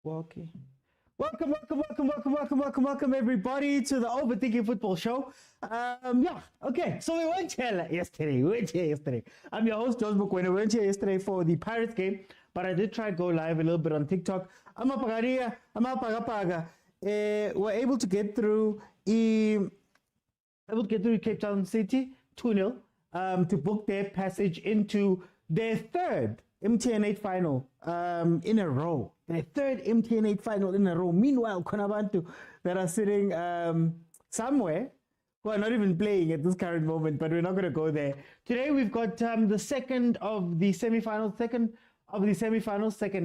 Okay. Welcome, everybody, to the Overthinking Football Show. Okay, so we went here yesterday. I'm your host, George Mokwena. We went here yesterday for the Pirates game, but I did try to go live a little bit on TikTok. We're able to get through Cape Town City 2-0 to book their passage into their third MTN 8 final in a row. Their third MTN 8 final in a row. Meanwhile, Konabantu that are sitting somewhere who are not even playing at this current moment, but we're not going to go there. Today we've got the second semi-finals, second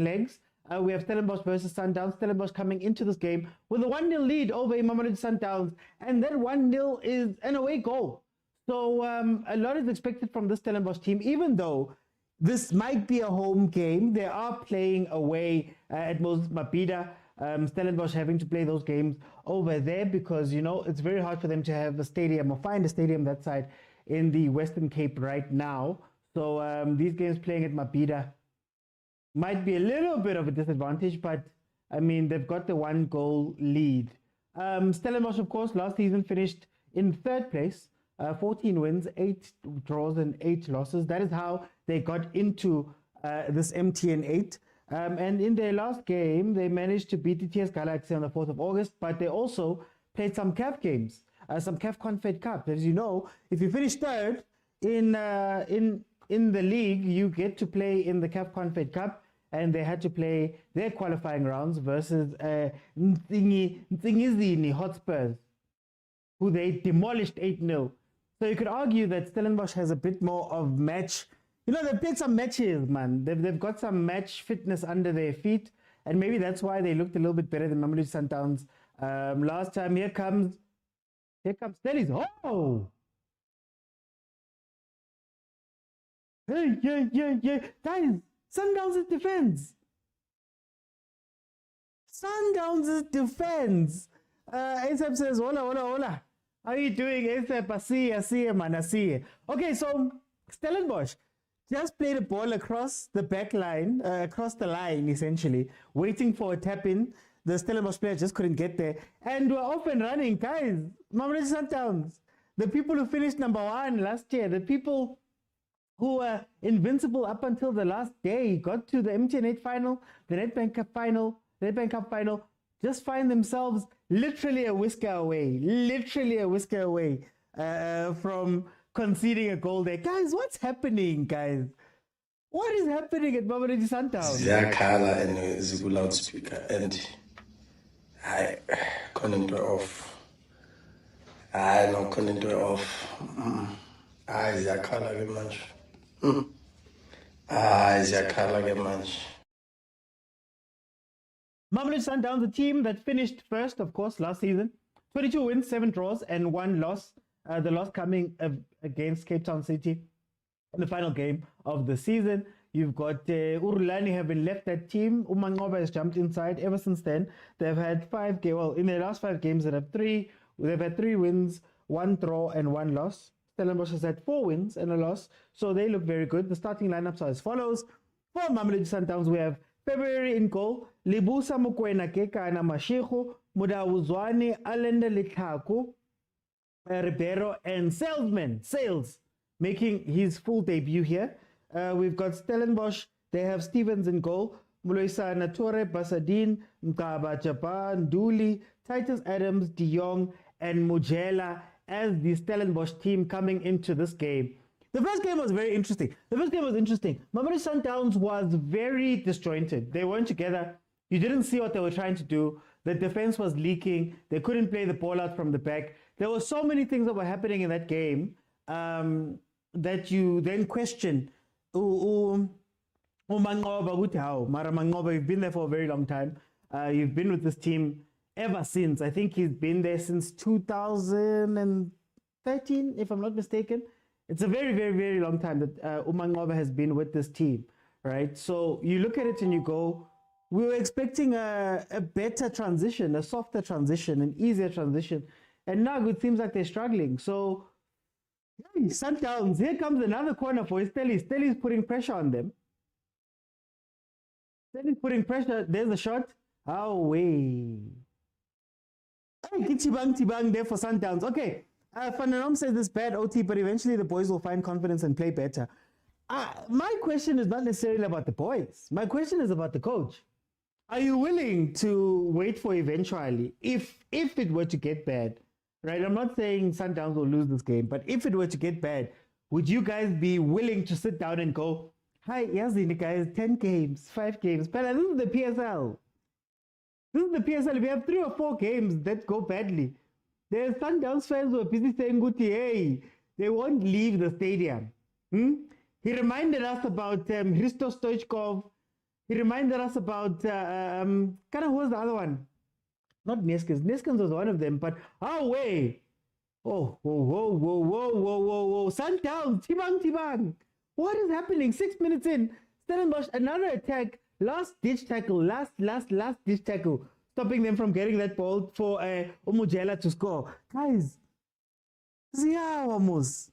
legs. We have Stellenbosch versus Sundowns. Stellenbosch coming into this game with a 1-0 lead over Mamelodi Sundowns, and that 1-0 is an away goal. So a lot is expected from the Stellenbosch team, even though this might be a home game. They are playing away at Mabhida. Stellenbosch having to play those games over there because, you know, it's very hard for them to have a stadium or find a stadium that side in the Western Cape right now. So these games playing at Mabhida might be a little bit of a disadvantage, but I mean, they've got the 1-goal lead. Stellenbosch, of course, last season finished in third place. 14 wins, 8 draws, and 8 losses. That is how they got into this MTN 8. And in their last game, they managed to beat the TS Galaxy on the 4th of August, but they also played some CAF games, some CAF Confed Cup. As you know, if you finish third in the league, you get to play in the CAF Confed Cup, and they had to play their qualifying rounds versus Ntsingizini Hotspurs, who they demolished 8-0. So you could argue that Stellenbosch has a bit more of match. You know, they've played some matches, man. They've got some match fitness under their feet, and maybe that's why they looked a little bit better than Mamelodi Sundowns last time. Here comes Stellies. Oh! Hey. Guys, Sundowns' defense. ASAP says, hola. How are you doing, ASAP? I see, man, I see. Okay, so Stellenbosch just played a ball across the back line, across the line, essentially, waiting for a tap-in. The Stellenbosch player just couldn't get there. And we're off and running, guys. Mamelodi Sundowns, the people who finished number 1 last year, the people who were invincible up until the last day, got to the MTN 8 final, the Nedbank Cup final, just find themselves literally a whisker away from conceding a goal there. Guys, what's happening, guys? What is happening at Mamelodi Sundowns? Ziyakhala and Ziku loudspeaker and I couldn't off. I no couldn't off. I Ziyakhala ke manje. Ziyakhala ke manje. Mamelodi Sundowns, the team that finished first, of course, last season. 22 wins, 7 draws, and 1 loss. The loss coming against Cape Town City in the final game of the season. You've got Rulani having left that team. Umangoba has jumped inside. Ever since then, they've had 5 games. Well, in their last 5 games, they've had 3 wins, 1 draw, and 1 loss. Stellenbosch has had 4 wins and a loss, so they look very good. The starting lineups are as follows. For Mamelodi Sundowns, we have February in goal, Libusa Mokwena Kekana Mashiku, Mudawuzwane, Alenda Lithaku, Ribeiro, and Sales making his full debut here. We've got Stellenbosch. They have Stevens in goal, Muloisa Nature, Basadine, Mkaba Japa, Nduli, Titus Adams, De Jong, and Mujela as the Stellenbosch team coming into this game. The first game was very interesting. Mamelodi Sundowns was very disjointed. They weren't together. You didn't see what they were trying to do. The defense was leaking. They couldn't play the ball out from the back. There were so many things that were happening in that game that you then question. Mangoba, you've been there for a very long time. You've been with this team ever since. I think he's been there since 2013, if I'm not mistaken. It's a very, very, very long time that Umangoba has been with this team, right? So you look at it and you go, we were expecting a better transition, a softer transition, an easier transition. And now it seems like they're struggling. So, hey, Sundowns, here comes another corner for Stellies. Stellies putting pressure on them. Stellies putting pressure. There's a shot. Away. Hey, Tibang there for Sundowns. Okay. Fananom says this bad OT, but eventually the boys will find confidence and play better. My question is not necessarily about the boys. My question is about the coach. Are you willing to wait for eventually, if it were to get bad, right? I'm not saying Sundowns will lose this game, but if it were to get bad, would you guys be willing to sit down and go, hi, yes, guys, 10 games, 5 games, but this is the PSL. This is the PSL. If you have 3 or 4 games that go badly, there's Sundowns fans who are busy saying, hey, they won't leave the stadium. He reminded us about Hristo Stoichkov. He reminded us about, who was the other one? Not Neskins. Neskins was one of them, but wait. Whoa. Sundowns, Tibang. What is happening? 6 minutes in, Stellenbosch, another attack. Last ditch tackle, last ditch tackle, stopping them from getting that ball for Umujela to score. Guys, ziyawamos.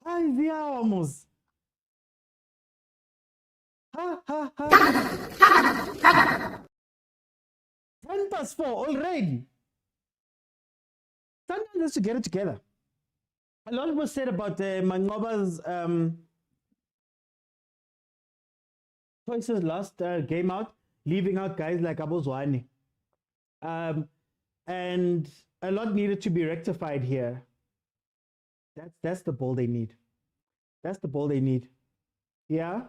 10 past 4 already. Sundowns has to get it together. A lot was said about Mangoba's choices last game out, leaving out guys like Abozwane. And a lot needed to be rectified here. That's the ball they need. That's the ball they need. Yeah?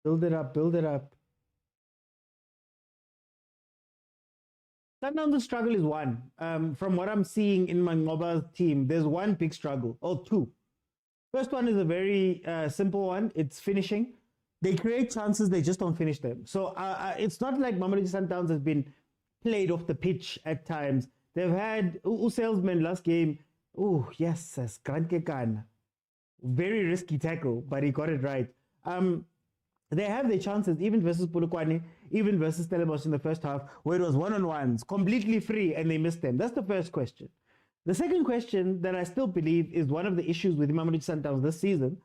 Build it up. Sundowns' struggle is one. From what I'm seeing in Mangoba's team, there's one big struggle, or two. First one is a very simple one. It's finishing. They create chances, they just don't finish them. So it's not like Mamelodi Sundowns has been played off the pitch at times. They've had Salesman last game. Oh, yes, Skrankekan. Very risky tackle, but he got it right. They have their chances, even versus Polokwane, even versus Stellenbosch in the first half, where it was one-on-ones, completely free, and they missed them. That's the first question. The second question that I still believe is one of the issues with Mamelodi Sundowns this season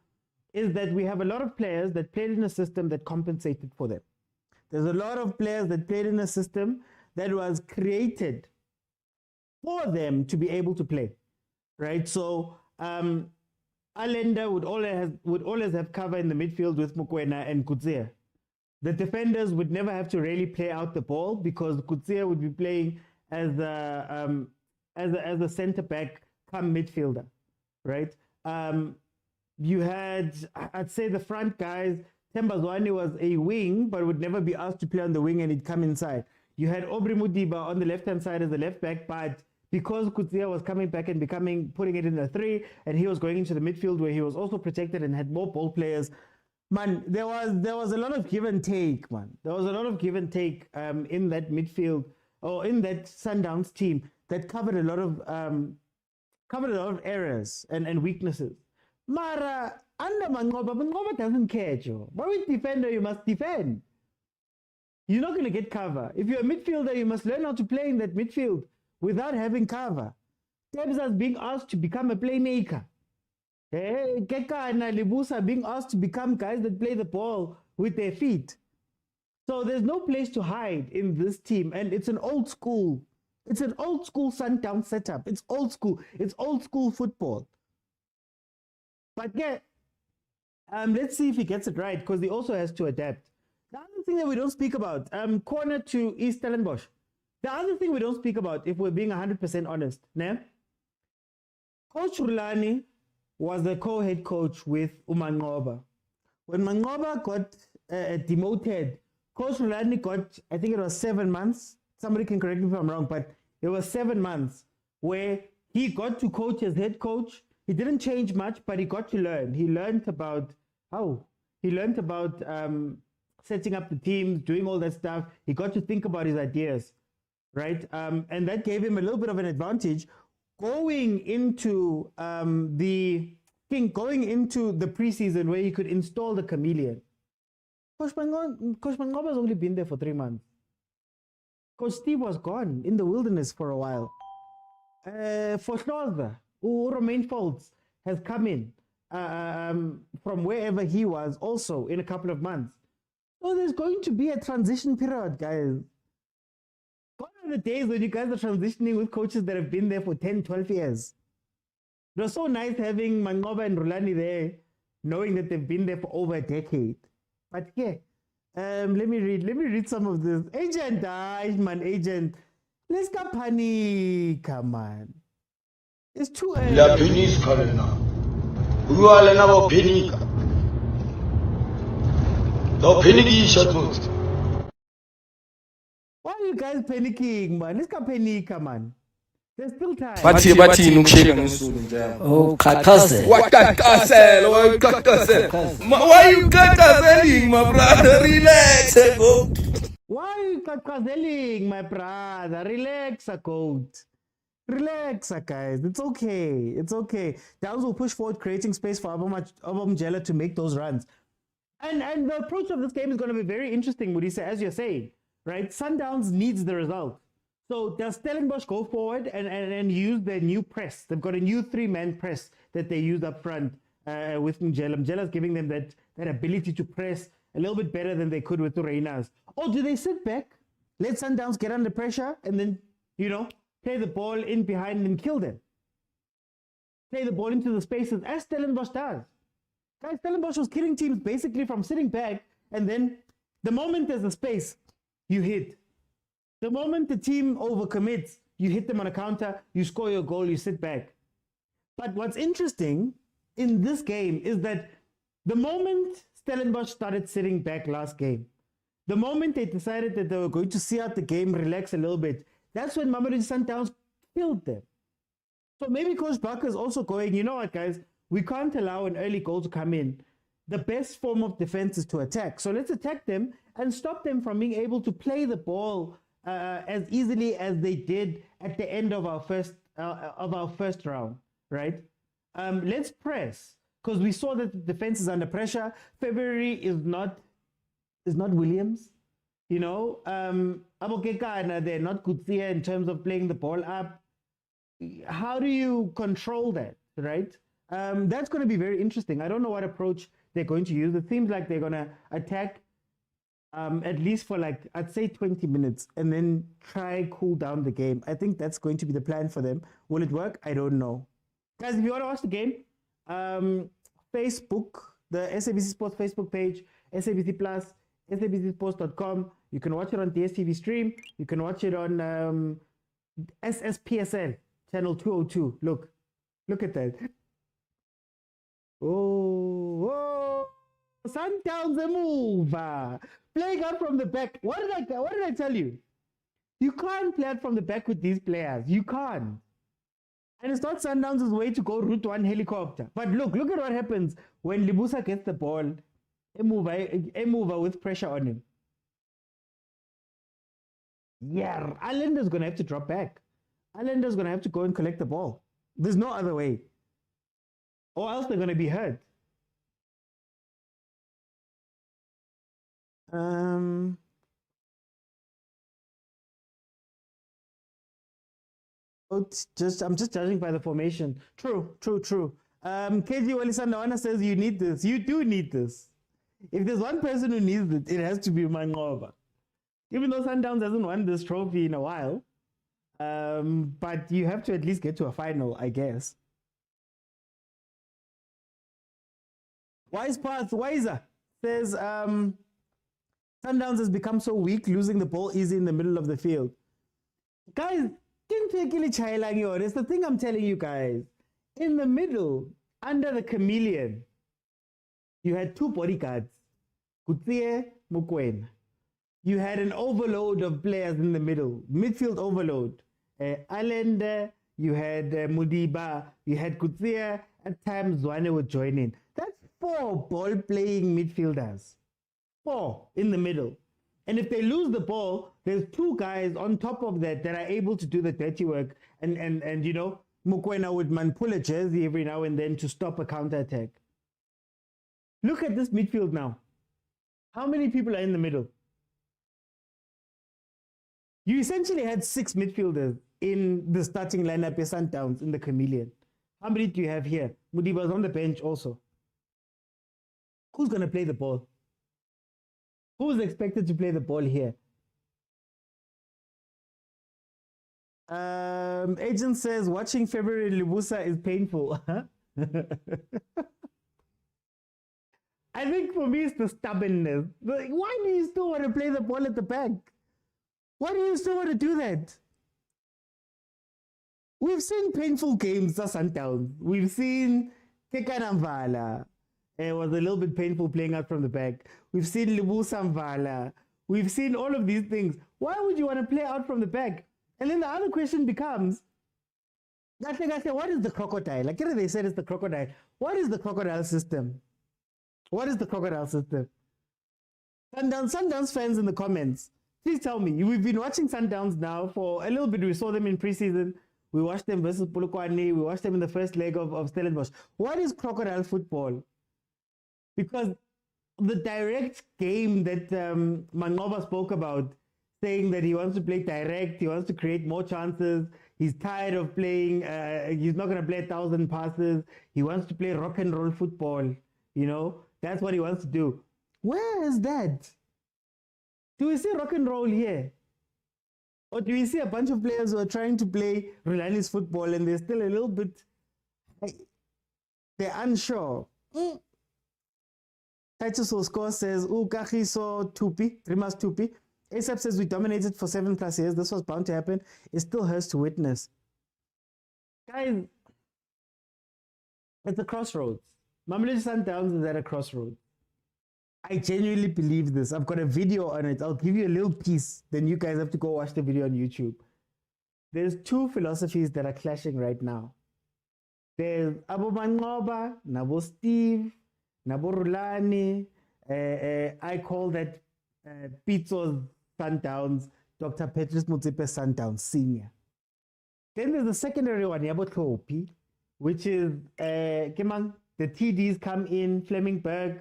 is that we have a lot of players that played in a system that compensated for them. There's a lot of players that played in a system that was created for them to be able to play, right? So Allende would always have cover in the midfield with Mokwena and Kutzea. The defenders would never have to really play out the ball because Kutzea would be playing as a center back come midfielder, right? You had, I'd say, the front guys. Tembazwane was a wing, but would never be asked to play on the wing, and he'd come inside. You had Aubrey Mudiba on the left-hand side as a left back, but because Kutzea was coming back and putting it in the 3, and he was going into the midfield where he was also protected and had more ball players. Man, there was a lot of give and take, man. There was a lot of give and take in that midfield, or in that Sundowns team, that covered a lot of errors and weaknesses. Mara, under Mangoba doesn't care, Joe. But with defender, you must defend. You're not going to get cover. If you're a midfielder, you must learn how to play in that midfield without having cover. Tebza's being asked to become a playmaker. Keka and Libusa being asked to become guys that play the ball with their feet. So there's no place to hide in this team, and it's an old school Sundown setup. It's old school. It's old school football. But yeah, let's see if he gets it right, because he also has to adapt. The other thing that we don't speak about, corner to East Stellenbosch. The other thing we don't speak about, if we're being 100% honest, Coach Rulani was the co-head coach with Mangoba. When Mangoba got demoted, Coach Rulani got, I think it was 7 months. Somebody can correct me if I'm wrong, but it was 7 months where he got to coach as head coach. He didn't change much, but he got to learn. He learned about setting up the teams, doing all that stuff. He got to think about his ideas, right? And that gave him a little bit of an advantage going into the preseason, where he could install the chameleon. Coach Mangoba's only been there for 3 months. Coach Steve was gone in the wilderness for a while. For Khoza, Romain Foltz has come in. from wherever he was also in a couple of months. So there's going to be a transition period, guys. Gone are the days when you guys are transitioning with coaches that have been there for 10, 12 years. It was so nice having Mangoba and Rulani there, knowing that they've been there for over a decade. But yeah, let me read some of this. Agent, agent. Let's go panic, come on. It's too early. La penis kalena. Uale na bo penika. Do peniki shotut. Why are you guys panicking, man? Let's go panic, man. There's still time. Bathi nukusheka ngesulu njalo. Oh, kakase. Wakakasela, why you kakaseling, my brother? Relax, go. Why are you kakaseling, my brother? Relax, coach. Relax, guys. It's okay. It's okay. Downs will push forward, creating space for Abamjela to make those runs. And the approach of this game is going to be very interesting, Mudisa, as you're saying, right? Sundowns needs the result. So does Stellenbosch go forward and use their new press? They've got a new 3-man press that they use up front with Mjela. Mjela's giving them that ability to press a little bit better than they could with the Reinas. Or do they sit back, let Sundowns get under pressure, and then, play the ball in behind and kill them? Play the ball into the spaces, as Stellenbosch does. Guys, Stellenbosch was killing teams basically from sitting back, and then the moment there's a space, you hit. The moment the team overcommits, you hit them on a counter, you score your goal, you sit back. But what's interesting in this game is that the moment Stellenbosch started sitting back last game, the moment they decided that they were going to see out the game, relax a little bit, that's when Mamelodi Sundowns killed them. So maybe Coach Barker is also going, you know what, guys, we can't allow an early goal to come in. The best form of defense is to attack. So let's attack them and stop them from being able to play the ball as easily as they did at the end of our first round, right? Let's press, because we saw that the defense is under pressure. February is not Williams, Abokekana, they're not good here in terms of playing the ball up. How do you control that, right? That's going to be very interesting. I don't know what approach they're going to use. It seems like they're going to attack at least for I'd say 20 minutes and then try cool down the game. I think that's going to be the plan for them. Will it work? I don't know. Guys, if you want to watch the game, Facebook, the SABC Sports Facebook page, SABC Plus, sabcsports.com. You can watch it on dstv stream. You can watch it on SSPSL channel 202. Look at that. Oh, Sundowns a move. Playing out from the back. What did I tell you? You can't play out from the back with these players. You can't. And it's not Sundowns' way to go route one helicopter. But look at what happens when Libusa gets the ball. A mover with pressure on him. Yeah, Islander's going to have to drop back. Islander's going to have to go and collect the ball. There's no other way. Or else they're going to be hurt. I'm just judging by the formation. True. KG Walisandawana says you need this. You do need this. If there's one person who needs it, it has to be Mangoba. Even though Sundowns hasn't won this trophy in a while, but you have to at least get to a final, I guess. Wiser says Sundowns has become so weak, losing the ball easy in the middle of the field. Guys, it's the thing I'm telling you guys. In the middle, under the chameleon, you had two bodyguards, Kutsie, Mokwena. You had an overload of players in the middle, midfield overload. Allende, you had Mudiba, you had Kutsie, at times Tshwane would join in. That's 4 ball-playing midfielders. 4 in the middle. And if they lose the ball, there's 2 guys on top of that are able to do the dirty work. And Mokwena would pull a jersey every now and then to stop a counter-attack. Look at this midfield now. How many people are in the middle? You essentially had 6 midfielders in the starting lineup at Sundowns in the chameleon. How many do you have here? Mudiba's on the bench also. Who's going to play the ball? Who's expected to play the ball here? Agent says watching February Libusa is painful. I think for me it's the stubbornness. Like, why do you still want to play the ball at the back? Why do you still want to do that? We've seen painful games at Sundowns. We've seen Kekanamvala. It was a little bit painful playing out from the back. We've seen Libusa Mvala. We've seen all of these things. Why would you want to play out from the back? And then the other question becomes, what is the crocodile? Like they said it's the crocodile. What is the crocodile system? What is the crocodile system? Sundowns fans in the comments, please tell me. We've been watching Sundowns now for a little bit. We saw them in preseason. We watched them versus Polokwane. We watched them in the first leg of Stellenbosch. What is crocodile football? Because the direct game that Mangoba spoke about, saying that he wants to play direct, he wants to create more chances, he's tired of playing, he's not going to play 1,000 passes, he wants to play rock and roll football, you know, that's what he wants to do. Where is that? Do we see rock and roll here? Or do we see a bunch of players who are trying to play Rulani's football and they're still a little bit, they're unsure? Titus Score says, Kagiso Tupi, Rimas Tupi. ASAP says we dominated for 7+ years. This was bound to happen. It still hurts to witness. Guys, it's a crossroads. Mamelodi Sundowns is at a crossroads. I genuinely believe this. I've got a video on it. I'll give you a little piece. Then you guys have to go watch the video on YouTube. There's two philosophies that are clashing right now. There's Abu Mangoba, Nabo Steve, Nabo Rulani. I call that Pitso Sundowns, Dr. Patrice Motsepe Sundowns Senior. Then there's the secondary one, Yabo Tlopi, which is the TDs come in, Flemingberg.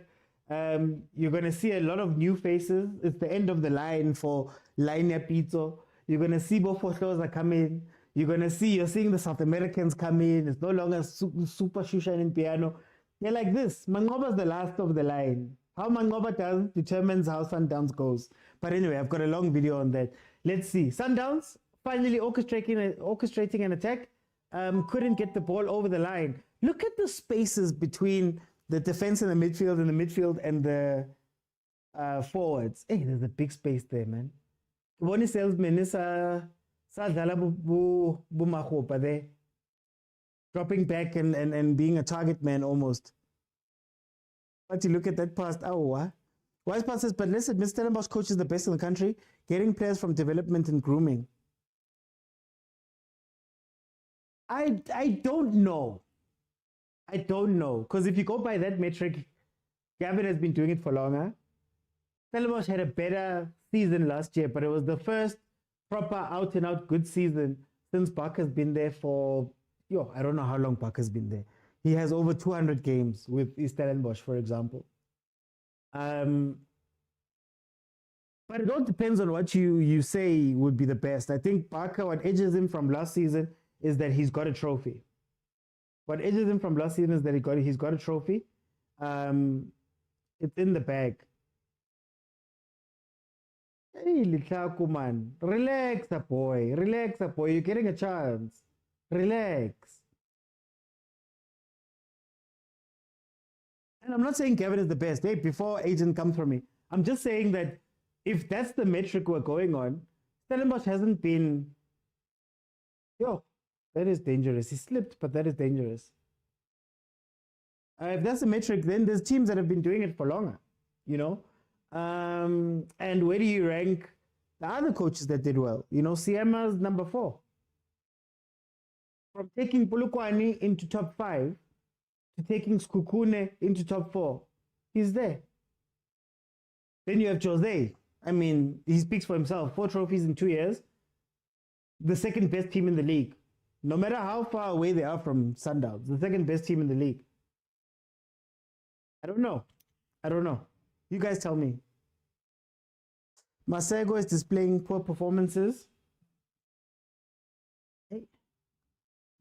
You're going to see a lot of new faces. It's the end of the line for Linea Pitso. You're going to see Bofohloza come in. You're seeing the South Americans come in. It's no longer Super Shushan and Piano. They're like this. Mangoba's the last of the line. How Mangoba does determines how Sundowns goes. But anyway, I've got a long video on that. Let's see. Sundowns finally orchestrating an attack. Couldn't get the ball over the line. Look at the spaces between the defense and the midfield and the forwards. Hey, there's a big space there, man. Bonnie salesman is there. Dropping back and being a target man almost. But you look at that past hour. Wise Pass says, but let's admit Stellenbosch coach is the best in the country, getting players from development and grooming. I don't know. I don't know. Because if you go by that metric, Gavin has been doing it for longer. Stellenbosch had a better season last year, but it was the first proper out-and-out good season since Buck has been there for, I don't know how long Buck has been there. He has over 200 games with Stellenbosch, for example. But it all depends on what you say would be the best. I think Barker, what edges him from last season is that he's got a trophy. What edges him from last season is that he's got a trophy. It's in the bag. Hey, Litlaku man, relax, boy. Relax, boy. You're getting a chance. Relax. And I'm not saying Gavin is the best. Hey, before agent comes from me, I'm just saying that if that's the metric we're going on, Stellenbosch hasn't been. That is dangerous. He slipped, but that is dangerous. If that's the metric, then there's teams that have been doing it for longer, And where do you rank the other coaches that did well? Siema's number 4. From taking Polokwane into top 5 to taking Skukune into top 4, he's there. Then you have Jose. I mean, he speaks for himself. 4 trophies in 2 years. The second best team in the league. No matter how far away they are from Sundowns, the second best team in the league. I don't know. You guys tell me. Masego is displaying poor performances. Hey.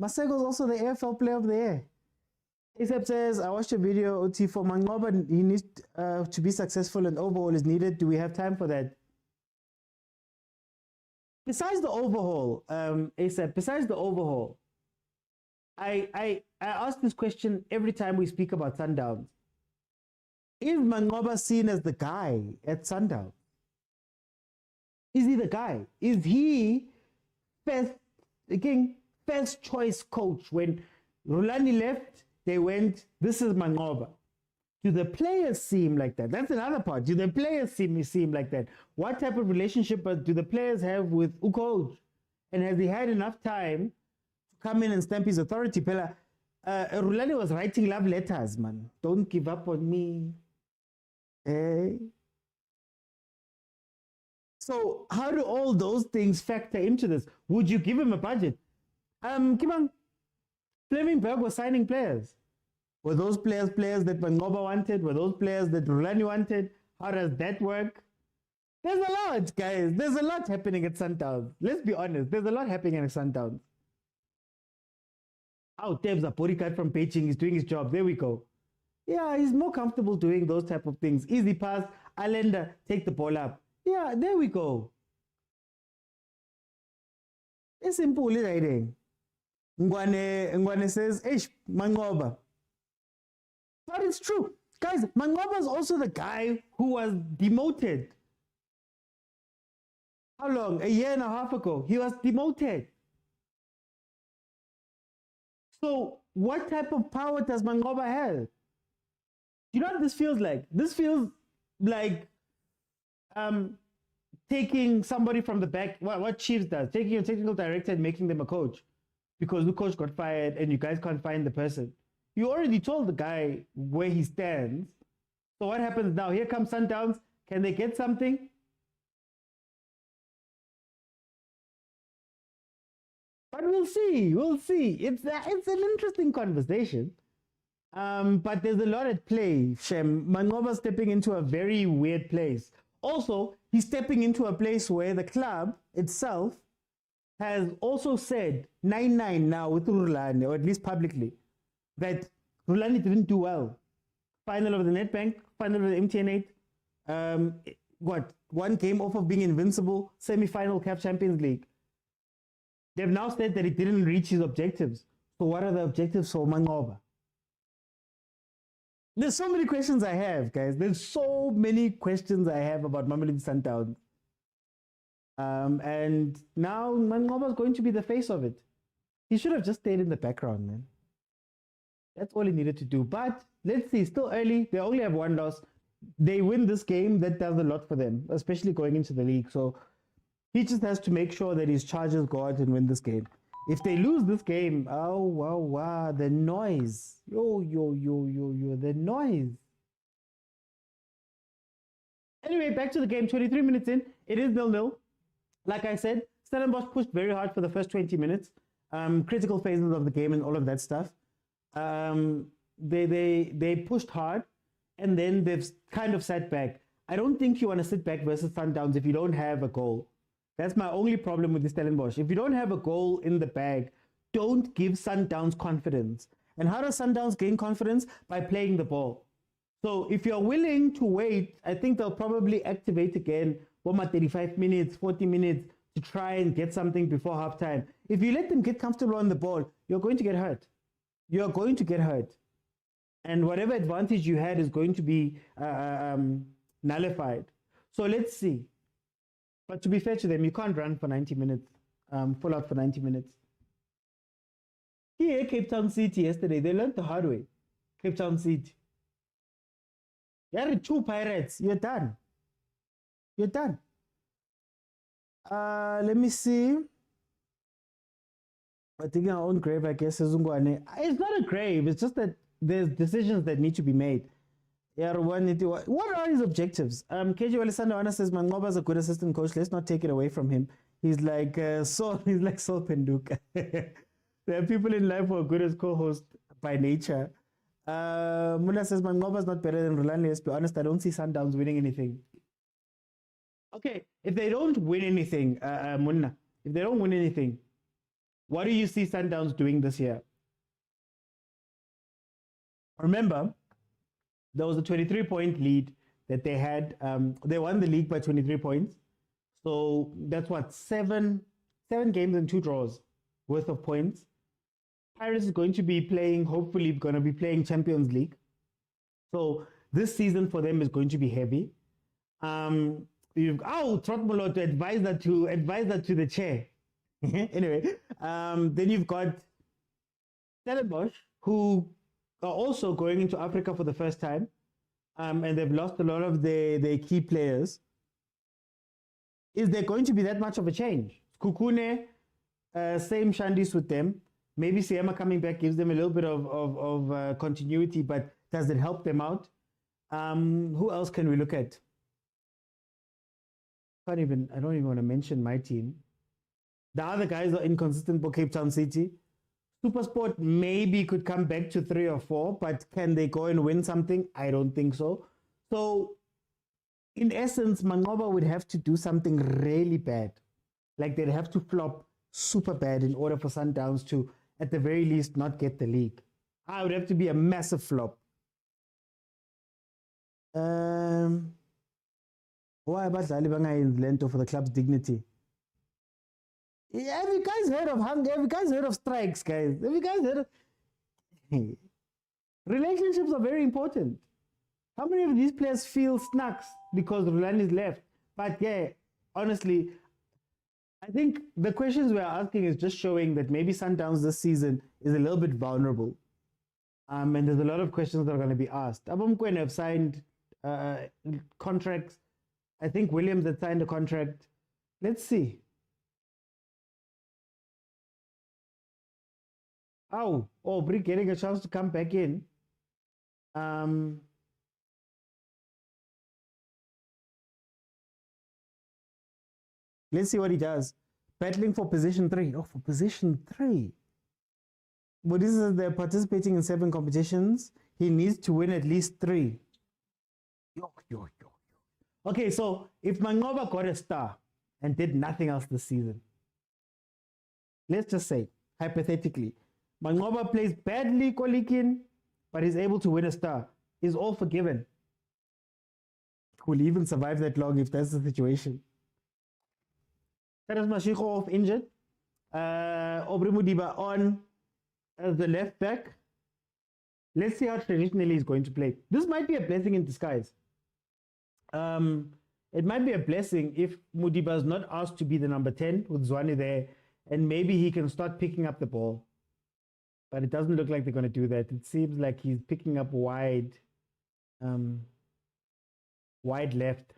Masego's also the AFL Player of the Year. Except says, I watched a video, OT, for Mangoba, he needs to be successful and overhaul is needed. Do we have time for that? Besides the overhaul, ASAP, besides the overhaul, I ask this question every time we speak about Sundowns. Is Mangoba seen as the guy at Sundowns? Is he the guy? Is he first choice coach? When Rulani left, they went, this is Mangoba. Do the players seem like that? That's another part. Do the players seem like that? What type of relationship do the players have with coach? And has he had enough time to come in and stamp his authority? Rulani was writing love letters, man. Don't give up on me. Hey. So how do all those things factor into this? Would you give him a budget? Kimang, Flemingberg was signing players. Were those players that Mangoba wanted? Were those players that Rulani wanted? How does that work? There's a lot, guys. There's a lot happening at Sundowns. Let's be honest. There's a lot happening at Sundowns. Oh, Tebs Aporikat from Beijing is doing his job. There we go. Yeah, he's more comfortable doing those type of things. Easy pass. Allender, take the ball up. Yeah, there we go. It's simple, right? Ngwane says, Eish, Mangoba. But it's true. Guys, Mangoba is also the guy who was demoted. How long? A year and a half ago. He was demoted. So what type of power does Mangoba have? You know what this feels like? This feels like taking somebody from the back, what Chiefs does, taking a technical director and making them a coach. Because the coach got fired and you guys can't find the person. You already told the guy where he stands. So what happens now? Here comes Sundowns. Can they get something? But we'll see. We'll see. It's an interesting conversation. But there's a lot at play, Shem. Mangoba stepping into a very weird place. Also, he's stepping into a place where the club itself has also said 9-9 now with Rulani, or at least publicly, that Rulani didn't do well. Final of the Nedbank, final of the MTN8, one game off of being invincible, semi-final CAF Champions League. They've now said that he didn't reach his objectives. So what are the objectives for Mangoba? There's so many questions I have, guys. There's so many questions I have about Mamelodi Sundowns. And now Mangoba is going to be the face of it. He should have just stayed in the background, man. That's all he needed to do. But let's see, still early. They only have one loss. They win this game, that does a lot for them, especially going into the league. So he just has to make sure that his Chargers go out and win this game. If they lose this game, oh, wow, the noise. The noise. Anyway, back to the game. 23 minutes in, it is 0-0. Like I said, Stellenbosch pushed very hard for the first 20 minutes. Critical phases of the game and all of that stuff. They pushed hard, and then they've kind of sat back. I don't think you want to sit back versus Sundowns if you don't have a goal. That's my only problem with the Stellenbosch. If you don't have a goal in the bag, don't give Sundowns confidence. And how does Sundowns gain confidence? By playing the ball. So if you're willing to wait, I think they'll probably activate again 35 minutes, 40 minutes to try and get something before halftime. If you let them get comfortable on the ball, you're going to get hurt. You're going to get hurt. And whatever advantage you had is going to be nullified. So let's see. But to be fair to them, you can't run for 90 minutes, full out for 90 minutes. Here, Cape Town City yesterday, they learned the hard way. Cape Town City. There are 2 Pirates. You're done. You're done. Let me see. I think our own grave, I guess, is Ungwane. It's not a grave. It's just that there's decisions that need to be made. What are his objectives? KJ Alessandro says Mangoba is a good assistant coach. Let's not take it away from him. He's like Saul Penduka. There are people in life who are good as co-host by nature. Mula says Mangoba is not better than Rulani. Let's be honest, I don't see Sundowns winning anything. Okay, if they don't win anything, Munna, if they don't win anything, What do you see Sundowns doing this year? Remember, there was a 23-point lead that they had. They won the league by 23 points. So that's what, seven games and 2 draws worth of points. Paris is going to be playing, hopefully going to be playing Champions League. So this season for them is going to be heavy. Trotmolo to advise that to the chair. Anyway, then you've got Stellenbosch, who are also going into Africa for the first time, and they've lost a lot of their key players. Is there going to be that much of a change? Kukune, same Shandis with them. Maybe Siema coming back gives them a little bit of continuity, but does it help them out? Who else can we look at? I don't even want to mention my team. The other guys are inconsistent for Cape Town City. Supersport maybe could come back to 3 or 4, but can they go and win something? I don't think so. So, in essence, Mangoba would have to do something really bad. Like they'd have to flop super bad in order for Sundowns to, at the very least, not get the league. I would have to be a massive flop. Why about Lento for the club's dignity? Have you guys heard of hunger? Have you guys heard of strikes, guys? Have you guys heard of... Relationships are very important. How many of these players feel snacks because Rulani is left? But yeah, honestly, I think the questions we're asking is just showing that maybe Sundowns this season is a little bit vulnerable. And there's a lot of questions that are going to be asked. Mokwena have signed contracts. I think Williams had signed a contract. Let's see. Aubrey getting a chance to come back in. Let's see what he does. Battling for position 3. Oh, for position 3. But this is they're participating in 7 competitions. He needs to win at least 3. Okay, so if Mangoba got a star and did nothing else this season, let's just say, hypothetically, Mangoba plays badly, Kolikin, but is able to win a star. Is all forgiven. Will he even survive that long if that's the situation? That is Mashiko off injured. Aubrey Mudiba on as the left back. Let's see how traditionally he's going to play. This might be a blessing in disguise. It might be a blessing if Mudiba is not asked to be the number 10 with Tshwane there, and maybe he can start picking up the ball. But it doesn't look like they're going to do that. It seems like he's picking up wide left.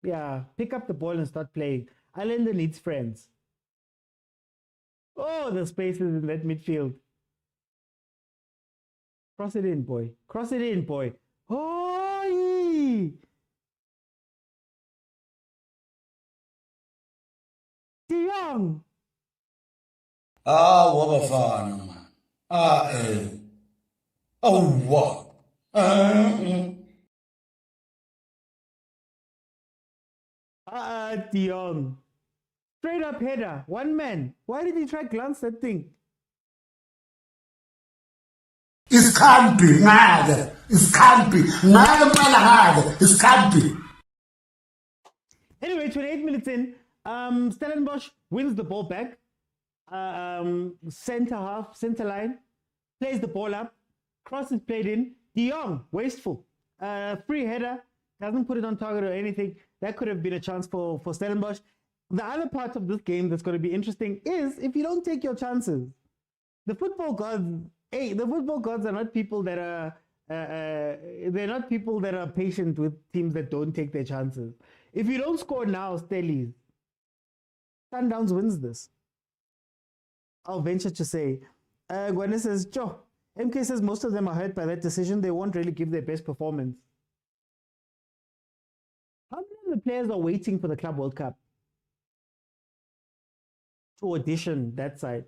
Yeah, pick up the ball and start playing. Allende needs friends. Oh, the spaces in that midfield. Cross it in, boy. Cross it in, boy. Oh! De Jong. Wa bafana man. What? De Jong. Straight up header. One man. Why did he try glance that thing? Iskampi ngade. Iskampi. Ngade pala ngade. Iskampi. Anyway, 28 minutes in, Stellenbosch wins the ball back. Center line, plays the ball up, cross is played in. De Jong, wasteful. Free header, doesn't put it on target or anything. That could have been a chance for Stellenbosch. The other part of this game that's going to be interesting is if you don't take your chances. The football gods are not people that are they're not people that are patient with teams that don't take their chances. If you don't score now, Stellies, Sundowns wins this. I'll venture to say. Gwen says, Joe, MK says most of them are hurt by that decision. They won't really give their best performance. How many of the players are waiting for the Club World Cup to audition that side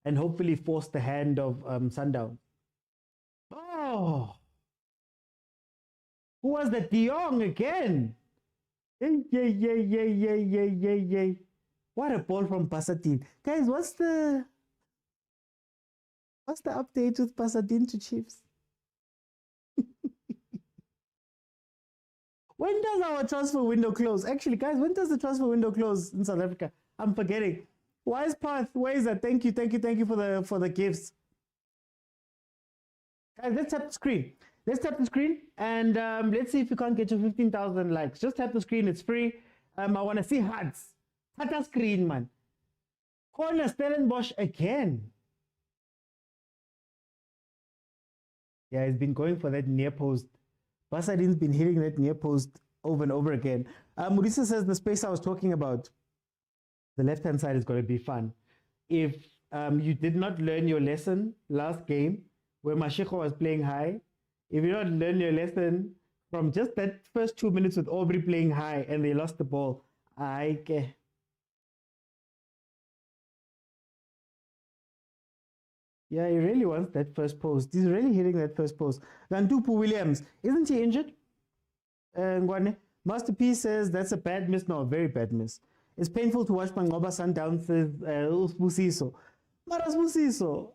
and hopefully force the hand of Sundowns? Oh, who was that? De Jong again. Yay. What a ball from Passatin. Guys, what's the What's the update with Pasadena to Chiefs? When does our transfer window close? Actually, guys, when does the transfer window close in South Africa? I'm forgetting. Wise Path, where is that? Thank you for the gifts. Guys, let's tap the screen. Let's tap the screen and let's see if we can't get to 15,000 likes. Just tap the screen, it's free. I want to see hearts. Tap the screen, man. Corner Stellenbosch again. Yeah, he's been going for that near post. Pasadena's been hitting that near post over and over again. Murisa says the space I was talking about, the left-hand side is going to be fun. If you did not learn your lesson last game, where Mashiko was playing high, if you don't learn your lesson from just that first 2 minutes with Aubrey playing high and they lost the ball, yeah, he really wants that first post. He's really hitting that first post. Gantupu Williams, isn't he injured? Master P says that's a bad miss. No, a very bad miss. It's painful to watch Mangoba Sundowns says Usbusiso. Maras Busiso.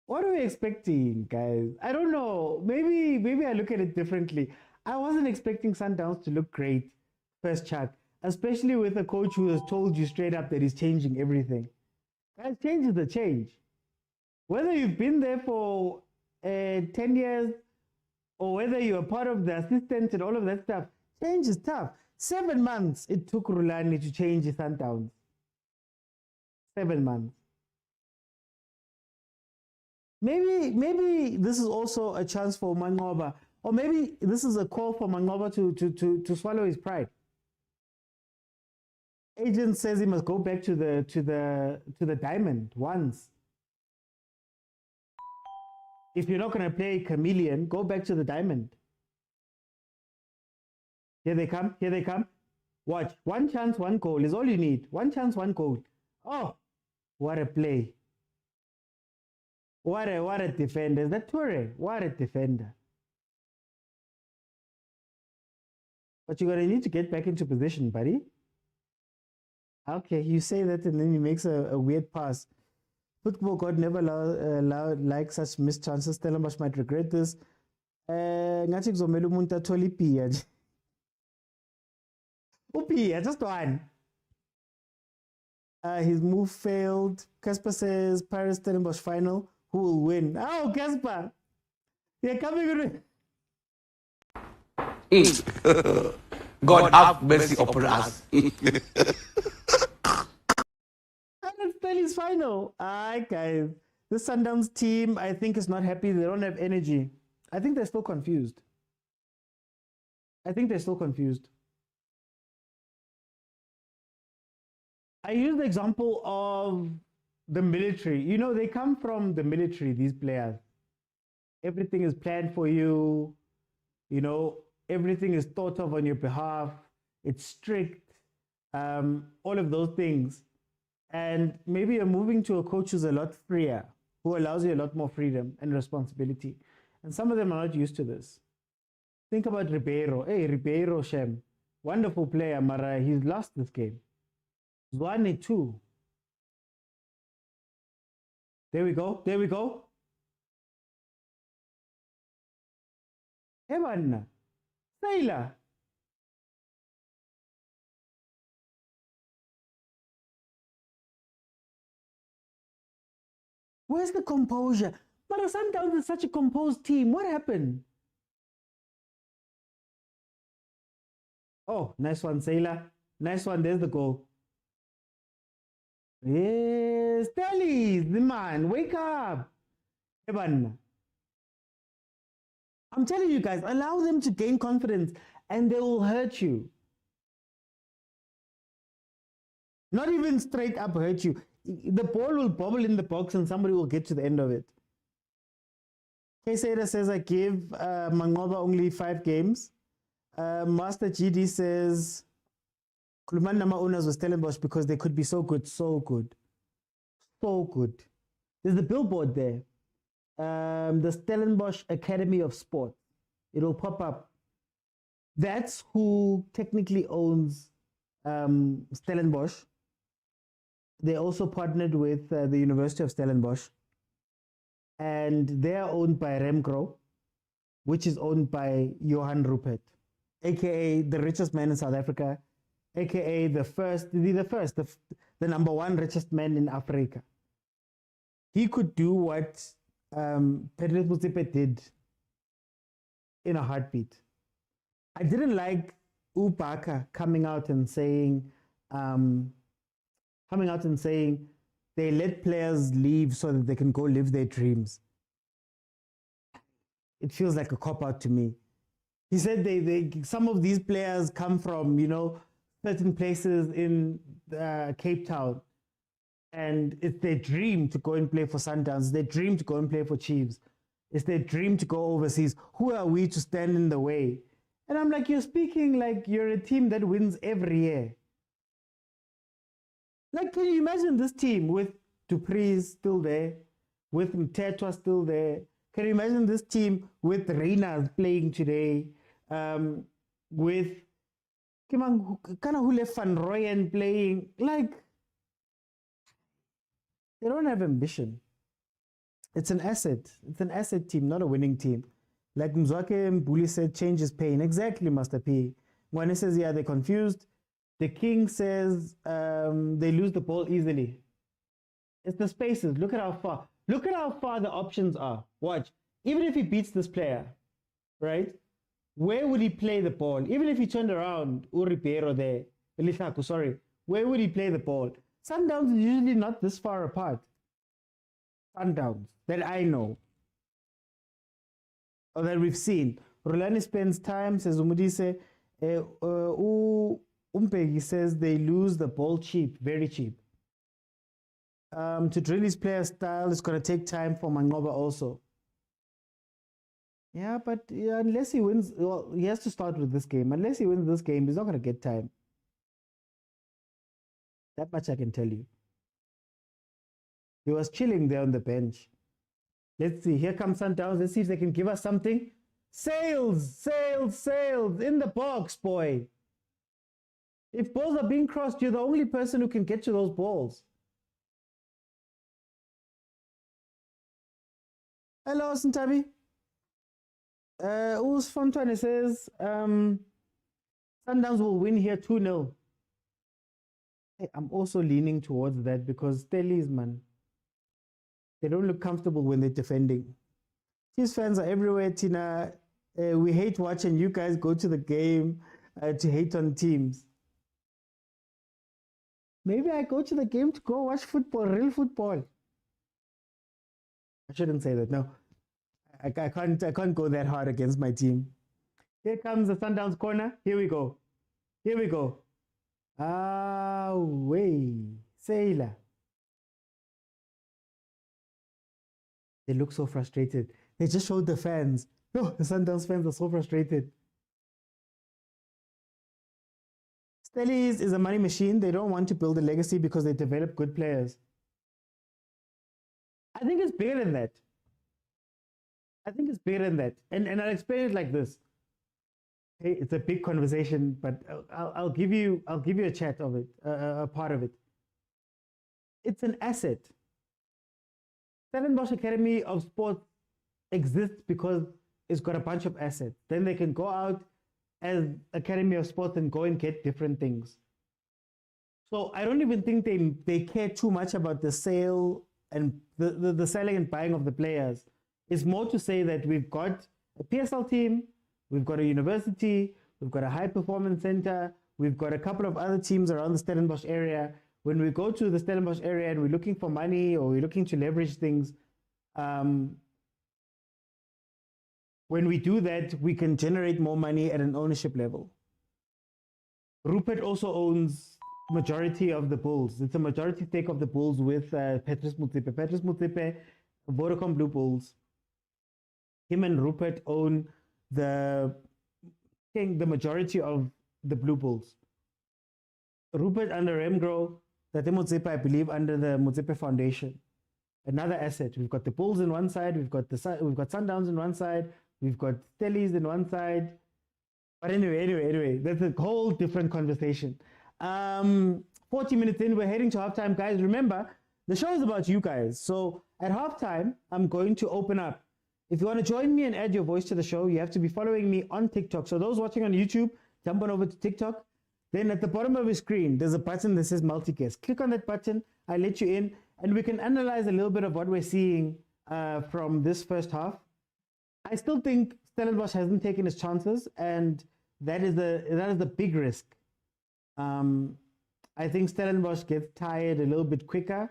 What are we expecting, guys? I don't know. Maybe I look at it differently. I wasn't expecting Sundowns to look great first chat, especially with a coach who has told you straight up that he's changing everything. Guys, change is the change. Whether you've been there for 10 years or whether you're part of the assistants and all of that stuff, change is tough. 7 months it took Rulani to change his Sundowns. 7 months. Maybe this is also a chance for Mangoba, or maybe this is a call for Mangoba to swallow his pride. Agent says he must go back to the diamond once. If you're not going to play chameleon, go back to the diamond. Here they come. Here they come. Watch. 1 chance, 1 goal is all you need. 1 chance, 1 goal. Oh, what a play. What a defender. Is that Toure? What a defender. But you're going to need to get back into position, buddy. Okay, you say that and then he makes a weird pass. Football God never allowed like such missed chances. Stellenbosch might regret this. Ngathi kuzomela umuntu athole ipiya nje. Upiya, just one. His move failed. Casper says Paris Stellenbosch final. Who will win? Oh, Casper. They're coming with God have mercy upon us. Stelli's final. Alright, guys. This Sundowns team, I think, is not happy. They don't have energy. I think they're still confused. I use the example of the military. You know, they come from the military, these players. Everything is planned for you. You know, everything is thought of on your behalf. It's strict. All of those things. And maybe you're moving to a coach who's a lot freer, who allows you a lot more freedom and responsibility. And some of them are not used to this. Think about Ribeiro. Hey, Ribeiro, Shem. Wonderful player, Mara. He's lost this game. Zwane too. There we go. Heaven. Sailor. Where's the composure? But Sundowns is such a composed team. What happened? Oh, nice one, Sailor. Nice one. There's the goal. Yes, Stellies, the man. Wake up. Evan. I'm telling you guys, allow them to gain confidence and they will hurt you. Not even straight up hurt you. The ball will bobble in the box and somebody will get to the end of it. Kaysaida says, I give Mangoba only 5 games. Master GD says, Kuluman Nama owners was Stellenbosch because they could be so good. There's the billboard there. The Stellenbosch Academy of Sport. It'll pop up. That's who technically owns Stellenbosch. They also partnered with the University of Stellenbosch. and they are owned by Remgro, which is owned by Johan Rupert, aka the richest man in South Africa, aka the number one richest man in Africa. He could do what Patrice Motsepe did in a heartbeat. I didn't like Ubaka coming out and saying they let players leave so that they can go live their dreams. It feels like a cop-out to me. He said some of these players come from, certain places in Cape Town, and it's their dream to go and play for Sundowns. It's their dream to go and play for Chiefs. It's their dream to go overseas. Who are we to stand in the way? And I'm like, you're speaking like you're a team that wins every year. Like, can you imagine this team with Dupree still there, with Mtetwa still there? Can you imagine this team with Reina playing today, with Kanahule van Rooyen playing? Like, they don't have ambition. It's an asset. It's an asset team, not a winning team. Like Mzwake Mbuli said, change is pain. Exactly, Master P. When he says, yeah, they're confused. The King says they lose the ball easily. It's the spaces. Look at how far. Look at how far the options are. Watch. Even if he beats this player, right? Where would he play the ball? Even if he turned around, Uri Piero there, Elishaku, sorry. Where would he play the ball? Sundowns is usually not this far apart. Sundowns, that I know. Or that we've seen. Rulani spends time, says Umudise. Umpegi says they lose the ball cheap, very cheap. To drill his player style, it's going to take time for Mangoba also. Yeah, but unless he wins, well, he has to start with this game. Unless he wins this game, he's not going to get time. That much I can tell you. He was chilling there on the bench. Let's see. Here comes Sundowns. Let's see if they can give us something. Sails, sails, sails in the box, boy. If balls are being crossed, you're the only person who can get to those balls. Hello, Sintabi. Us Fontane says Sundowns will win here 2-0. Hey, I'm also leaning towards that because Stellies, man, they don't look comfortable when they're defending. Chiefs fans are everywhere, Tina. We hate watching you guys go to the game to hate on teams. Maybe I go to the game to go watch football, real football. I shouldn't say that. No, I can't go that hard against my team. Here comes the Sundowns corner. Here we go. Here we go. Way Sailor. They look so frustrated. They just showed the fans. No, the Sundowns fans are so frustrated. Stellies is a money machine. They don't want to build a legacy because they develop good players. I think it's bigger than that. I think it's bigger than that. And I'll explain it like this. Hey, it's a big conversation, but I'll give you a chat of it, a part of it. It's an asset. Stellenbosch Academy of Sports exists because it's got a bunch of assets. Then they can go out as Academy of Sports and go and get different things. So I don't even think they care too much about the sale and the selling and buying of the players. It's more to say that we've got a PSL team, we've got a university, we've got a high performance center, we've got a couple of other teams around the Stellenbosch area. When we go to the Stellenbosch area and we're looking for money or we're looking to leverage things, when we do that, we can generate more money at an ownership level. Rupert also owns majority of the Bulls. It's a majority stake of the Bulls with Patrice Motsepe. Patrice Motsepe, Vodacom Blue Bulls. Him and Rupert own the majority of the Blue Bulls. Rupert under Remgro, Tate Motsepe, I believe, under the Motsepe Foundation. Another asset. We've got the Bulls on one side, we've got Sundowns on one side, we've got Stellies on one side. But anyway, that's a whole different conversation. 40 minutes in, we're heading to halftime, guys. Remember, the show is about you guys. So At halftime, I'm going to open up. If you want to join me and add your voice to the show, you have to be following me on TikTok. So those watching on YouTube, jump on over to TikTok. Then at the bottom of your screen, there's a button that says multi-guest. Click on that button. I let you in, and we can analyze a little bit of what we're seeing from this first half. I still think Stellenbosch hasn't taken his chances, and that is the big risk. I think Stellenbosch gets tired a little bit quicker,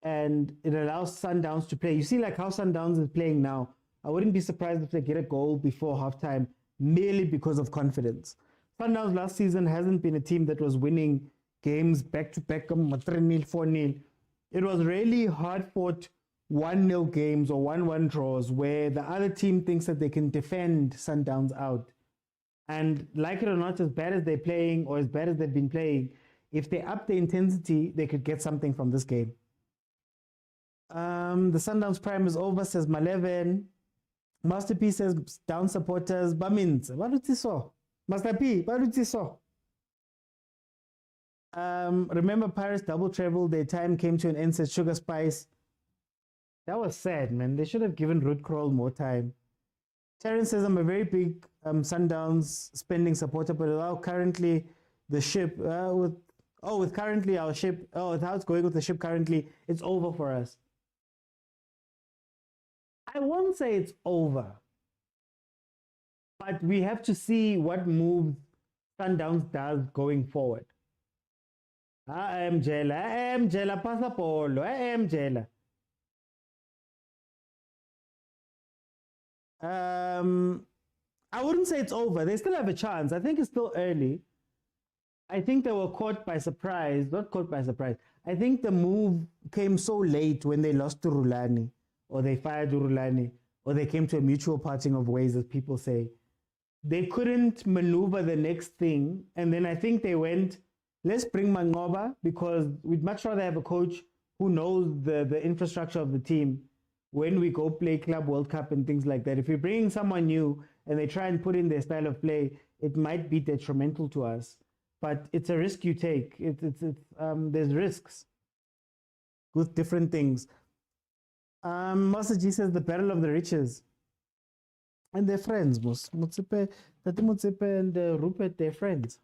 and it allows Sundowns to play. You see, like how Sundowns is playing now. I wouldn't be surprised if they get a goal before halftime, merely because of confidence. Sundowns last season hasn't been a team that was winning games back-to-back, 3-0, 4-0. It was really hard-fought 1-0 games or 1-1 draws where the other team thinks that they can defend Sundowns out. And like it or not, as bad as they're playing or as bad as they've been playing, if they up the intensity, they could get something from this game. The Sundowns prime is over, says Maleven. Master P says down supporters. Bamins, what did you saw? Master P, what did you saw? Remember Paris double treble, their time came to an end, says Sugar Spice. That was sad, man. They should have given Root Crawl more time. Terrence says, I'm a very big Sundowns spending supporter, but with currently the ship, with currently our ship, with how it's going with the ship currently, it's over for us. I won't say it's over, but we have to see what moves Sundowns does going forward. I am Jela Pasapolo, I am Jela. I wouldn't say it's over. They still have a chance. I think it's still early. I think they were caught by surprise. Not caught by surprise. I think the move came so late when they lost to Rulani, or they fired Rulani, or they came to a mutual parting of ways, as people say. They couldn't maneuver the next thing, and then I think they went, let's bring Mangoba, because we'd much rather have a coach who knows the infrastructure of the team when we go play Club World Cup and things like that. If you're bringing someone new and they try and put in their style of play, it might be detrimental to us. But it's a risk you take. There's risks with different things. Master G says the battle of the riches. And they're friends, Motsepe, Tati Motsepe and Rupert, they're friends.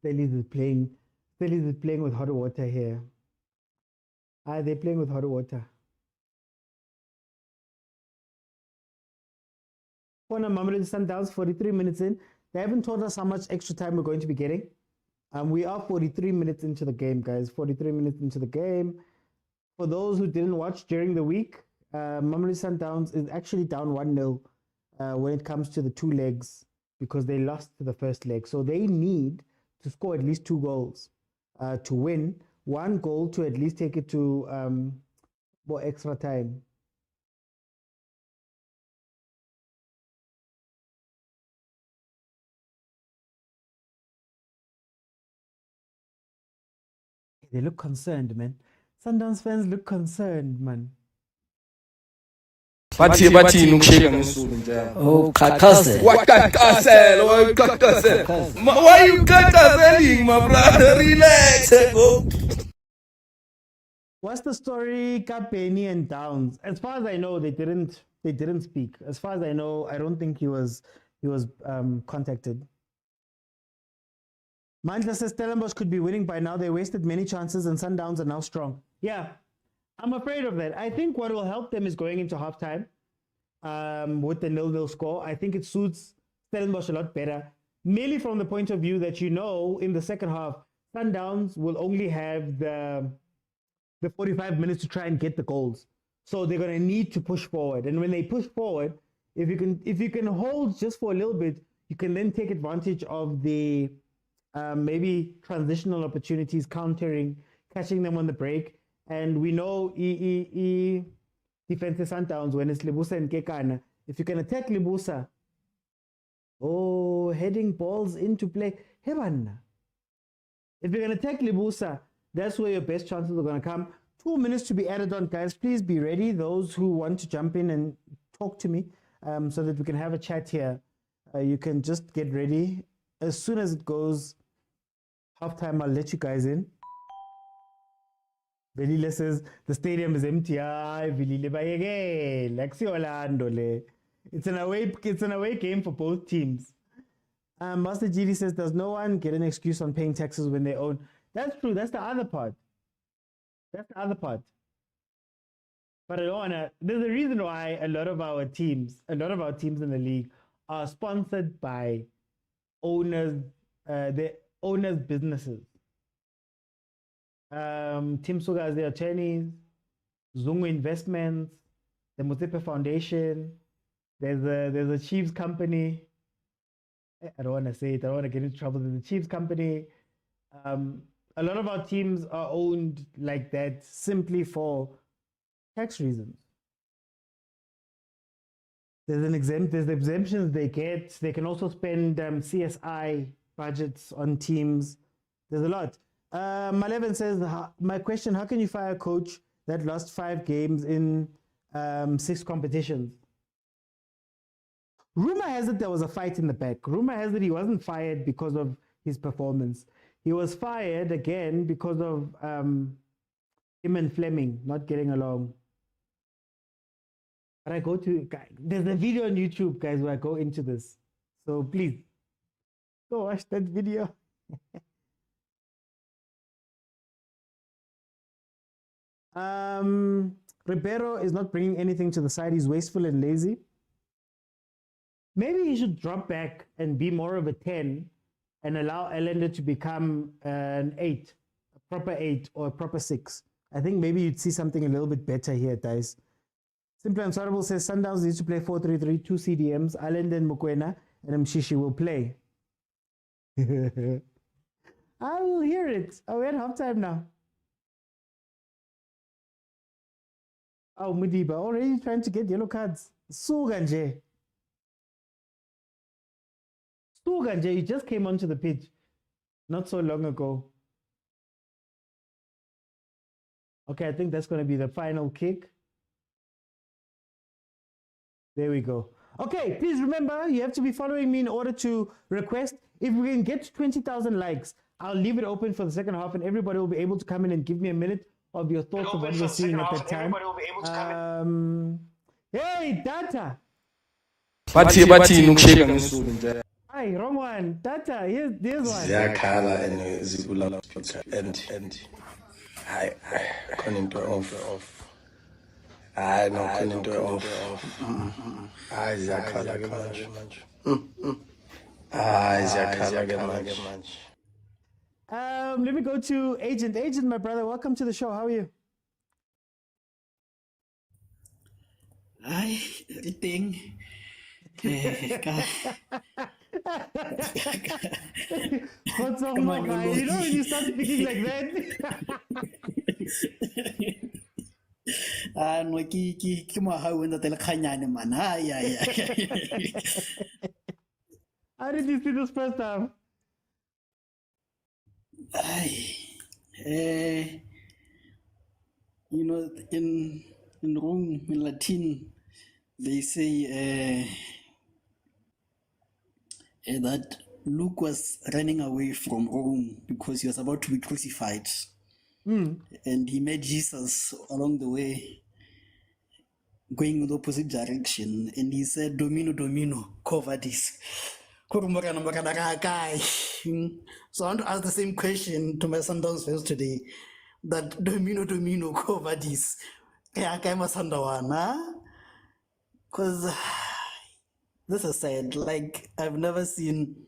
Stellies is playing with hot water here. They're playing with hot water. For Mamelodi Sundowns, 43 minutes in. They haven't told us how much extra time we're going to be getting. We are 43 minutes into the game, guys. 43 minutes into the game. For those who didn't watch during the week, Mamelodi Sundowns is actually down 1-0 when it comes to the two legs, because they lost to the first leg. So they need to score at least 2 goals to win. 1 goal to at least take it to more extra time. They look concerned, man. Sundowns fans look concerned, man. Bathi ukusheka ngesulu njalo. Oh, kakase. Wakakasela, wakakasela. Why you kakaseling, my brother? Relax. Go. What's the story, Kapeni and Downs? As far as I know, they didn't speak. As far as I know, I don't think he was contacted. Mandla says Stellenbosch could be winning by now. They wasted many chances and Sundowns are now strong. Yeah, I'm afraid of that. I think what will help them is going into halftime with the 0-0 score. I think it suits Stellenbosch a lot better, merely from the point of view that, you know, in the second half, Sundowns will only have the 45 minutes to try and get the goals. So they're going to need to push forward. And when they push forward, if you can hold just for a little bit, you can then take advantage of the maybe transitional opportunities, countering, catching them on the break. And we know defensive Sundowns, when it's Lebusa and Kekana, if you can attack Lebusa, heading balls into play. Hebanna. If you're going to attack Lebusa, that's where your best chances are going to come. 2 minutes to be added on, guys. Please be ready, those who want to jump in and talk to me, so that we can have a chat here. You can just get ready. As soon as it goes Halftime, I'll let you guys in. Velile says the stadium is empty. Velile bayege. Lexi Orlando le. It's an away game for both teams. Master GD says, does no one get an excuse on paying taxes when they own? That's true. That's the other part. But I don't wanna. There's a reason why a lot of our teams in the league are sponsored by owners, the owners' businesses. Tim Suga is the attorneys, Zungu Investments, the Motsepe Foundation. There's a Chiefs company. I don't want to say it. I don't want to get into trouble. There's a Chiefs company. A lot of our teams are owned like that simply for tax reasons. There's exemptions they get. They can also spend CSI budgets on teams. There's a lot. Malevan says, my question, how can you fire a coach that lost 5 games in 6 competitions? Rumor has it there was a fight in the back. Rumor has it he wasn't fired because of his performance. He was fired again because of him and Fleming not getting along. But there's a video on YouTube, guys, where I go into this. So please, go watch that video. Ribeiro is not bringing anything to the side. He's wasteful and lazy. Maybe he should drop back and be more of a 10 and allow Elender to become an 8, a proper 8 or a proper 6. I think maybe you'd see something a little bit better here, guys. Simple and Sorrowful says Sundowns needs to play 4-3-3, 2 CDMs, Elender and Mokwena, and Mshishi will play. I will hear it. Oh, we're at halftime now. Oh, Mudiba, already trying to get yellow cards. Suganje. Suganje, you just came onto the pitch not so long ago. Okay, I think that's going to be the final kick. There we go. Okay, please remember, you have to be following me in order to request. If we can get 20,000 likes, I'll leave it open for the second half and everybody will be able to come in and give me a minute of your thoughts of what we're seeing at that time. Hey, Data! Hi, wrong one. Data, here's one. Ziyakhala and zibulala and I can't into off. I no can't into off. I ziyakhala manje. Ziyakhala manje. Let me go to Agent. Agent, my brother, welcome to the show. How are you? Hi, everything. What's up, my guy? You know when you start speaking like that? No, ki mo ha wena tele khanyane man. How did you see this first time? You know, in Rome, in Latin, they say that Luke was running away from Rome because he was about to be crucified. And he met Jesus along the way, going in the opposite direction. And he said, Domino, Domino, cover this. So I want to ask the same question to my Sundowns fans today. That Domino, cover this. Because this is sad. Like, I've never seen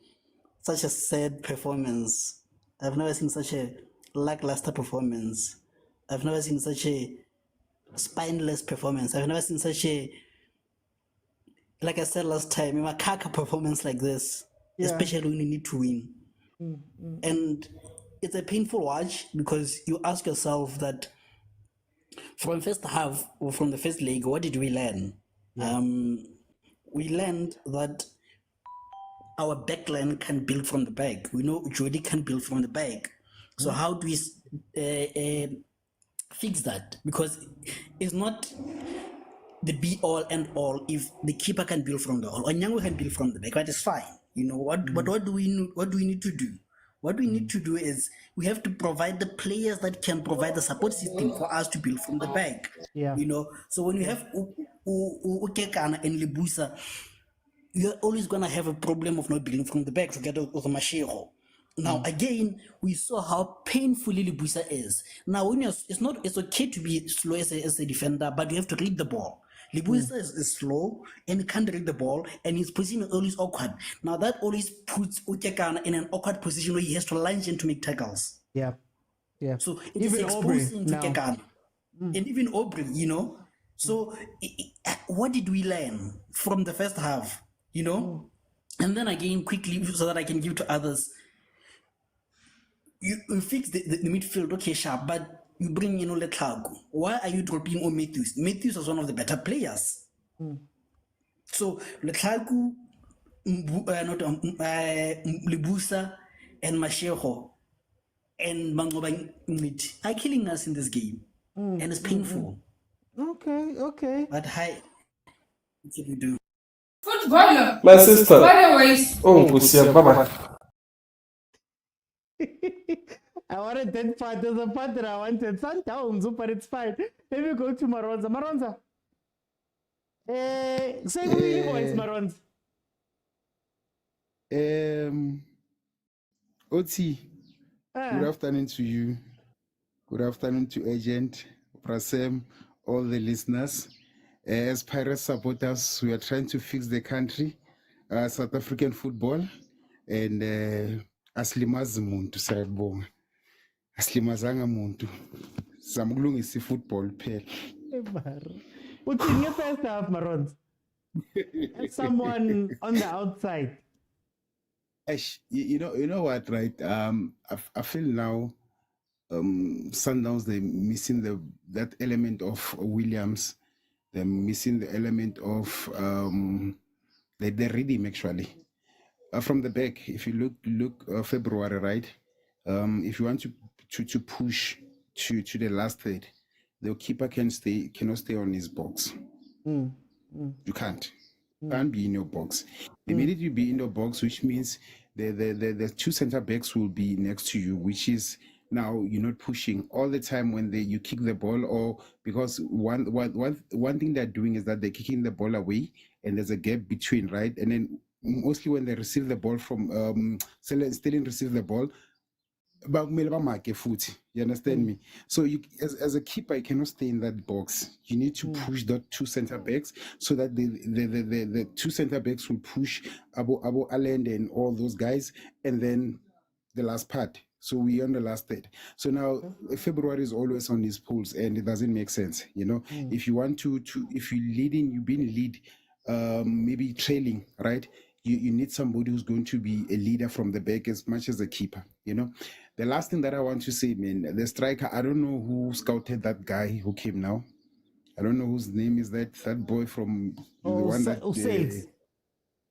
such a sad performance. I've never seen such a lackluster performance. I've never seen such a spineless performance. I've never seen such a, like I said last time, a caca performance like this, especially when you need to win. And it's a painful watch because you ask yourself that from first half or from the first leg, what did we learn? We learned that our backline can build from the back. We know Jody can build from the back. So how do we fix that? Because it's not the be all and all if the keeper can build from the all. Onyango can build from the back, but it's fine. You know what? But what do we need to do? What we need to do is we have to provide the players that can provide the support system for us to build from the back. Yeah. You know, so when you have Ukekana and Libusa, you're always gonna have a problem of not building from the back together with Mashiro. Now again, we saw how painfully Libusa is. Now when it's okay to be slow as a defender, but you have to read the ball. Libusa is slow and he can't read the ball, and his position is always awkward. Now that always puts Ukekana in an awkward position where he has to lunge in to make tackles. Yeah. So it is exposing to Kekana. And even Aubrey, you know. So what did we learn from the first half? You know, and then again, quickly, so that I can give to others. You fix the midfield, okay, sharp, but you bring in Letlago. Why are you dropping on Matthews? Matthews was one of the better players. So Letlago, Libusa, and Masheho, and Mangoba are killing us in this game, and it's painful. Okay. But hi, what can we do? My sister. Oh, bye-bye. I wanted that part. There's a part that I wanted. Sundowns, but it's fine. Let me go to Maronza. Maronza. Say who voice, Maronza. Oti, good afternoon to you. Good afternoon to Agent, Prasem, all the listeners. As Pirates supporters, we are trying to fix the country, South African football, and aslimazi muntu sayabonga. Aslimazanga muntu. Samkulungisa football phela. What's in your first half, Maron? As someone on the outside. You know what, right? I feel now Sundowns, they're missing that element of Williams. They're missing the element of the rhythm actually. From the back, if you look February, right? If you want to push to the last third, the keeper cannot stay on his box. You can't be in your box. The minute you be in your box, which means the two center backs will be next to you, which is now you're not pushing all the time when you kick the ball, or because one thing they're doing is that they're kicking the ball away and there's a gap between, right? And then mostly when they receive the ball from Stelling receive the ball, you understand me? So you as a keeper, you cannot stay in that box. You need to push the two center backs so that the two center backs will push Abo Allende and all those guys, and then the last part. So we're on the last third. So now February is always on his pulls, and it doesn't make sense. You know, if you want to if you're leading, you've been lead, maybe trailing, right? You need somebody who's going to be a leader from the back as much as a keeper, you know. The last thing that I want to say, man, the striker, I don't know who scouted that guy who came now. I don't know whose name is that boy from the one that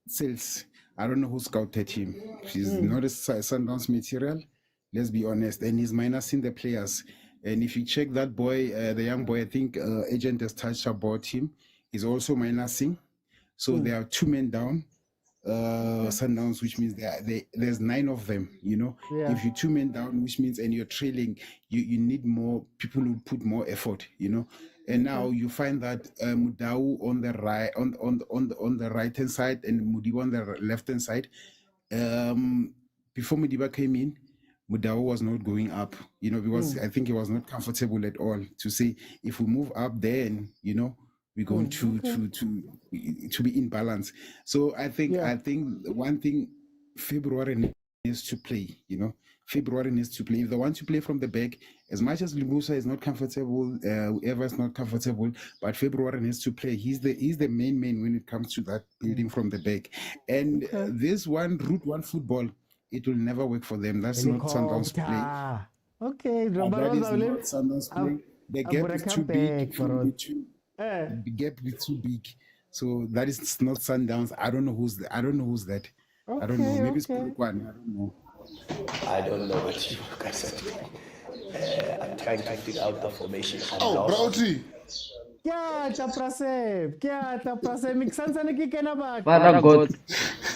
Sales. I don't know who scouted him. He's not a Sundowns material, let's be honest. And he's minusing the players. And if you check that boy, the young boy, I think Agent has touched about him, he's also minusing. So there are 2 men down. Sundowns, which means there's 9 of them, you know. If you're 2 men down, which means, and you're trailing, you need more people who put more effort, you know. And now you find that Mudau on the right, on the right hand side, and Mudiba on the left hand side. Before Mudiba came in, Mudau was not going up, you know, because I think he was not comfortable at all to say if we move up, then you know we're going to be in balance. So I think one thing February needs to play, you know. February needs to play. If they want to play from the back, as much as Libusa is not comfortable, whoever is not comfortable, but February needs to play. He's the main when it comes to that building from the back. And this route one football, it will never work for them. That's not Sundowns play. Okay, that is not Sundowns play. The gap is too big. The gap is too big. So that is not Sundowns. I don't know who's that. I don't know. Maybe it's Polokwane. I don't know. I don't know what you guys are doing. I'm trying to figure out the formation. Oh, Brody. Father God,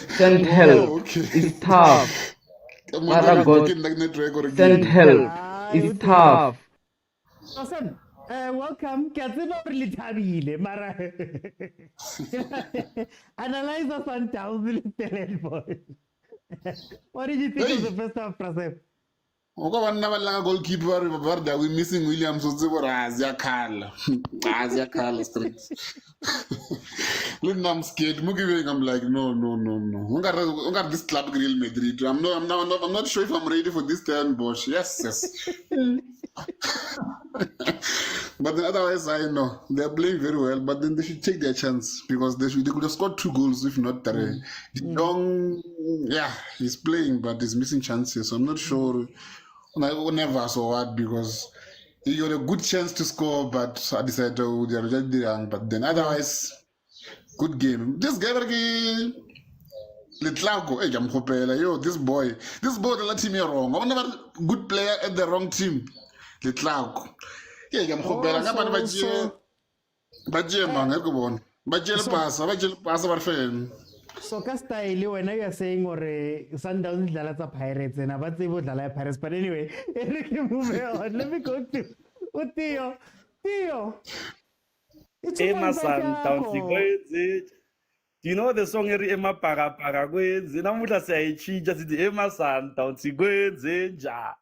send help. It's tough. Mara God sent help. It's tough. Awesome. Welcome. Ke a tseba hore le thabile, mara analyze the Sundowns le Stellenbosch. What did you think of the first half, Prasep? Uka vanna va langa goalkeeper varda we missing Williams so tsebo aziyakhala straight. Look, I'm scared. I'm like, no. Ungar this club Real Madrid. I'm not sure if I'm ready for this Stellenbosch. Yes. But then otherwise, I know they're playing very well. But then they should take their chance because they could have scored 2 goals if not 3. Young, he's playing, but he's missing chances. So I'm not sure. Never so what because you had a good chance to score, but I decided to just young. But then otherwise, good game. This guy, this boy, the team is wrong. I'm never good player at the wrong team. Litlauko. So style when you are saying or Sundowns dala Pirates and about the Pirates, but anyway, move on. Let me go to Theo. It's Emma Sundowns. Do you know the song Emma Paraguay? Zinamuta say she just the Emma Sundowns. Zenja.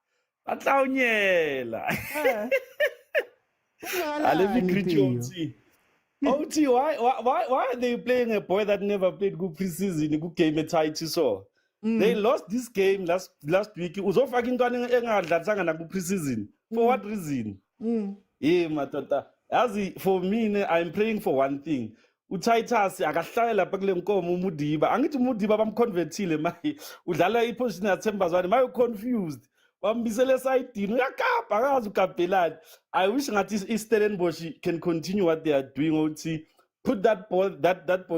Ataunyela. Let me greet you. OT, why are they playing a boy that never played good preseason? Good game at so they lost this game last week. It was all fucking done good preseason. For what reason? Yeah, matata. For me, I'm praying for one thing. Utaitas, akahlala phakule nkomo umudiba. Angithi umudiba bamconvertile mai. Udlala iposition yaThembazwane. Mai confused. Bambisele side uyakapa akazi ukapelani. I wish ngathi Stellenbosch can continue what they are doing. OT, put that boy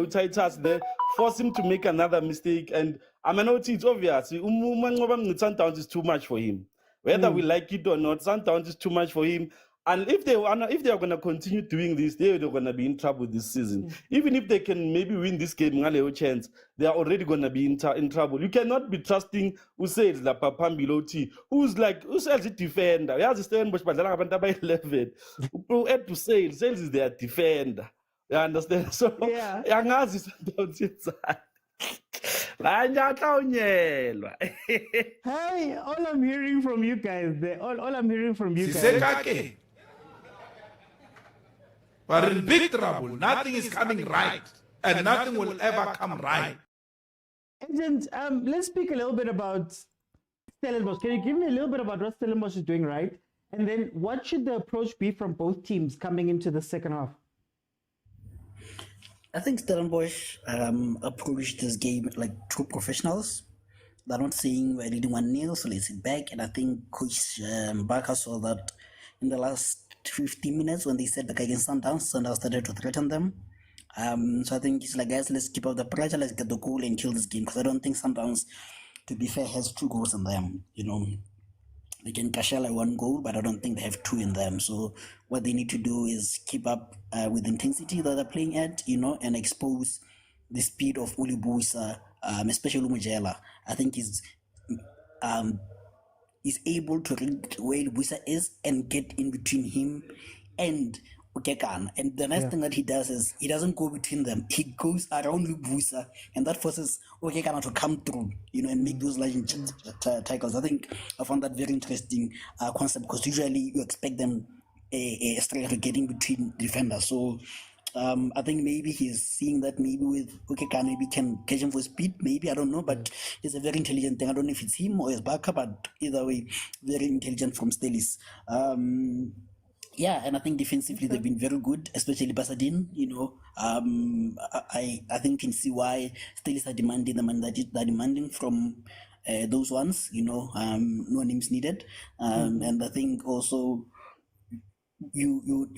Titus there, force him to make another mistake. And I mean, OT, it's obvious. Sundowns is too much for him. Whether we like it or not, Sundowns is too much for him. And if they are going to continue doing this, they're going to be in trouble this season. Even if they can maybe win this game, chance, they are already going to be in trouble. You cannot be trusting who says la Papambiloti, who's a defender. He has a Stellenbosch, but 11. Who add to sales is their defender. You understand? So, Yangazi is inside. Hey, all I'm hearing from you guys, all I'm hearing from you guys. But in big trouble, nothing is coming right, and nothing will ever come right. Agent, let's speak a little bit about Stellenbosch. Can you give me a little bit about what Stellenbosch is doing right? And then what should the approach be from both teams coming into the second half? I think Stellenbosch approached this game like true professionals. They're not saying we're leading 1-0, so let's sit back. And I think Coach Barker saw that in the last 15 minutes when they set back against Sundowns started to threaten them. So I think it's like, guys, let's keep up the pressure, let's get the goal and kill this game. Because I don't think Sundowns, to be fair, has 2 goals in them. You know, they can cash out 1 goal, but I don't think they have 2 in them. So what they need to do is keep up with the intensity that they're playing at, you know, and expose the speed of Uli Buisa, especially Umujela. I think he's able to read where Buisa is and get in between him and Okekan. And the nice thing that he does is he doesn't go between them. He goes around Buisa, and that forces Okekan to come through, you know, and make those large tackles. I think I found that very interesting concept because usually you expect them a striker getting between defenders. So I think maybe he's seeing that maybe with Okekan, maybe can catch him for speed. Maybe, I don't know, but it's a very intelligent thing. I don't know if it's him or his backup, but either way, very intelligent from Stellis. And I think defensively they've been very good, especially Basadin. You know, I think you can see why Stellis are demanding the money that they're demanding from those ones. You know, no names needed, and I think also you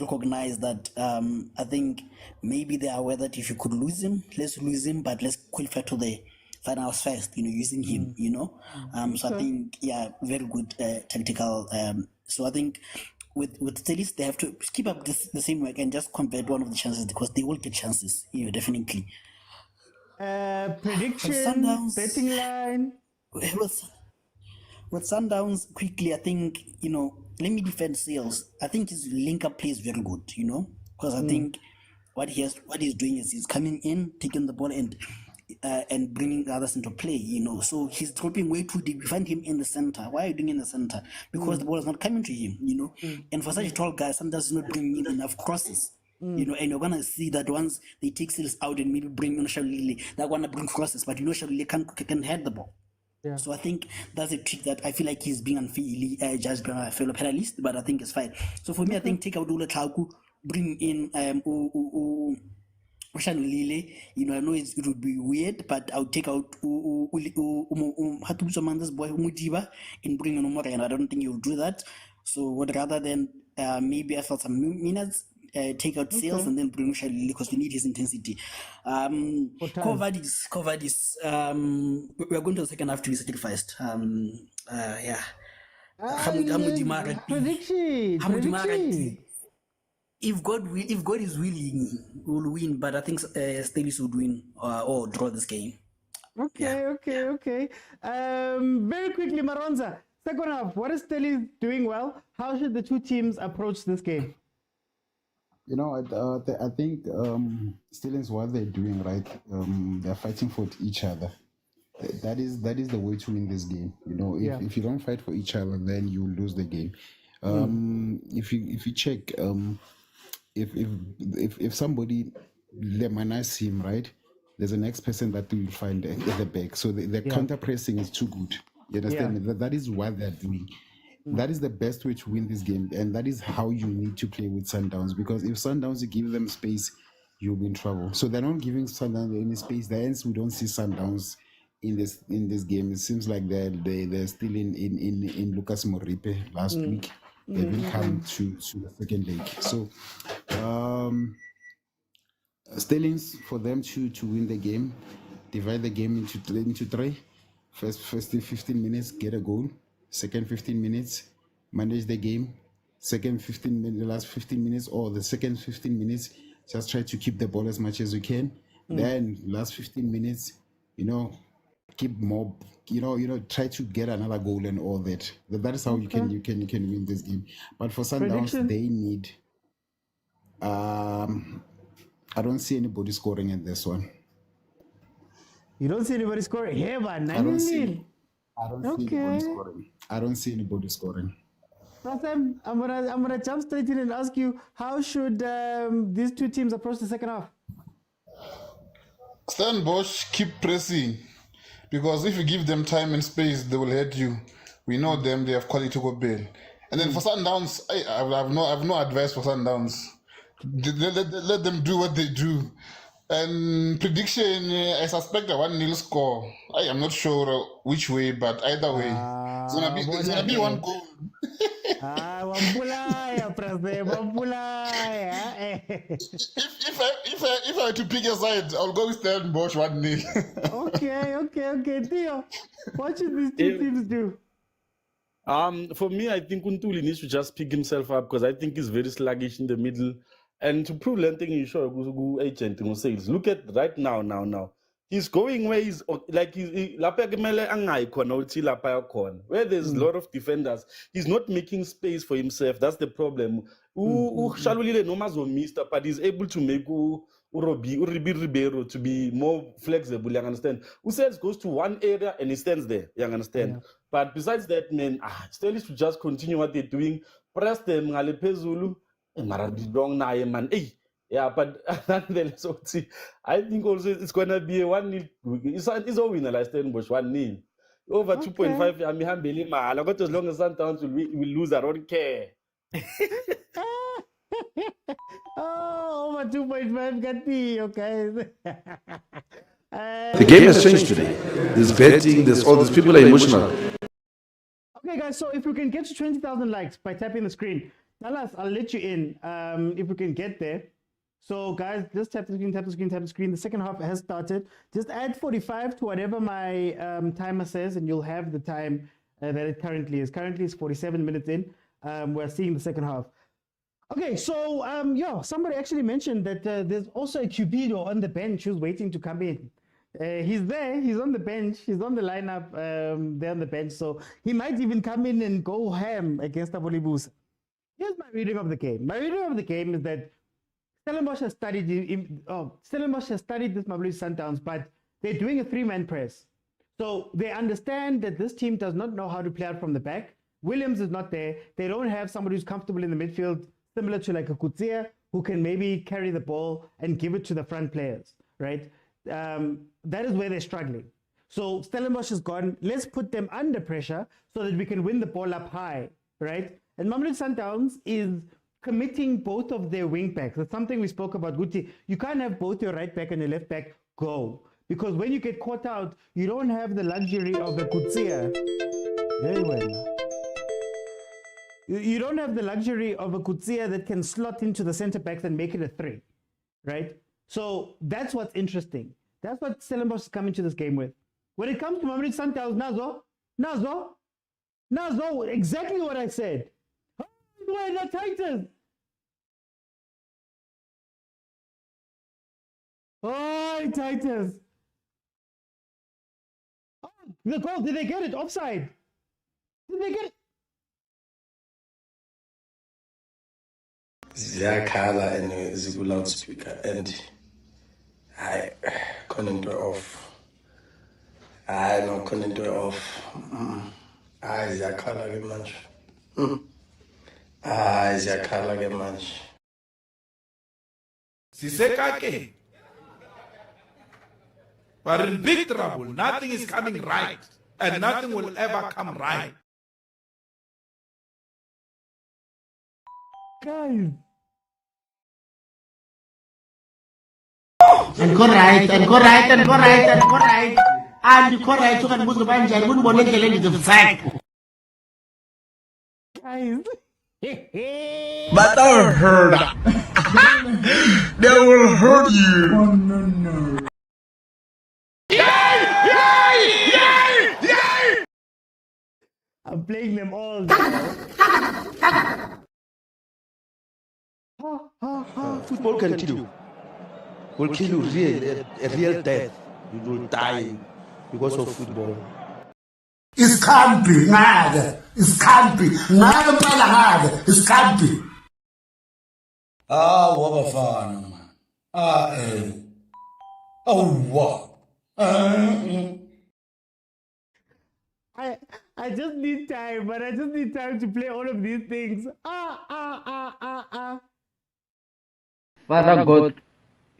recognize that I think maybe they are aware that if you could lose him, let's lose him, but let's qualify to the finals first, you know, using him, you know. So I think, very good tactical. So I think with Stellis, they have to keep up the same work and just convert one of the chances because they will get chances, you know, definitely. Prediction, betting line. With Sundowns, quickly, I think, let me defend Sales. I think his link-up play is very good, because I think what he's doing is he's coming in, taking the ball and bringing others into play, So he's dropping way too deep. You find him in the center. Why are you doing in the center? Because the ball is not coming to him, And for such a tall guy, sometimes he's not bringing in enough crosses. And you're gonna see that once they take Sales out and maybe bring in Shalili, they're gonna bring crosses, but Shalili can head the ball. Yeah. So I think that's a trick that I feel like he's being unfairly judged by my fellow panelists, but I think it's fine. So for me, I think take out Ula Tlaku, bring in Shalili. I know it would be weird, but I'll take out Hatubusamanda's boy Umudiba and bring in Umore, and I don't think he'll do that. So what rather than maybe I thought some minutes. Take out Sales and then bring Shalili because we need his intensity. Covered is. We are going to the second half to be sacrificed. Prediction. If God is willing, we'll win. But I think Stelis would win or draw this game. Okay. Very quickly, Maronza. Second half. What is Stelis doing well? How should the two teams approach this game? I think Stellenbosch, what they're doing right, they're fighting for each other. That is the way to win this game. If you don't fight for each other, then you lose the game. If you check, if somebody lemonize him, right, there's the next person that will find at the back. So the counter pressing is too good. You understand me? That is what they're doing. That is the best way to win this game, and that is how you need to play with Sundowns, because if Sundowns, you give them space, you'll be in trouble. So they're not giving Sundowns any space. Hence, we don't see Sundowns in this game. It seems like they're still in Lucas Moripe last week. They will come to the second leg. So Stellings, for them to win the game, divide the game into three. First 15 minutes, get a goal. Second 15 minutes, manage the game. Second 15 minutes, the last 15 minutes, or the second 15 minutes, just try to keep the ball as much as you can. Then last 15 minutes, keep more, try to get another goal and all that. That is how you can win this game. But for Sundowns, they need. I don't see anybody scoring in this one. You don't see anybody scoring? Hey, man, I don't see anybody scoring. I don't see anybody scoring. Pratham, I'm gonna jump straight in and ask you, how should these two teams approach the second half? Stellenbosch keep pressing, because if you give them time and space, they will hurt you. We know them; they have quality to go bail. And then for Sundowns, I have no advice for Sundowns. Let them do what they do. And prediction, I suspect a 1-0 score. I am not sure which way, but either way, it's gonna be one goal. If I had to pick a side, I'll go with Stellenbosch 1-0. Okay, Theo. What should these two teams do? For me, I think Untuli needs to just pick himself up, because I think he's very sluggish in the middle. And to prove that thing, you show go agent in sales. Look at right now. He's going where he's like where there's a lot of defenders. He's not making space for himself. That's the problem. But he's able to make Uribi Ribeiro to be more flexible. You understand? Usels goes to one area and he stands there. You understand? Yeah. But besides that, man, still is to just continue what they're doing. Press them, Zulu. Yeah, but I think also it's going to be a 1-0. It's a winner like Stellenbosch 1-0. Over 2.5. I mean, I got as long as Sundowns will lose. I don't care. Over 2.5 Gatti, okay. The game has changed today. There's betting, there's all these people are emotional. Okay, guys, so if we can get to 20,000 likes by tapping the screen, tell us, I'll let you in if we can get there. So, guys, just tap the screen, tap the screen, tap the screen. The second half has started. Just add 45 to whatever my timer says, and you'll have the time that it currently is. Currently, it's 47 minutes in. We're seeing the second half. Okay, so, somebody actually mentioned that there's also a Cupido on the bench who's waiting to come in. He's there. He's on the bench. He's on the lineup. There on the bench. So he might even come in and go ham against Abolibusa. Here's my reading of the game. My reading of the game is that Stellenbosch has studied this Mamelodi Sundowns, but they're doing a three-man press. So they understand that this team does not know how to play out from the back. Williams is not there. They don't have somebody who's comfortable in the midfield, similar to like a Kutsia, who can maybe carry the ball and give it to the front players, right? That is where they're struggling. So Stellenbosch has gone, let's put them under pressure so that we can win the ball up high, right? And Mamelodi Sundowns is committing both of their wing backs. That's something we spoke about, Guti. You can't have both your right back and your left back go. Because when you get caught out, you don't have the luxury of a Kutsia. Very well. You don't have the luxury of a Kutsia that can slot into the center backs and make it a 3, right? So that's what's interesting. That's what Stellenbosch is coming to this game with. When it comes to Mamelodi Sundowns, Nazo, exactly what I said. We're not Titans. Oh, Titans. Oh, the goal, did they get it? Offside. Did they get it? Ziyakhala and ziku loudspeaker and I couldn't do it off. I no couldn't do it off. I ziyakhala ke manje. Ziyakhala ke manje. Sisekake. We're in big trouble. Nothing is coming right. And nothing will ever come right. Guys. And go right. And you can move the bunch and wouldn't want to get the fact. Guys. But don't hurt. They will hurt you. Oh, no. I'm playing them all. Football can kill you. Will kill you a real death. You will die because of football. It's country, nada. It's country. Nada para nada. It's country. What bafana, man. Oh, what? I just need time, but I just need time to play all of these things. Father God,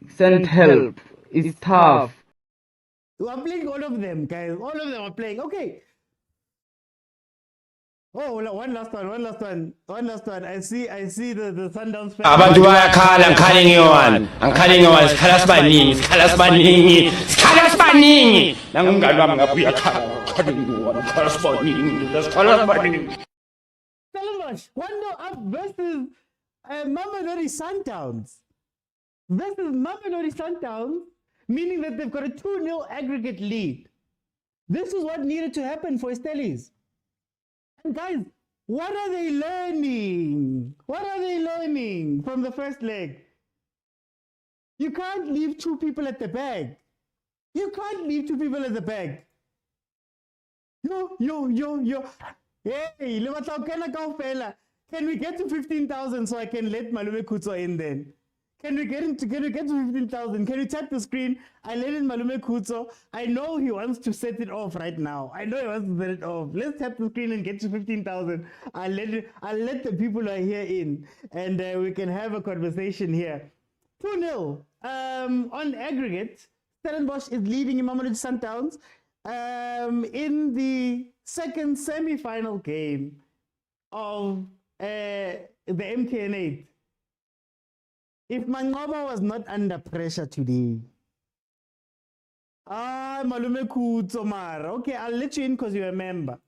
send help. It's tough. I'm playing all of them, guys. All of them are playing. Okay. Oh, one last one. I see the Sundowns fans. Abantu bayakhala angikhalingi one sikhala sibaningi nangumngani wami ngabuya khala Stellenbosch, 1-0 up versus Mamelodi Sundowns. Meaning that they've got a 2-0 aggregate lead. This is what needed to happen for Stellies. And guys, what are they learning? From the first leg? You can't leave 2 people at the back. Yo. Hey, can we get to 15,000 so I can let Malume Kutso in then? Can we get to 15,000? Can you tap the screen? I let in Malume Kutso. I know he wants to set it off right now. Let's tap the screen and get to 15,000. I'll let the people who are here in, and we can have a conversation here. 2-0. On aggregate, Stellenbosch is leading in Mamelodi Sundowns in the second semi-final game of the MTN 8. If Manqoba was not under pressure today, Malume Kutso Mara. Okay, I'll let you in because you're a member.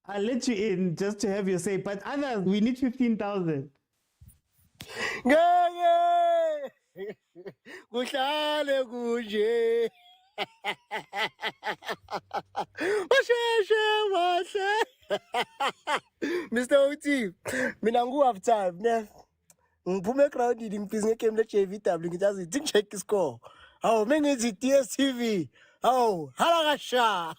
I'll let you in just to have your say. But others, we need 15,000. Kuhlale kunje. Mr. OT, mina ngu half time ne. Ngiphume crowded ngiphize ngegame le JVW ngithi check score. Awu mengithi dstv Oh, Halagasha.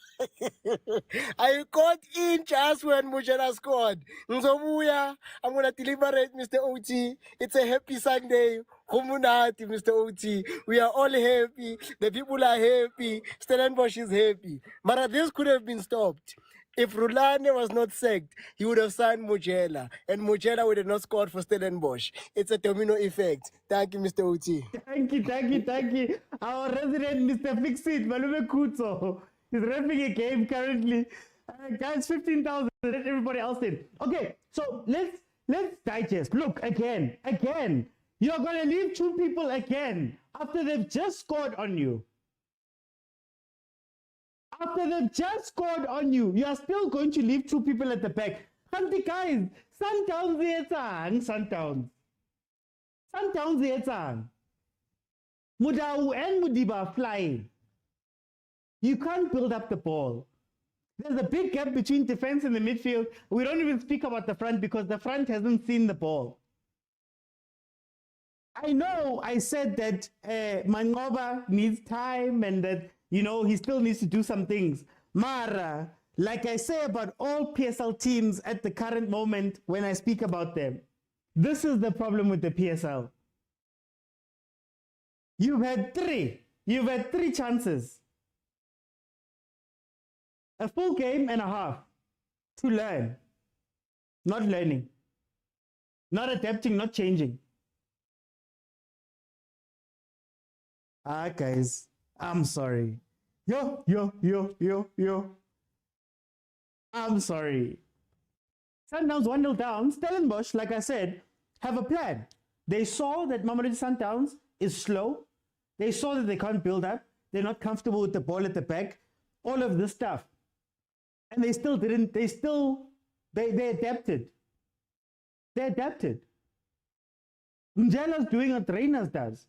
I got in just when Mujana scored. Nzobuya, I'm going to deliberate, Mr. OT. It's a happy Sunday. Humunati, Mr. OT. We are all happy. The people are happy. Stellenbosch is happy. But this could have been stopped. If Rulani was not sacked, he would have signed Mujela, and Mujela would have not scored for Stellenbosch. It's a domino effect. Thank you, Mr. OT. Thank you. Our resident Mr. Fixit, Malume Kutso, is repping a game currently. Guys, 15,000. Let everybody else in. Okay, so let's digest. Look, again. You're gonna leave two people again after they've just scored on you. After they've just scored on you, you are still going to leave two people at the back. Hanti guys, Sundowns Mudau and Mudiba flying. You can't build up the ball. There's a big gap between defense and the midfield. We don't even speak about the front because the front hasn't seen the ball. I know I said that Mangoba needs time and that, you know, he still needs to do some things. Mara, like I say about all PSL teams at the current moment when I speak about them, this is the problem with the PSL. You've had three chances. A full game and a half to learn. Not learning. Not adapting, not changing. Guys, I'm sorry. Yo. I'm sorry. Sundowns 1-0 down. Stellenbosch, like I said, have a plan. They saw that Mamelodi Sundowns is slow. They saw that they can't build up. They're not comfortable with the ball at the back. All of this stuff. And they still didn't, they adapted. They adapted. Njela's doing what Reyners does.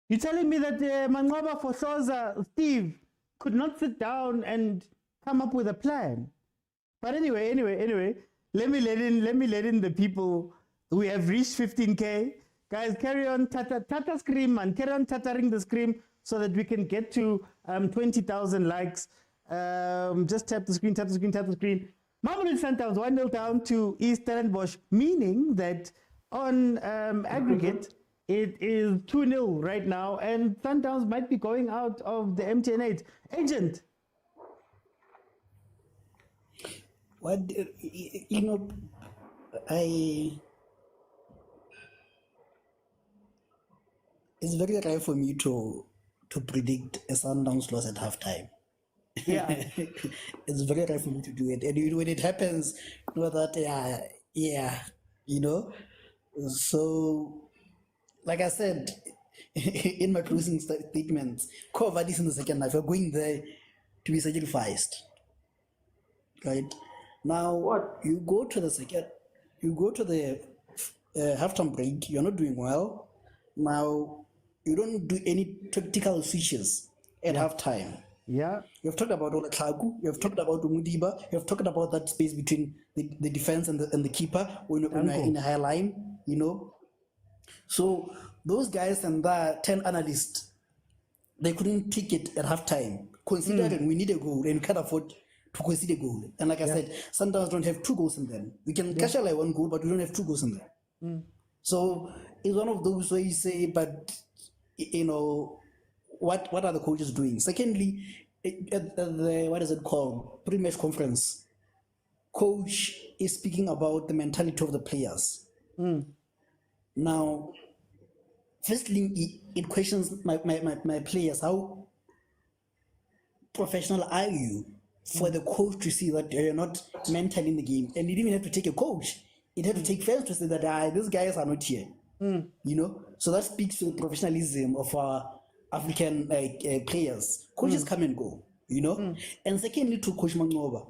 You're telling me that Mangoba for Khoza, Steve, could not sit down and come up with a plan. But anyway, let me let in the people. We have reached 15K. Guys, carry on, tata scream, man. Carry on tattering the scream so that we can get to 20,000 likes. Just tap the screen. Mamelodi Sundowns 1-0 down to East Stellenbosch, meaning that on aggregate, it is 2-0 right now, and Sundowns might be going out of the MTN8. Agent. What, you know, it's very rare for me to predict a Sundowns loss at halftime. Yeah. It's very rare for me to do it. And when it happens, you know that, you know. So, like I said in my closing statements, cover this in the second half. You're going there to be sacrificed. Right? Now, what? You go to the halftime break, you're not doing well. Now, you don't do any tactical switches at halftime. Yeah. You've talked about Olakagu, you've talked about Umudiba, you've talked about that space between the defense and the keeper when in a high line, you know. So those guys and the 10 analysts, they couldn't pick it at halftime, considering we need a goal and we can't afford to concede a goal. And like I said, Sundowns don't have 2 goals in them. We can cash out like 1 goal, but we don't have 2 goals in them. So it's one of those where you say, but you know, what are the coaches doing? Secondly, at the what is it called, pre-match conference, coach is speaking about the mentality of the players. Now, firstly, it questions my players. How professional are you for the coach to see that you're not mentally in the game? And you didn't even have to take a coach. It had to take fans to say that these guys are not here. You know, so that speaks to the professionalism of our African players. Coaches come and go, you know. And secondly, to Coach Mangoba,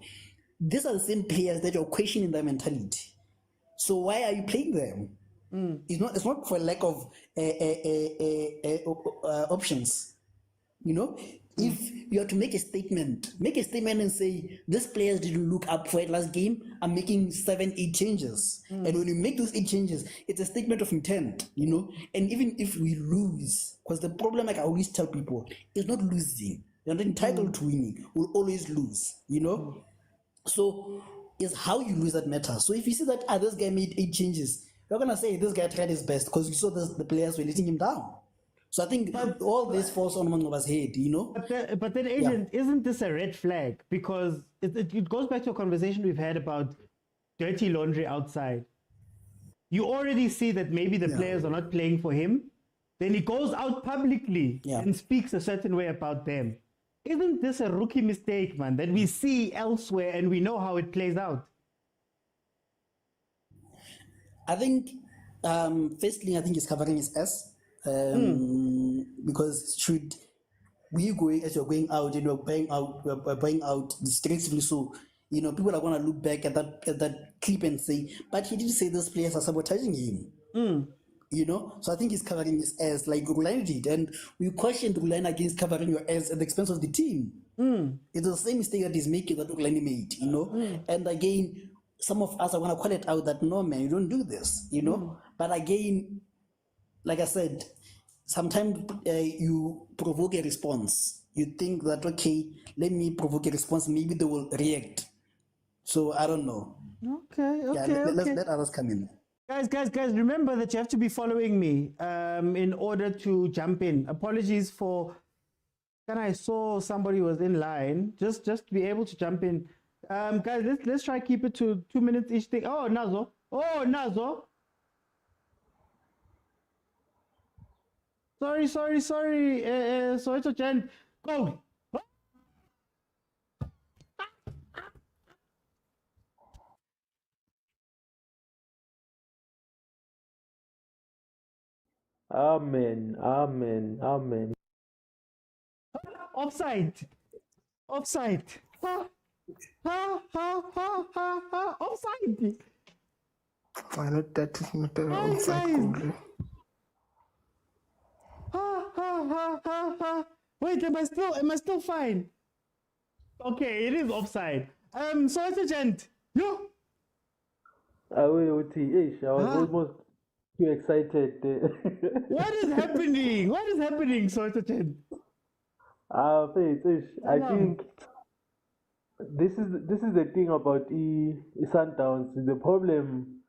these are the same players that you're questioning their mentality. So why are you playing them? It's not for lack of options, you know. If you have to make a statement and say these players didn't look up for it last game, I'm making 7-8 changes. And when you make those 8 changes, it's a statement of intent, you know. And even if we lose, because the problem, like I always tell people, is not losing. You're not entitled to winning. We'll always lose, you know? So it's how you lose that matters. So if you see that this guy made 8 changes, you're going to say this guy tried his best because you saw the players were letting him down. So I think all this falls on Mangoba's head, you know? But then, agent, isn't this a red flag? Because it goes back to a conversation we've had about dirty laundry outside. You already see that maybe the players are not playing for him. Then he goes out publicly and speaks a certain way about them. Isn't this a rookie mistake, man, that we see elsewhere and we know how it plays out? I think, firstly, I think he's covering his ass. Because should we going, as you're going out and we're buying out disgracefully, so you know people are gonna look back at that clip and say, but he didn't say those players are sabotaging him. You know, so I think he's covering his ass like Rulani did, and we questioned Rulani against covering your ass at the expense of the team. It's the same mistake that he's making that Rulani made, you know. And again, some of us are gonna call it out that no man, you don't do this, you know. But again, like I said, sometimes you provoke a response. You think that, okay, let me provoke a response, maybe they will react. So I don't know. Let others come in. Guys, remember that you have to be following me in order to jump in. Apologies for when I saw somebody was in line. Just to be able to jump in. Guys, let's try keep it to 2 minutes each thing. Oh, Nazo. Sorry. Soweto Jen, go. Amen. Offside. Offside. Offside. Wait, am I still fine? Okay, it is offside. Soweto Gent, yo. I was almost too excited. What is happening? Soweto Gent? I think this is the thing about Sundowns. The problem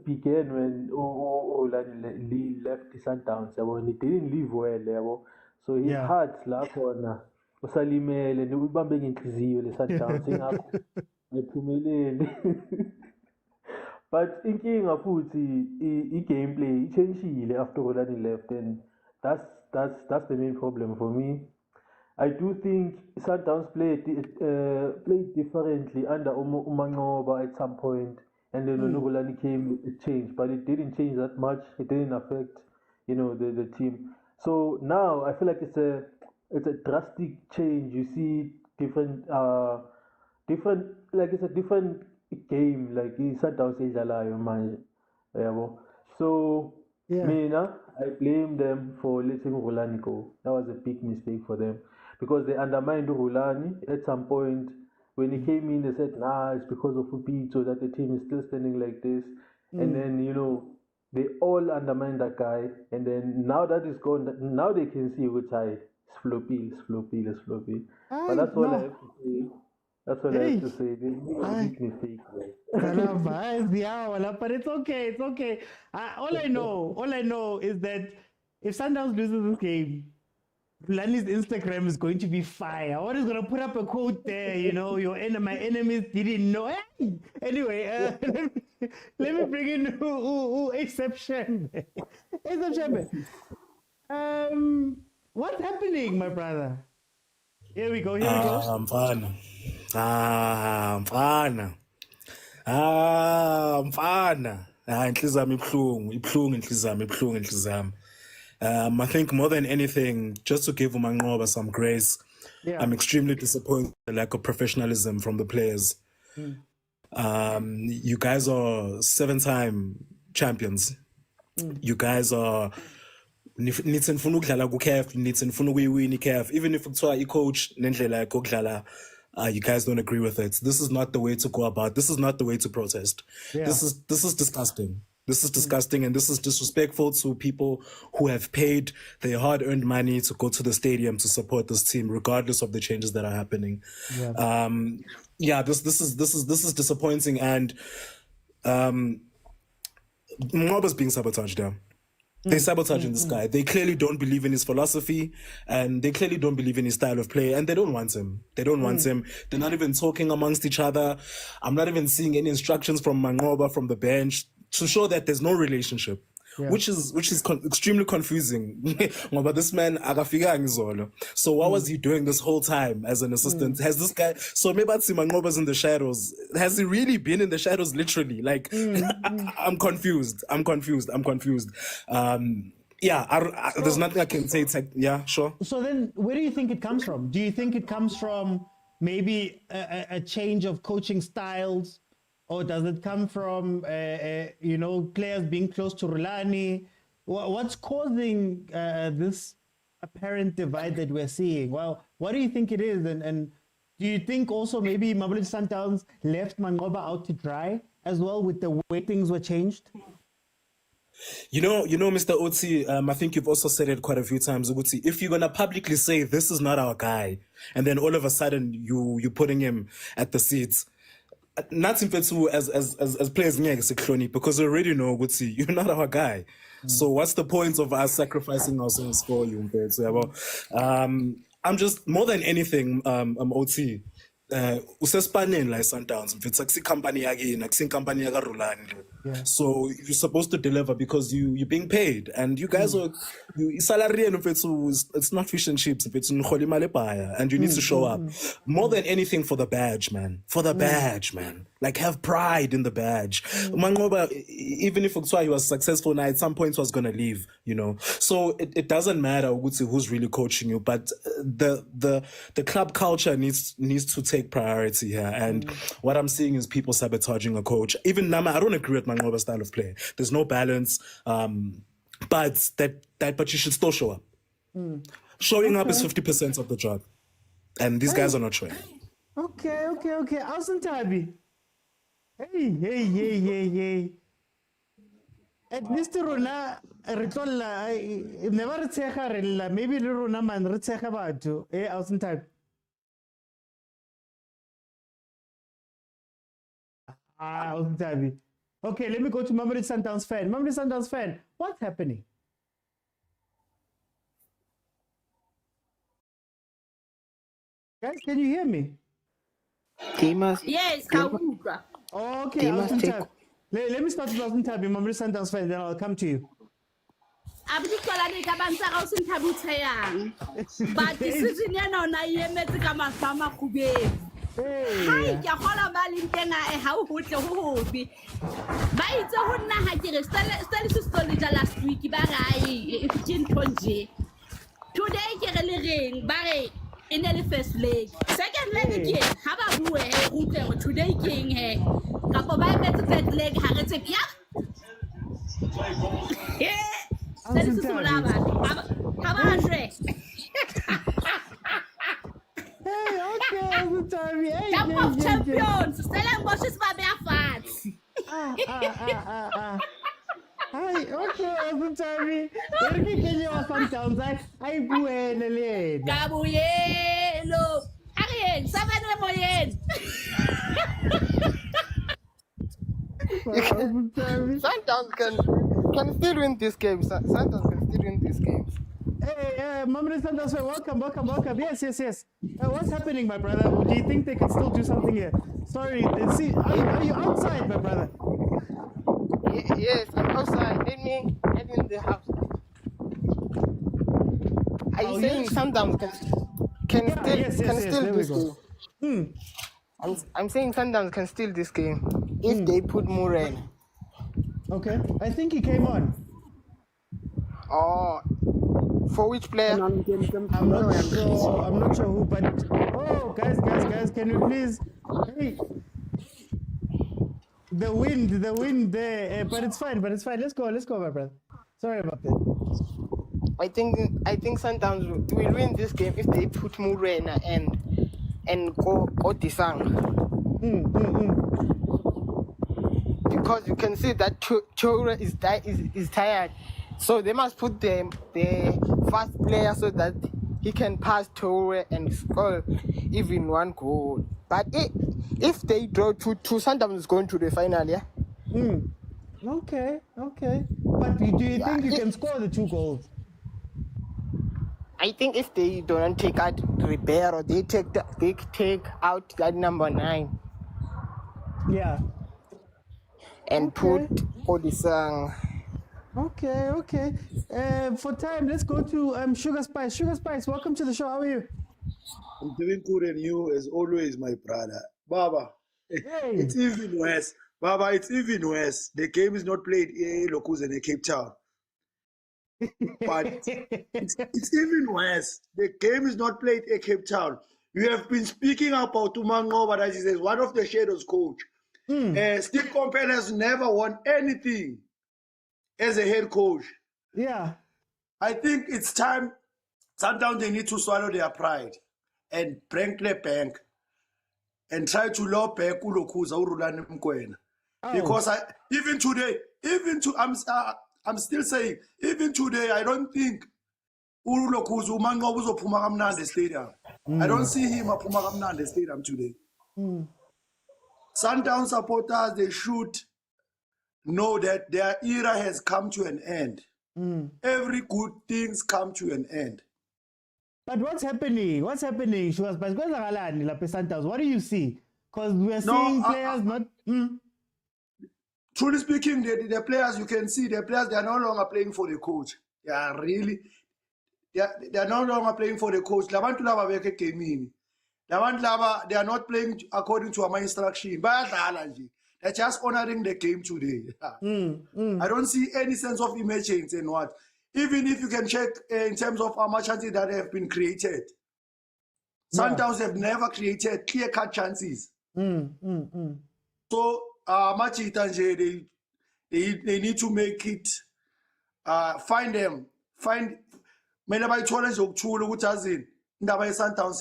began when Olani left the Sundowns. He didn't leave well, so his heart lakhona usalimele ubambe ngenhliziyo le Sundowns ingakho ngiphumelele. But inkinga futhi i-gameplay ichangile after Olani left, and that's the main problem for me. I do think Sundowns played differently under Umangoba at some point, and then when Rulani came, it changed, but it didn't change that much. It didn't affect, the team. So now I feel like it's a drastic change. You see different, like it's a different game. Like Sundowns idlalayo manje, yabo. So I blame them for letting Rulani go. That was a big mistake for them, because they undermined Rulani at some point. When he came in, they said, it's because of Pitso that the team is still standing like this. And then, they all undermined that guy. And then now that is gone, now they can see which side it's floppy. But that's all I have to say. That's what I have to say. There's a big mistake there. But it's okay. All I know is that if Sundowns loses this game, Rulani's Instagram is going to be fire. What is going to put up a quote there? My enemies didn't know. Hey! Anyway, let me bring in exception. What's happening, my brother? Here we go. Mfana. Inhliziyo ibuhlungu. I think more than anything, just to give Umangoba some grace, I'm extremely disappointed with the lack of professionalism from the players. You guys are 7-time champions. You guys are nithi nifuna ukudlala ku-CAF, nithi nifuna ukuyewina i-CAF. Even if kuthiwa i-coach nendlela yokudlala, you guys don't agree with it. This is not the way to go about. This is not the way to protest. This is disgusting. This is disgusting, and this is disrespectful to people who have paid their hard-earned money to go to the stadium to support this team, regardless of the changes that are happening. This is disappointing, and Ngoba's being sabotaged down. They're sabotaging this guy. They clearly don't believe in his philosophy, and they clearly don't believe in his style of play, and they don't want him. They don't want him. They're not even talking amongst each other. I'm not even seeing any instructions from Mangoba from the bench to show that there's no relationship. Which is extremely confusing. But this man akafika ngizolo. So what was he doing this whole time as an assistant? Has this guy, so maybe Mangoba's in the shadows. Has he really been in the shadows literally? Like I'm confused. There's nothing I can say. It's like, yeah, sure. So then where do you think it comes from? Do you think it comes from maybe a change of coaching styles? Or does it come from, players being close to Rulani? What's causing this apparent divide that we're seeing? Well, what do you think it is? And do you think also maybe Mamelodi Sundowns left Mangoba out to dry as well with the way things were changed? You know, Mr. Oti, I think you've also said it quite a few times, Uguti. If you're gonna publicly say this is not our guy, and then all of a sudden you're putting him at the seats. Not in Pitso as players because we already know Gutsi, you're not our guy. So what's the point of us sacrificing ourselves for you? I'm just more than anything, OT. Usespaneng like Sundowns. It's like company again, like company Rulani. So you're supposed to deliver because you're being paid, and you guys are salary and it's not fish and chips. It's and you need to show up more than anything for the badge, man. For the badge, man. Like have pride in the badge. Mangoba, even if he was successful now, at some point was gonna leave, So it doesn't matter who's really coaching you, but the club culture needs to take priority here. And what I'm seeing is people sabotaging a coach. Even Nama, I don't agree with Mangoba's style of play. There's no balance. But you should still show up. Showing up is 50% of the job. And these guys are not showing. Okay. Awesome, Tabi. Hey. At least Rona Ritola, never tsecha maybe Rona man retsecha batho. Awesome Tabi. Awesome Tabi. Okay, let me go to Mamelodi Sundowns fan. Mamelodi Sundowns fan, what's happening? Guys, can you hear me? Yes, Kawuka. Okay, let me start with Awesome Tabi, Mamelodi Sundowns fan, then I'll come to you. But this is in na yemetse ka mafama khubedi. Hai ke gola ba le ntena ha o hotle ho hobi. Ba itse ho nna ha ke re Stellenbosch last week ba rai 15 tonje. Today ke re le reng ba re in the first leg. Second leg ke ha ba bue he hotle today king he. Ka bo ba metse third leg ha re tse ya. CAF Champions, Stellenbosch is my fat. Hi, okay, Awesome Tabi. Where can you Sundowns? I buena le. Kabuyelo. Ariel, sabana moyen. Sundowns can still win this game. Sundowns can still win this game. Hey, Mamelodi Sundowns, welcome. Yes. What's happening, my brother? Do you think they can still do something here? Sorry, see, are you outside, my brother? Yes, I'm outside. Let me get in the house. Are you saying Sundowns can still this game? I'm saying Sundowns can steal this game if they put Moren. Okay, I think he came on. Oh, for which player? I'm not sure who, but guys, can you please? Hey, the wind there, but it's fine. Let's go, my brother. Sorry about that. I think Sundowns will win this game if they put Murena and go Disang. because you can see that Toure is tired. So they must put the fast player so that he can pass Toure and score even one goal. But if they draw 2-2, Sundowns is going to the final, yeah? Okay. But do you think you can score the 2 goals? I think if they don't take out Ribeiro, they take out that number 9. Yeah. And put Odisang. Okay. For time, let's go to Sugar Spice. Sugar Spice, welcome to the show. How are you? I'm doing good, and you, as always, my brother. Baba, it's even worse. Baba, it's even worse. The game is not played in Lokuza and Cape Town. But it's even worse. The game is not played in Cape Town. You have been speaking about Tumangoba, that is one of the Shadows coach. Steve Compel has never won anything as a head coach. Yeah. I think it's time. Sometimes they need to swallow their pride and break the bank and try to law back uLokhuza uRulani Mokwena. Because I'm still saying, even today, I don't think uLokhuza uManqoba uzophuma kamnandi stadium. I don't see him aphuma kamnandi stadium today. Sundown supporters, they should know that their era has come to an end. Every good things come to an end. But what's happening? Sugar Spice? What do you see? Because we're seeing players not... Truly speaking, the players, you can see, the players, they are no longer playing for the coach. They are no longer playing for the coach. They are not playing according to my instruction. They're just honoring the game today. I don't see any sense of emergence and what. Even if you can check in terms of how much chances that have been created. Sundowns have never created clear-cut chances. So, they need to make it, find them. By challenge Sundowns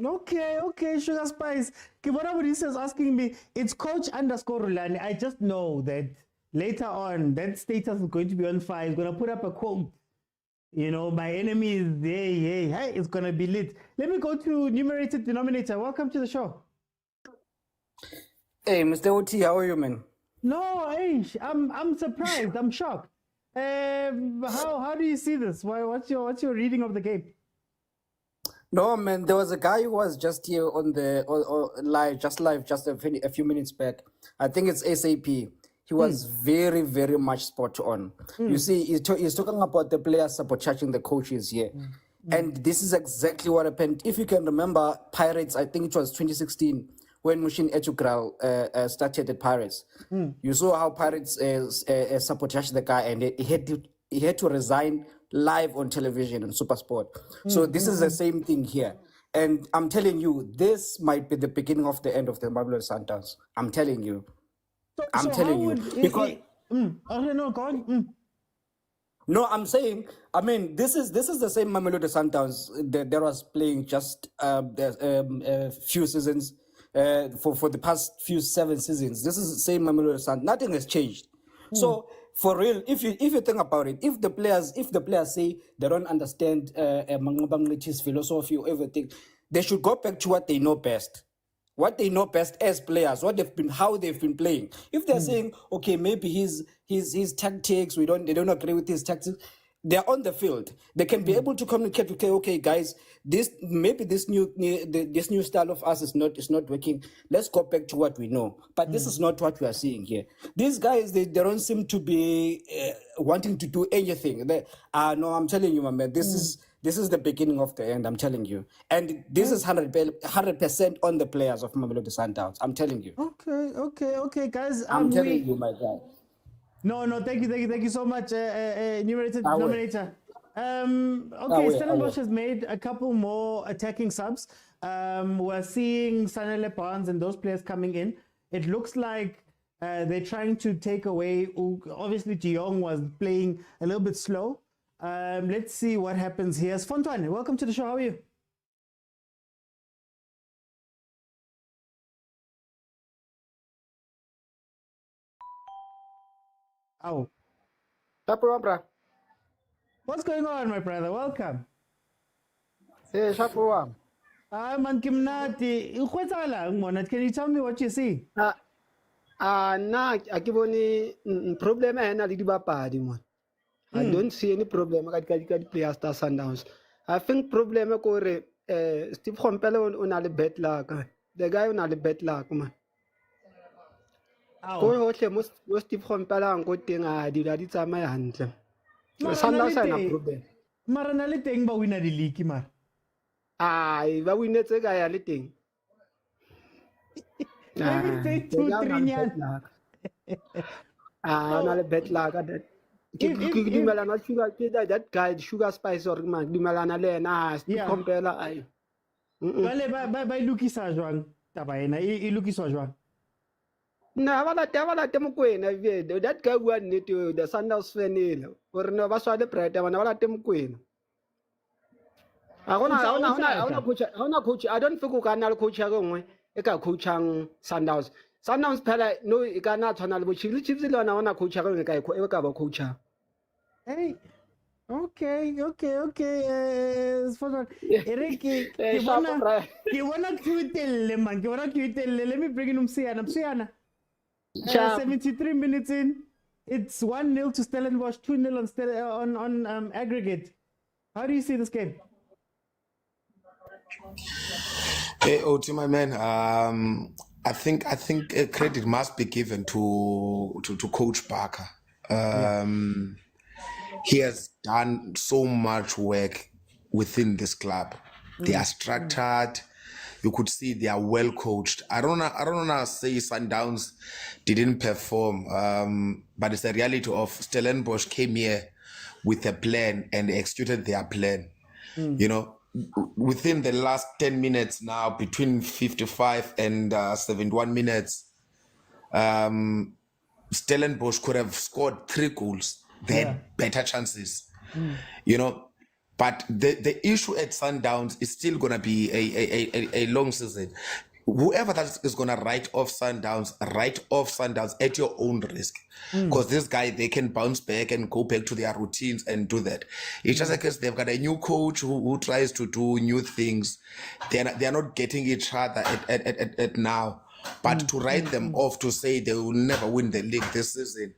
Okay, Sugar Spice. Whatever he says asking me, it's coach_Rulani. I just know that later on, that status is going to be on fire. He's going to put up a quote. You know, my enemy is there. Hey, it's going to be lit. Let me go to numerator, denominator. Welcome to the show. Hey, Mr. OT, how are you, man? No, I'm surprised. I'm shocked. How do you see this? What's your reading of the game? No, man, there was a guy who was just here on the live a few minutes back. I think it's SAP. He was very, very much spot on. You see, he's talking about the players sabotaging the coaches here. And this is exactly what happened. If you can remember, Pirates, I think it was 2016, when Mushin Etugral started at Pirates. You saw how Pirates sabotaged the guy, and he had to resign live on television on Supersport. So this is the same thing here. And I'm telling you, this might be the beginning of the end of the Mamelodi Sundowns. I'm telling you. Because no, I'm saying, I mean, this is the same Mamelodi Sundowns that was playing just a few seasons, for the past 7 seasons. This is the same Mamelodi Sundowns. Nothing has changed. So for real, if you think about it, if the players say they don't understand Mangobanglich's philosophy or everything, they should go back to what they know best. What they know best as players, how they've been playing. If they're saying, okay, maybe his tactics, they don't agree with his tactics, they're on the field. They can be able to communicate. Okay, guys, this new style of us is not working. Let's go back to what we know. But this is not what we are seeing here. These guys, they don't seem to be wanting to do anything. No, I'm telling you, my man, this is the beginning of the end. I'm telling you, and this is 100% on the players of Mamelodi Sundowns. I'm telling you. Okay, guys. I'm telling you, my guy. No, thank you so much, numerator, denominator. Stellenbosch has made a couple more attacking subs. We're seeing Sanele Barnes and those players coming in. It looks like they're trying to take away. Obviously, Jiong was playing a little bit slow. Let's see what happens here. Fontwane, welcome to the show. How are you? Oh. Shapo, What's going on, my brother? Welcome. Hey, Shapo. Man, Kimnati, can you tell me what you see? Na akiboni problem ena le dibapadi mon. I don't see any problem ka di players ta Sundowns. I think problem ko re Steve Khompela o na le bad luck. The guy o na le bad luck man. Ko hohle mo Steve Khompela ngo teng a di tsamaya hantle. Sundowns ha na problem. Mara na le teng ba wina di league mar. Ai ba winetse ka ya le teng. Maybe say 2-3 years. Not a bet like that. That guy, Sugar Spice or man, Dumalana Lena, still compare. By Luki Sajuan, Tabaina, Luki Sajuan. No, that guy went to the Sundowns Fenil, or no, was the Pratt, and all at them queen. I want to coach. I don't think I can coach a eka coachang Sundowns. Sundowns pala no eka na channel bo chiefs lo na ona coach ka eka ba coach. Hey. Okay. Ereki, you wanna QTL man, let me bring in Msiana. 73 minutes in. It's 1-0 to Stellenbosch, 2-0 on aggregate. How do you see this game? Hey, OT, my man. I think credit must be given to Coach Barker. He has done so much work within this club. They are structured. You could see they are well coached. I don't wanna say Sundowns didn't perform, but it's the reality of Stellenbosch came here with a plan and executed their plan. You know. Within the last 10 minutes now, between 55 and 71 minutes, Stellenbosch could have scored 3 goals. They had better chances, you know. But the issue at Sundowns is still going to be a long season. Whoever that is going to write off Sundowns at your own risk. Because this guy, they can bounce back and go back to their routines and do that. It's just like they've got a new coach who tries to do new things. They're not getting each other at now. But to write them off to say they will never win the league this season,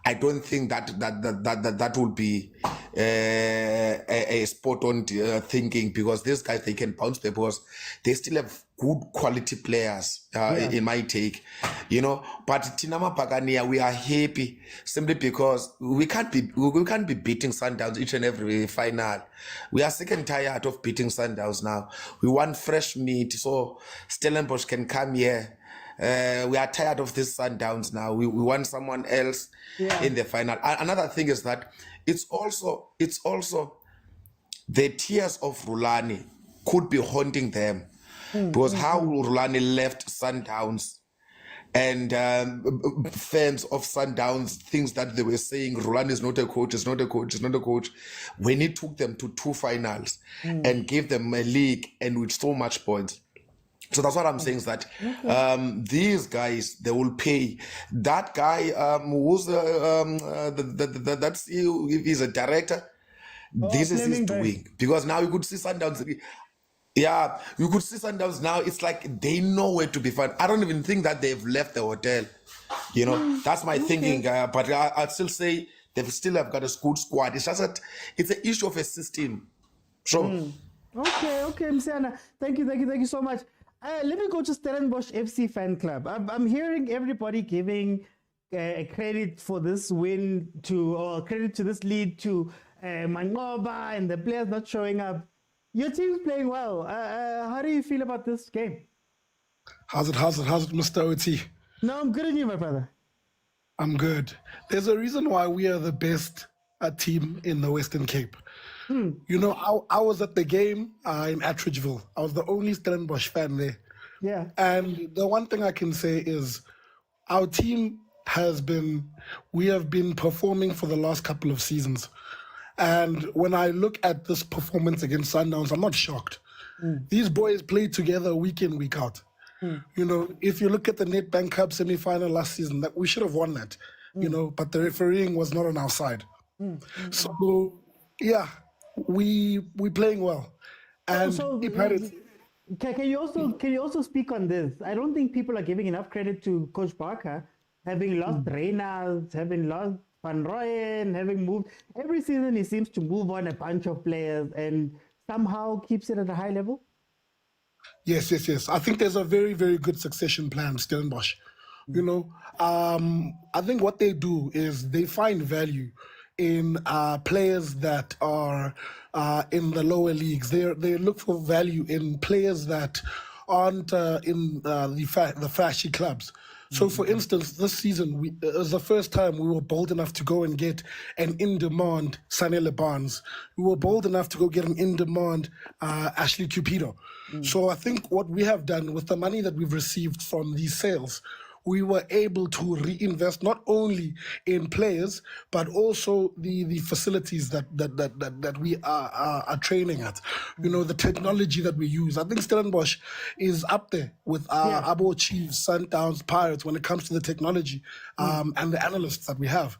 I don't think that would be a spot on thinking, because these guys, they can bounce back because they still have good quality players in my take, you know. But Tinama Pagania, we are happy simply because we can't be beating Sundowns each and every final. We are sick and tired of beating Sundowns now. We want fresh meat so Stellenbosch can come here. We are tired of this Sundowns now. We want someone else in the final. Another thing is that it's also the tears of Rulani could be haunting them, because how Rulani left Sundowns and fans of Sundowns, things that they were saying, Rulani is not a coach, is not a coach, is not a coach, when he took them to 2 finals and gave them a league and with so much points. So that's what I'm saying, is that these guys, they will pay. That guy who's that's if he's a director, this is his doing. Because now you could see Sundowns. Yeah, you could see Sundowns now. It's like they know where to be found. I don't even think that they've left the hotel. You know, that's my thinking. But I'd still say they still have got a good squad. It's just that it's an issue of a system. Sure. Okay, Msiana. Thank you so much. Let me go to Stellenbosch FC fan club. I'm hearing everybody giving credit for this win or credit to this lead to Mangoba and the players not showing up. Your team's playing well. How do you feel about this game? How's it, Mr. OT? No, I'm good at you, my brother. I'm good. There's a reason why we are the best team in the Western Cape. You know, I was at the game in Attridgeville. I was the only Stellenbosch fan there. Yeah. And the one thing I can say is our team we have been performing for the last couple of seasons. And when I look at this performance against Sundowns, I'm not shocked. These boys play together week in, week out. You know, if you look at the Nedbank Cup semi-final last season, that we should have won that. you know, but the refereeing was not on our side. So, yeah, we playing well. And Can you also speak on this? I don't think people are giving enough credit to Coach Barker, having lost Reynolds, having lost Van Rooyen, having moved. Every season he seems to move on a bunch of players and somehow keeps it at a high level. Yes. I think there's a very, very good succession plan, Stellenbosch. You know, I think what they do is they find value in players that are in the lower leagues. They look for value in players that aren't in the flashy clubs. So, for instance, this season, it was the first time we were bold enough to go and get an in-demand Sanele Barnes. We were bold enough to go get an in-demand Ashley Cupido. So I think what we have done with the money that we've received from these sales, we were able to reinvest not only in players, but also the facilities that we are training at. You know, the technology that we use. I think Stellenbosch is up there with Abo Chiefs, Sundowns, Pirates when it comes to the technology and the analysts that we have.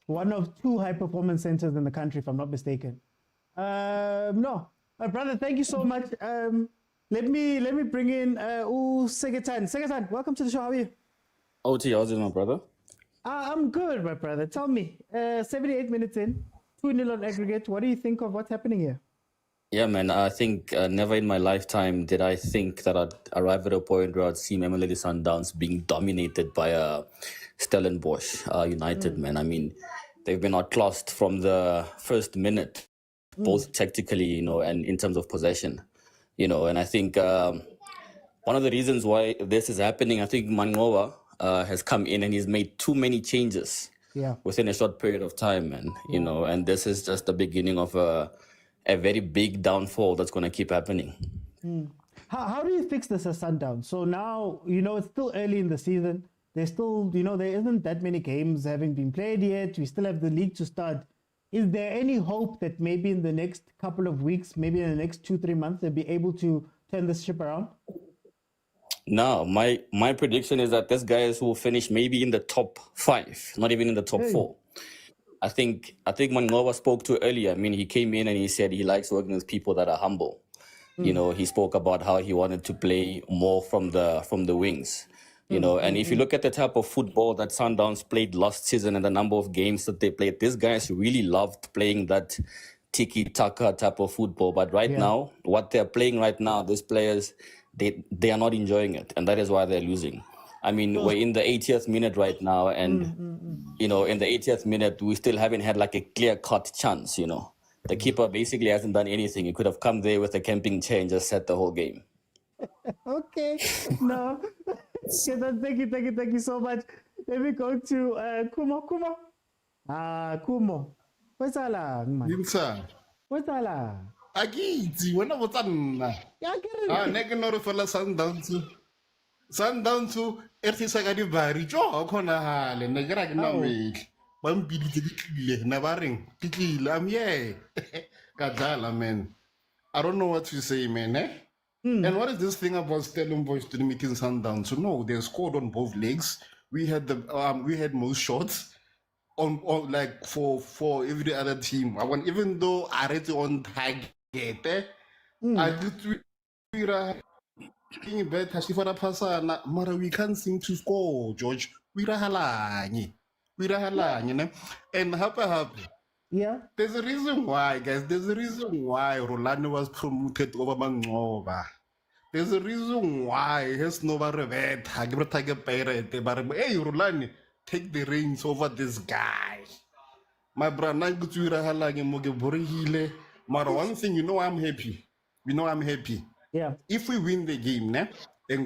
One of 2 high-performance centers in the country, if I'm not mistaken. No, my brother, thank you so much. Let me bring in Segetan. Segetan, welcome to the show. How are you? OT, how's it, my brother? I'm good, my brother. Tell me, 78 minutes in, 2-0 on aggregate. What do you think of what's happening here? Yeah, man, I think never in my lifetime did I think that I'd arrive at a point where I'd see Mamelodi Sundowns being dominated by Stellenbosch United, man. I mean, they've been outclassed from the first minute, both tactically, you know, and in terms of possession, you know. And I think one of the reasons why this is happening, I think Mangowa has come in and he's made too many changes within a short period of time, man, you know, and this is just the beginning of a very big downfall that's going to keep happening. How do you fix this as Sundown? So now, you know, it's still early in the season. There's still, you know, there isn't that many games having been played yet. We still have the league to start. Is there any hope that maybe in the next couple of weeks, maybe in the next 2-3 months, they'll be able to turn this ship around? No, my prediction is that this guys will finish maybe in the top 5, not even in the top 4. I think Mangowa spoke to earlier. I mean, he came in and he said he likes working with people that are humble. You know, he spoke about how he wanted to play more from the wings. You know, and if you look at the type of football that Sundowns played last season and the number of games that they played, these guys really loved playing that tiki-taka type of football. But right now, what they're playing right now, these players, they are not enjoying it, and that is why they're losing. I mean, we're in the 80th minute right now, and, you know, in the 80th minute, we still haven't had like a clear-cut chance, you know. The keeper basically hasn't done anything. He could have come there with a camping chair and just set the whole game. Okay, no. Thank you so much. Let me go to Kumo. Kumo. What's ala? What's ala? Agiti, when I was on. Neke no refela Sundowns ertisa ka di bari jo khona hale ne ke ra ke na week ba mbiditse ditlile na ba reng ditlile am yeah ka dala, man. I don't know what to say, man, eh? And what is this thing about Stellenbosch meeting Sundowns? So no, they scored on both legs. We had most shots on like for every other team. I want, even though I read on target, I did mara we can't seem to score, George. We rahalanye, ne? And happy. Yeah. There's a reason why, guys. There's a reason why Rulani was promoted over Mangowa. There's a reason why has no revet. Hey, Rulani, take the reins over this guy. My brother, one thing, you know, I'm happy. Yeah. If we win the game, and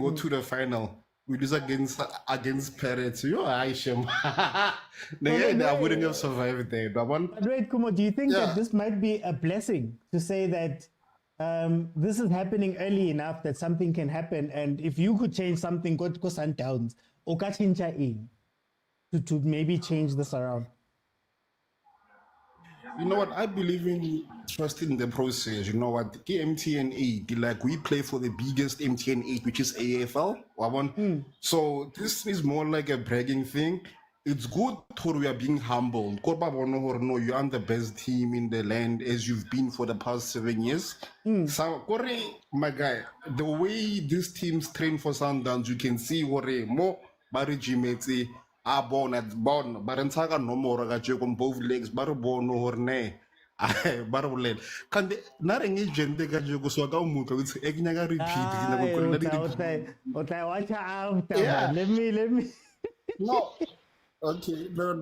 go to the final, we lose against Pirates. I wouldn't have survived there. But wait, Kumo, do you think that this might be a blessing to say that this is happening early enough that something can happen, and if you could change something, go Sundowns or to maybe change this around? You know what? I believe in trusting the process. You know what? MTN 8, like we play for the biggest MTN 8, which is AFL. So this is more like a bragging thing. it's good for we are being humble. No, you are the best team in the land as you've been for the past 7 years. So, my guy, the way these teams train for Sundowns, you can see more Barijimete are born at born, but in Saga no more on both legs, Barabon or ne. Barolel. Can the Naring agent they got you go so muka with Egnaga repeat? Watch out. Yeah. Let me. No. Okay, no.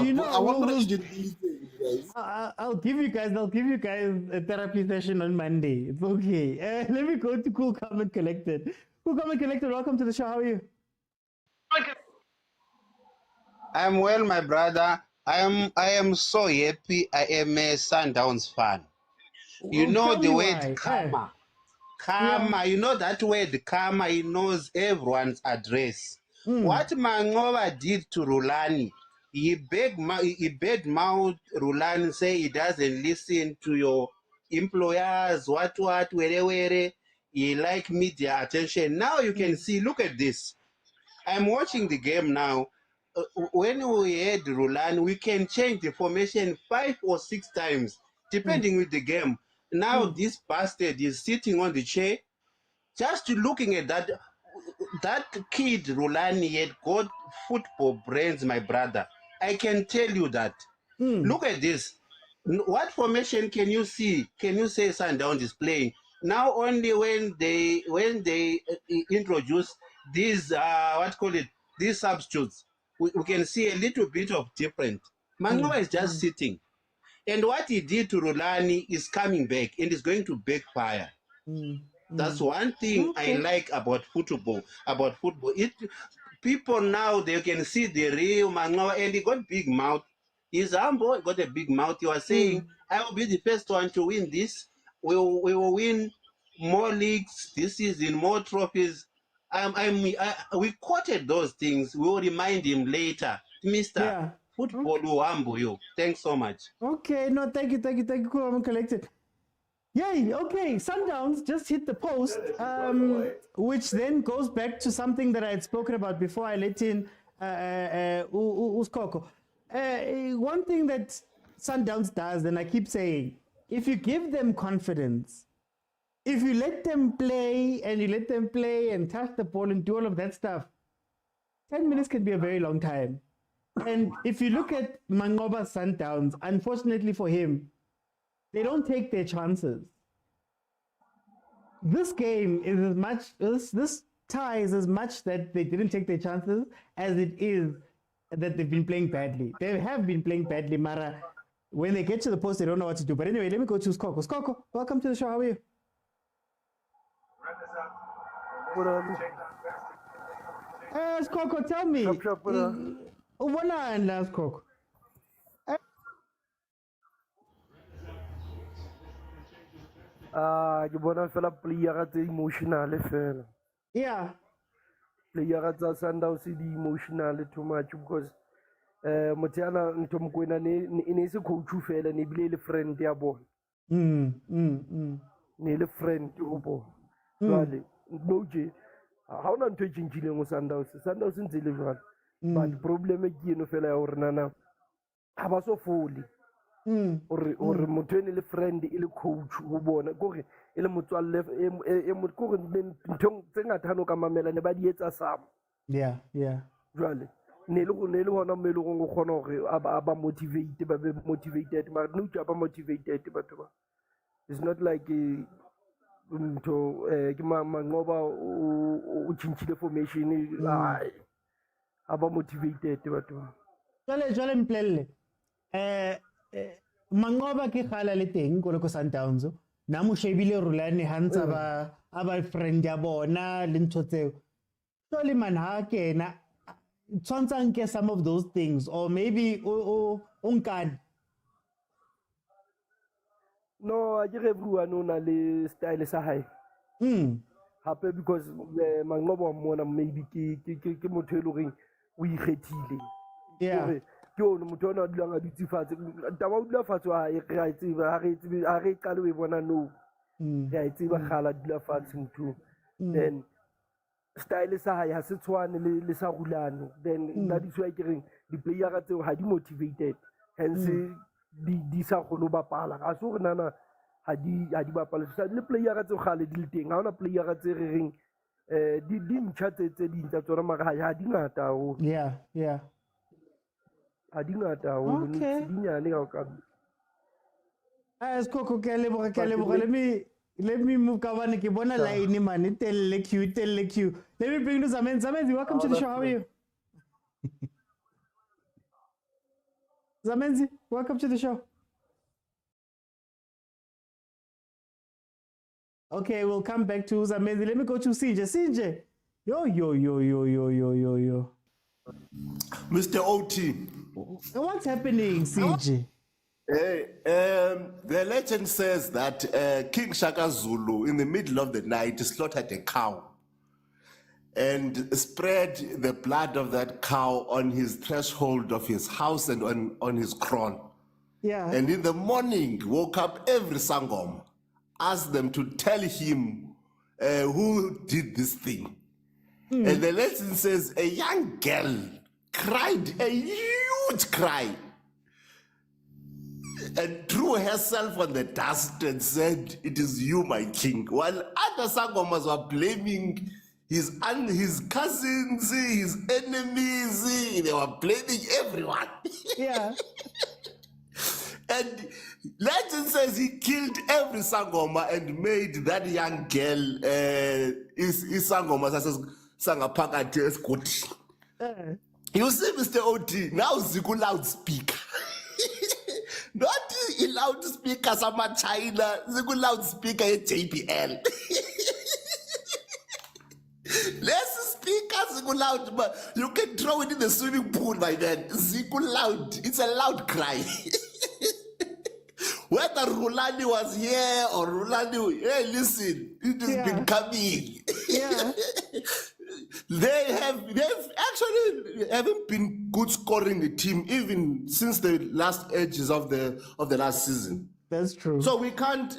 You know, I wonder if you these things, guys. I'll give you guys a therapy session on Monday. It's okay. Let me go to Cool Calm and Collected. Cool Calm and Collected, welcome to the show. How are you? I'm well, my brother. I am so happy. I am a Sundowns fan. You know tell the me word why. karma. Yeah. Karma, you know that word karma, it knows everyone's address. What Mangoba did to Rulani, he bad mouth Rulani, say he doesn't listen to your employers, where he like media attention. Now you can see, look at this. I'm watching the game now. When we had Rulani, we can change the formation 5 or 6 times, depending with the game. Now this bastard is sitting on the chair, just looking at that. That kid Rulani had got football brains, my brother. I can tell you that. Look at this. What formation can you see? Can you say Sundowns is playing? Now only when they introduce these these substitutes, we can see a little bit of different. Mangoba is just sitting. And what he did to Rulani is coming back and is going to backfire. That's one thing I like about football. People now, they can see the real Mangoba, and he got big mouth. He's humble, he got a big mouth. You are saying, I will be the first one to win this. We will win more leagues this season, more trophies. We quoted those things. We will remind him later. Mr. Football will humble you. Thanks so much. Okay, no, thank you. Cool, I'm collected. Yay, okay, Sundowns just hit the post, which then goes back to something that I had spoken about before I let in Uskoko. One thing that Sundowns does, and I keep saying, if you give them confidence, if you let them play and touch the ball and do all of that stuff, 10 minutes can be a very long time. And if you look at Mangoba Sundowns, unfortunately for him, they don't take their chances. This game is as much, this tie is as much that they didn't take their chances as it is that they've been playing badly. They have been playing badly, Mara. When they get to the post, they don't know what to do. But anyway, let me go to Skoko. Skoko, welcome to the show. How are you? Skoko, tell me. What last Skoko? Ke bona fela player tse emotional fela. Yeah. Player tsa Sundowns di emotional too much because Motaung ntho mokwena ne se coach fela ne bile le friend ya bona. Ne le friend o bona. Jwale no je ha ona ntho e tshintshileng go Sundowns ntse le jwalo. But problem ke eno fela ya hore nana ha ba so fole. Or motho ene le friend e le coach go bona gore e le motswalle e mo gore ntho tse ngata hano ka mamela ne ba di etsa sam. Yeah. Jwale ne le hona mo le go gona gore aba motivate ba be motivated but no ba motivated batho ba. It's not like ke Mangoba o tshintshile formation aba motivated batho ba. Jwale mplelle Mangoba ke khala le teng ko le ko Sundowns na mo shebile Rulani hantsa ba friend ya bona le ntho tseo so le man ha kena tshwantsa nke some of those things or maybe unkani no a dire everyone o na le style sa hae hape because Mangoba mona maybe ke motho e le reng o ikgethile ke o motho ona dula nga dutse fatshe taba o dula fatshe wa e re a tseba ha re qale o bona no re a tseba khala dula fatshe motho then style sa hae ha se tshwane le sa rulani, then that is why the player tseo ha di motivated, hence di sa kgone ho bapala. Ha se hore nana ha di bapala, le player tseo kgale di le teng, ha ona player tse re reng di ntjha tse ding tsa tsona, mara ha di ngata haholo. Yeah. Ha di ngata haholo, Okay. di nyane ka o ka. Skoko ke a leboga. Let me move Kawane ke bona line man, tell queue. Let me bring to Zamenzi, welcome to the show. How are you? Zamenzi, welcome to the show. Okay, we'll come back to Zamenzi. Let me go to Sinje. Yo. Mr. OT. What's happening, CJ? The legend says that King Shaka Zulu, in the middle of the night, slaughtered a cow and spread the blood of that cow on his threshold of his house and on his kraal. Yeah. And in the morning, woke up every Sangom, asked them to tell him who did this thing. And the legend says a young girl cried a huge cry and threw herself on the dust and said, "It is you, my king." While other Sangomas were blaming his cousins, his enemies, they were blaming everyone. Yeah. And legend says he killed every Sangoma and made that young girl his Sangoma Sangapakati Escoti. You see, Mr. OT, now Ziku loudspeaker. Not a loudspeaker, some China, Ziku loudspeaker at JPL. Less speakers, Ziku loud, but you can throw it in the swimming pool, my man. Ziku loud, it's a loud cry. Whether Rulani was here or Rulani, hey, listen, it has been coming. Yeah. They've actually haven't been good scoring the team even since the last edges of the last season. That's true. So we can't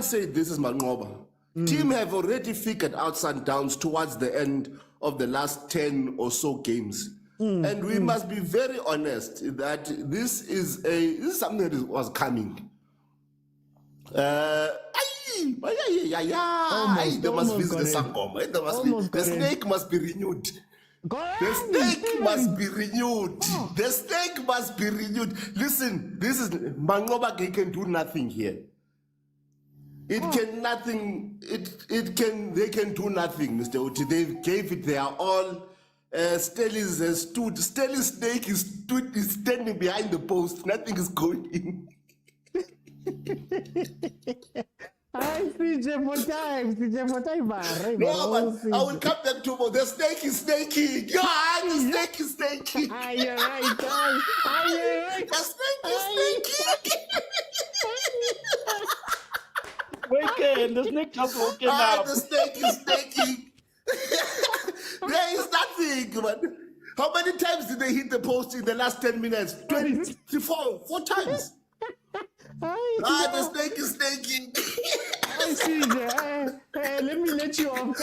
say this is Mangoba. Team have already figured out Sundowns towards the end of the last 10 or so games. And we must be very honest that this is something that was coming. They must visit the Sangoma. The snake must be renewed. The snake must be renewed. The snake must be renewed. Listen, this is Mangoba can do nothing here. They can do nothing, Mr. Oti. They gave it their all. Stelly's snake is standing behind the post. Nothing is going in. I CJ for time. No, but I will come back to more. The snake is snaking. The snake is snaking. You're right, guys. You're right. The snake is snaking. The snake just woken up. The snake is snaking. There is nothing, man. How many times did they hit the post in the last 10 minutes? 24, 4 times. The snake is snaking. Let me let you off.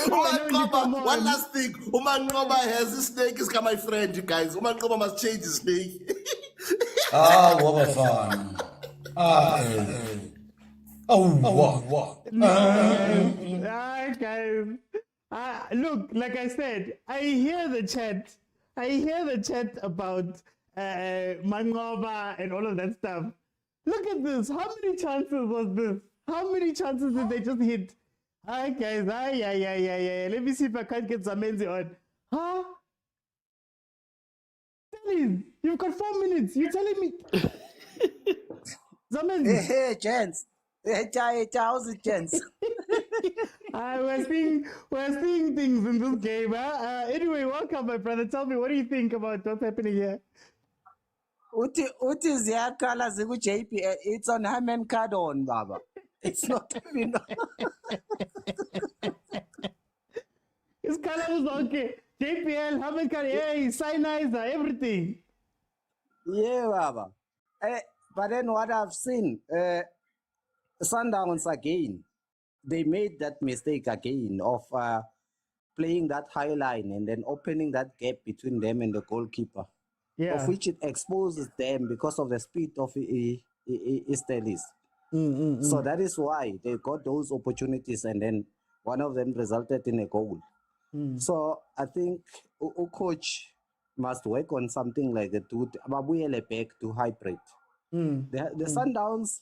One last thing. Oman Ngoba has this snake is my friend, you guys. Oman Ngoba must change his snake. What a fun. What? Guys. Look, like I said, I hear the chat about Mangoba and all of that stuff. Look at this. How many chances was this? How many chances did they just hit? Hi, guys. Yeah. Let me see if I can't get Zamenzi on. Huh? Please, you've got 4 minutes. You're telling me. Zamenzi. Hey, gents. How's it, gents? We're seeing things in this game. Huh? Anyway, welcome, my brother. Tell me, what do you think about what's happening here? Uti ziyakhala ziku JPL. It's on Haman card on, Baba. It's not even. His color was okay. JPL, Haman card, hey, Sinizer, everything. Yeah, Baba. But then what I've seen, Sundowns again, they made that mistake again of playing that high line and then opening that gap between them and the goalkeeper, of which it exposes them because of the speed of Stellis. So that is why they got those opportunities, and then one of them resulted in a goal. So I think coach must work on something like that to back to hybrid. The Sundowns,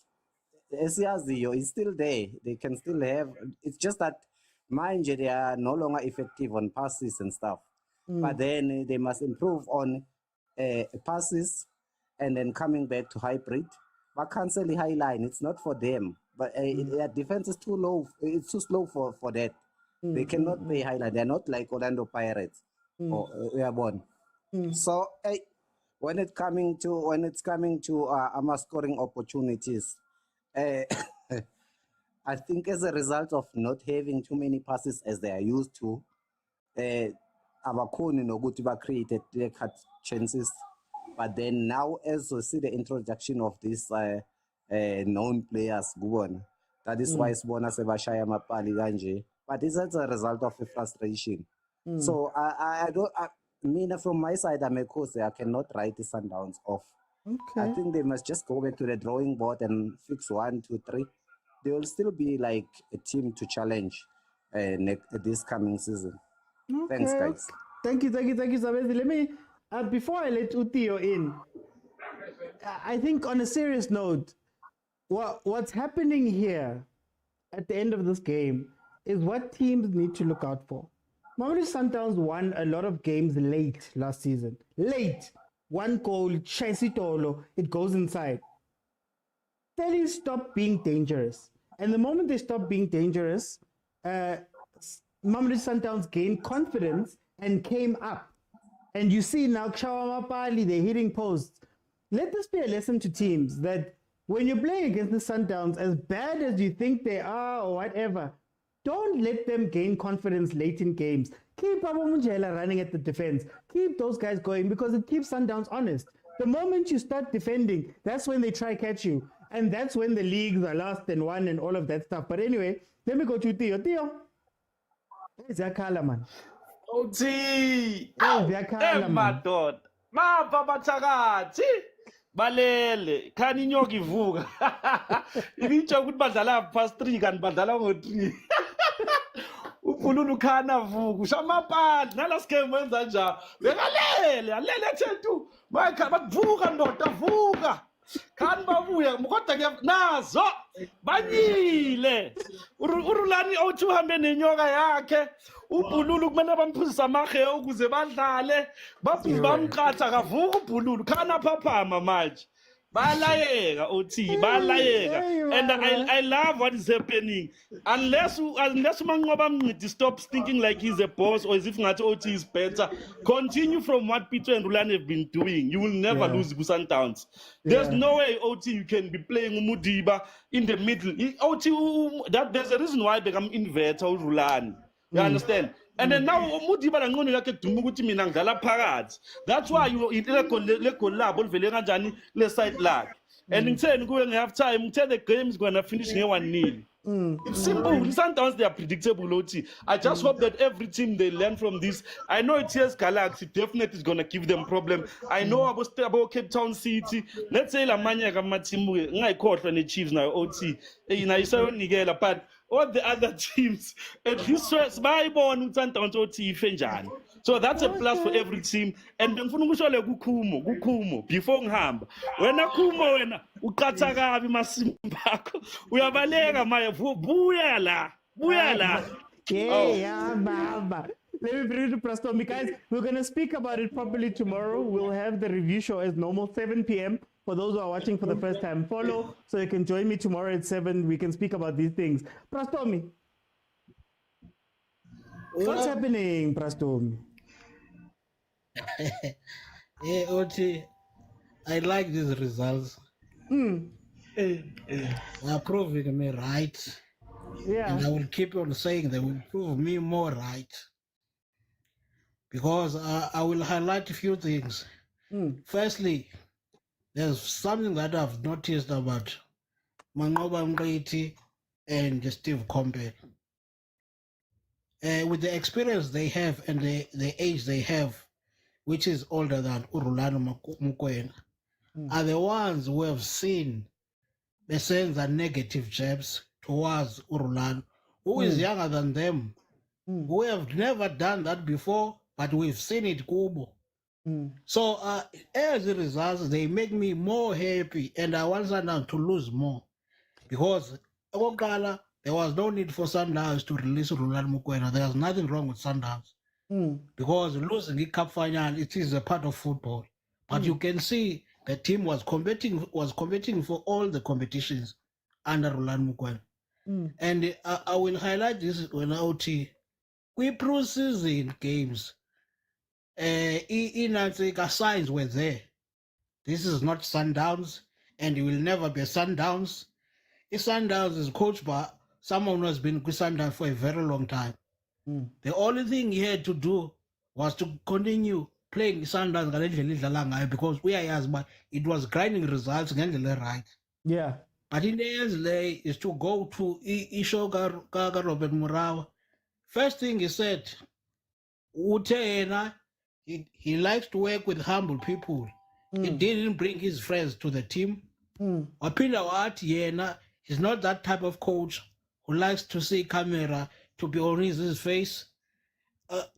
Esiazio is still there. They can still have. It's just that mind you, they are no longer effective on passes and stuff. But then they must improve on passes and then coming back to hybrid. But cancel the high line. It's not for them. But their defense is too low. It's too slow for that. They cannot play high line. They're not like Orlando Pirates or Airborne. So when it's coming to scoring opportunities, I think as a result of not having too many passes as they are used to, Abakuni no good to created clear-cut chances. But then now, as we see the introduction of these known players, that is why it's Bona Sebashaya Mapali Ganje. But this is a result of a frustration. So I don't. From my side, I'm a coach. I cannot write the Sundowns off. I think they must just go back to the drawing board and fix 1, 2, 3. They will still be like a team to challenge this coming season. Thanks, guys. Thank you, Sabezi. Let me, before I let Utio in, I think on a serious note, what's happening here at the end of this game is what teams need to look out for. Mamelodi Sundowns won a lot of games late last season. Late. One goal, Chaisitolo, it goes inside. Tell stop being dangerous. And the moment they stop being dangerous, Mamelodi Sundowns gained confidence and came up. And you see now, Kshawa Mapali, they're hitting posts. Let this be a lesson to teams that when you're playing against the Sundowns, as bad as you think they are or whatever, don't let them gain confidence late in games. Keep Abamunjela running at the defense. Keep those guys going because it keeps Sundowns honest. The moment you start defending, that's when they try catch you. And that's when the leagues are lost and won and all of that stuff. But anyway, let me go to Theo. Theo, where's Yakala, man? Uthi, madod, mapha bathakathi, balele, khani inyoka ivuka. Ibitsho ukuthi badlala past 3 kanti badlala ngo-3. Uphululu khana vuka, ushamaphandle, nalasi game wenza njalo. Bekalele, alele ethethu, bavuka ndoda, vuka. Khani babuya, kodwa nazo, banyile. Urulani othi uhambe nenyoka yakhe. Ubhululu kumele bamphuzisa amahe ukuze badlale bamqatha kavuka ubhululu khana phaphama manje balayeka othi balayeka. And I love what is happening unless umanqoba amncidi stops thinking like he's a boss or as if ngathi othi is better. Continue from what Pitso and Rulani have been doing. You will never lose Sundowns. There's no way OT you can be playing Umudiba in the middle. OT that there's a reason why they come inverter Rulani. You understand? And then now Mudiba and Ngoni like Dumuguti Minangala Parades. That's why you eat le collab vele kanjani le side lag. And in turn going half time, tell the game is gonna finish here 1-0. It's simple. Sometimes they are predictable, OT. I just hope that every team they learn from this. I know it's yes Galaxy definitely is gonna give them problem. I know about Cape Town City. Let's say La Manya Gamatimu, I caught when the Chiefs now OT. But all the other teams, at least my born OT Fenjan. So that's a plus for every team. And then Gukumo before Hamba. When a Kumo and Ukatagabi Masimbako, we have a lega, my Buyala. Yeah, Baba. Let me bring it to Prastomi, guys. We're going to speak about it properly tomorrow. We'll have the review show as normal, 7 p.m. For those who are watching for the first time, follow so you can join me tomorrow at 7. We can speak about these things. Prastomi. What's happening, Prastomi? Hey, Oti, I like these results. They are proving me right. Yeah. And I will keep on saying they will prove me more right. Because I will highlight a few things. Firstly, there's something that I've noticed about Mangoba Mreti and Steve Combe. with the experience they have and the age they have, which is older than Rulani Mokwena, are the ones who have seen the sense and negative jabs towards Rulani, who is younger than them, who have never done that before, but we've seen it Kubo. So as a result, they make me more happy, and I want Sundowns to lose more, because there was no need for Sundowns to release Rulani Mokwena. There was nothing wrong with Sundowns, because losing the cup final, it is a part of football. But you can see the team was competing for all the competitions under Rulani Mokwena. And I will highlight this when OT. We pre-season games. Signs were there. This is not Sundowns, and it will never be Sundowns. Sundowns is coached by someone who has been with Sundowns for a very long time. The only thing he had to do was to continue playing Sundowns because we are as but it was grinding results right. Yeah. But in the end, is to go to Ishoga Robert Marawa. First thing he said, he likes to work with humble people. He didn't bring his friends to the team. He's not that type of coach who likes to see camera to be on his face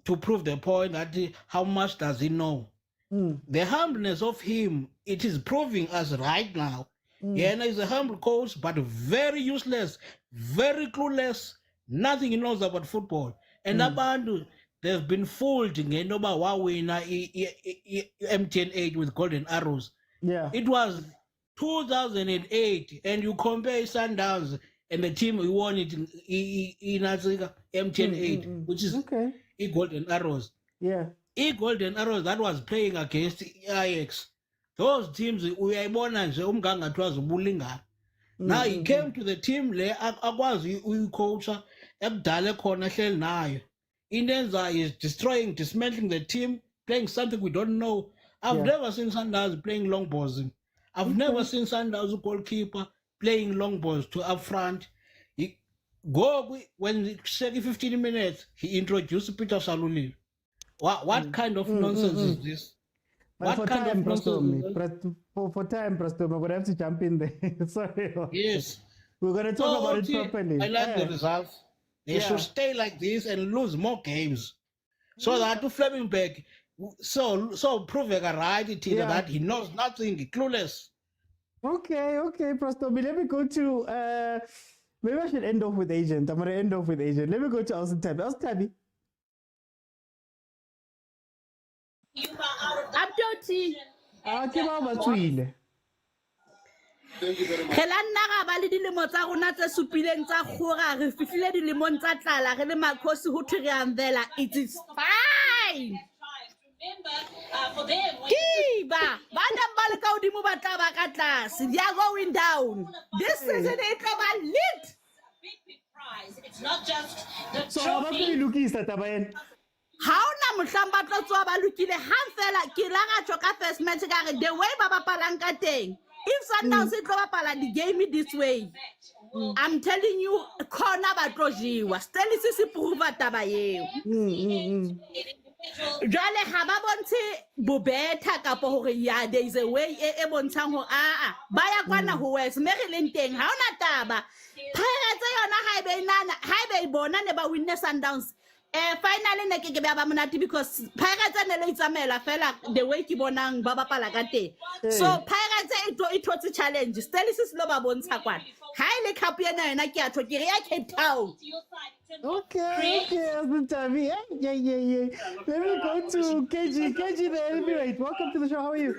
to prove the point that how much does he know. The humbleness of him, it is proving us right now. Yena is a humble coach, but very useless, very clueless. Nothing he knows about football. And Abandu, they've been fooled in MTN8 with golden arrows. Yeah. It was 2008, and you compare Sundowns and the team who won it in MTN8, which is golden arrows. Yeah. Golden arrows that was playing against Ajax. Those teams we are born and now he came to the team akwazi uyicoacha ekudala khona hleli nayo. Inenza is destroying, dismantling the team, playing something we don't know. I've never seen Sundowns playing long balls. I've never seen Sundowns goalkeeper playing long balls to up front. When 15 minutes, he introduced Peter Salulil. What kind of nonsense is this? For time, Presto, we're going to have to jump in there. Sorry. Yes. We're going to talk about it properly. I like the results. They should stay like this and lose more games. So that to Flemingberg, so prove right that he knows nothing, clueless. Okay, Presto. Let me go to, maybe I should end off with Agent. I'm going to end off with Agent. Let me go to Elson Tabby. Elson Tabby. Abdoti. Ke ba batswile. Re la nna ga ba le dilemo tsa rona tse supileng tsa kgora re fihlile dilemong tsa tlala re le makhosi ho thwe re amvela. It is fine. Kiba bana ba le ka hodimo ba tla ba ka tlase. They are going down. This season it tlo ba lit. It's not just the So how about you lokisa taba ena? Ha ona mohlang ba tlo tswa ba lokile hang fela ke la ga tjho ka first match ka re the way ba bapalang ka teng. If Sundowns it tlo bapala the game this way, I'm telling you corner ba tlo jiwa. Still se prove taba eo. Jale ha ba bontshe bobetha kapo hore ya there is a way e bontshang ho ba ya kwana ho wes me re leng teng ha ona taba. Pirates yona ha e bona ne ba win Sundowns. Finally ne ke ba monate because Pirates ne le itsamela fela the way ke bonang ba bapala ka teng. So Pirates it was a challenge. Still se lo ba bontsha kwana. Ha ile cup yena yona ke a tho ke re ya Cape Town. Okay, Tavi. Yeah. Let me go to KG the heavyweight. Welcome to the show. How are you?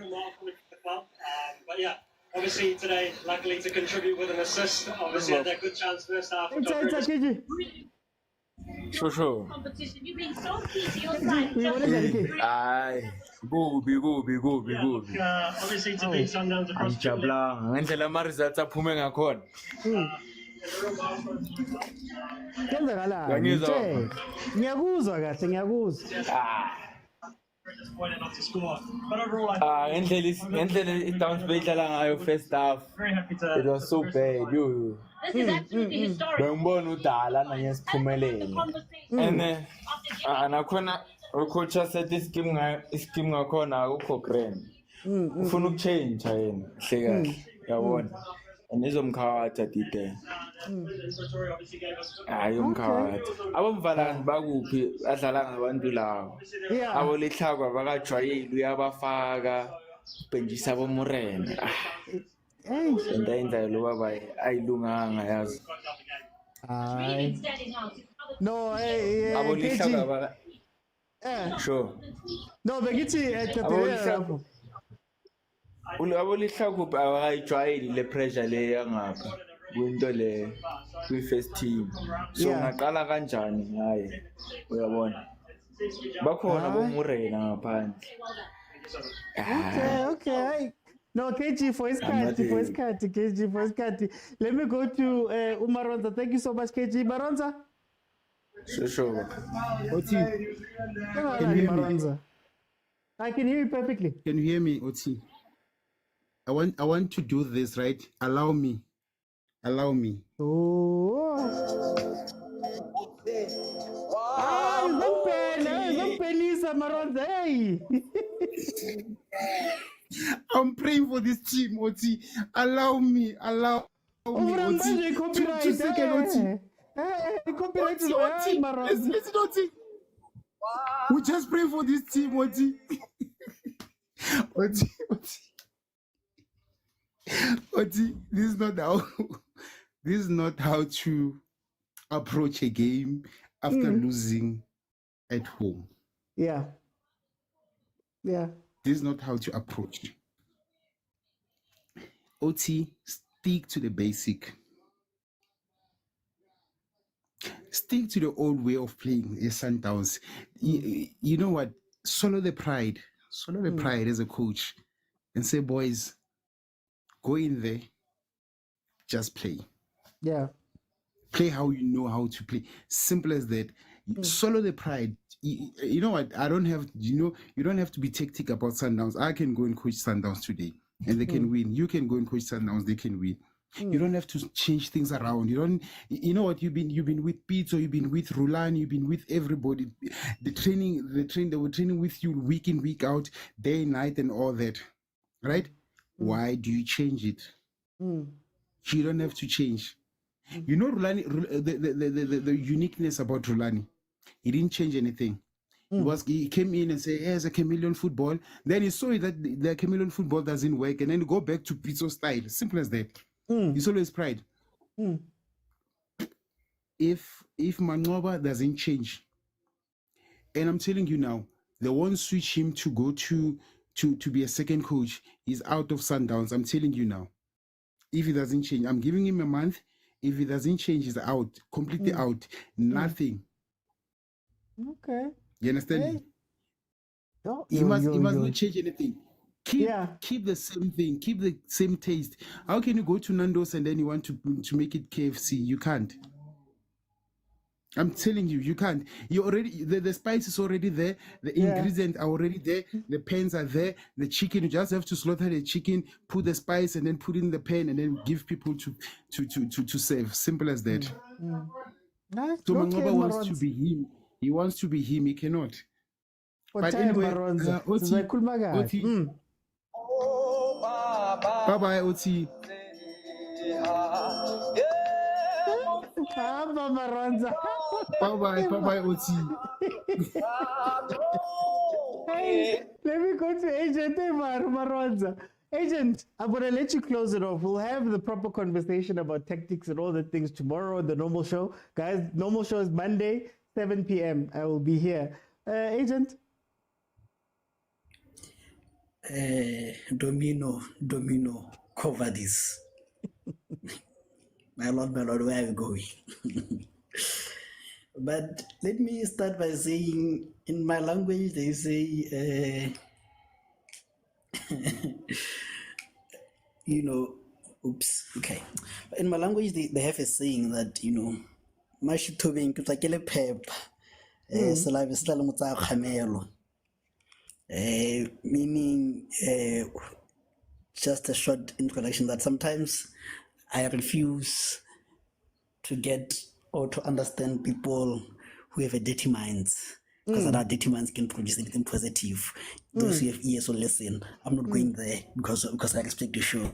But yeah, obviously today, luckily to contribute with an assist. Obviously had a good chance first half. It's KG. Sure. You've been so key to your side. Aye. Be good. Obviously to beat Sundowns across the league. Ngendlela ama results aphume ngakhona. Ngiyakuzwa kahle. disappointed not to score. But overall, I ngendlela i-Downs beyidlala ngayo first half. very happy to. It was so bad. You. This is absolutely historic. Bengibona udala nangesiphumelele. And nakhona ucoach said ischeme ngakhona akukho grand. Ufuna ukuchange yena. Hle kahle. Yabona. Nizomkhawatha dide. Hayi umkhawatha. Abomvalani bakuphi adlala ngabantu lawo. Abo lihlakwa bakajwayeli uyabafaka benjisa abomurena. Into enzayo lo baba ayilunganga yazi. Hayi. No, Abo lihlakwa baka. Sure. No, begithi lapho. Abolihlakuphi abakayijwayeli le pressure le yangapha kwinto le kwi-first team so ngaqala kanjani ngaye uyabona bakhona bomurena ngaphandle. Okay. No, KG for his card. KG for his card. Let me go to Umaronza. Thank you so much, KG. Maronza. Sure. Oti, can you hear me? I can hear you perfectly. Can you hear me, Oti? I want to do this, right? Allow me. Oh. I'm praying for this team, Oti. Allow me, Oti. 2 seconds, Oti. Copyright is Listen, Oti. We just pray for this team, Oti. Oti, this is not how to approach a game after losing at home. Yeah. This is not how to approach. Oti, stick to the basic. Stick to the old way of playing a Sundowns. You know what? Swallow the pride. Swallow the pride as a coach and say, boys, go in there, just play. Yeah. Play how you know how to play. Simple as that. Swallow the pride. You know what? You don't have to be tactic about Sundowns. I can go and coach Sundowns today and they can win. You can go and coach Sundowns, they can win. You don't have to change things around. You know what? You've been with Pitso, you've been with Rulani, you've been with everybody. They were training with you week in, week out, day and night and all that. Right? Why do you change it? You don't have to change. You know Rulani, the uniqueness about Rulani. He didn't change anything. He came in and said, here's a chameleon football. Then he saw that the chameleon football doesn't work, and then go back to Pitso style. Simple as that. It's always pride. If Mangoba doesn't change, and I'm telling you now, they won't switch him to go to be a second coach. He's out of Sundowns. I'm telling you now. If he doesn't change, I'm giving him a month. If he doesn't change, he's out. Completely out. Nothing. Okay. You understand? He must not change anything. Keep the same thing. Keep the same taste. How can you go to Nando's and then you want to make it KFC? You can't. I'm telling you, you can't. You already the spice is already there. The ingredients are already there. The pans are there. The chicken, you just have to slaughter the chicken, put the spice, and then put in the pan, and then give people to serve. Simple as that. So Mangoba wants to be him. He wants to be him. He cannot. But anyway, Oti. Bye-bye, Oti. Bye-bye, Oti. Hey, let me go to Agent Maronza. Agent, I'm going to let you close it off. We'll have the proper conversation about tactics and all the things tomorrow on the normal show. Guys, normal show is Monday, 7 p.m. I will be here. Agent? Domino, cover this. My lord, where are we going? But let me start by saying, in my language, they say, okay. In my language, they have a saying that, mashitubing kutakele pep, salave slalomutsa khamelo. Meaning, just a short introduction that sometimes I refuse to get or to understand people who have a dirty minds, because our dirty minds can produce anything positive. Those who have ears will listen. I'm not going there because I respect the show,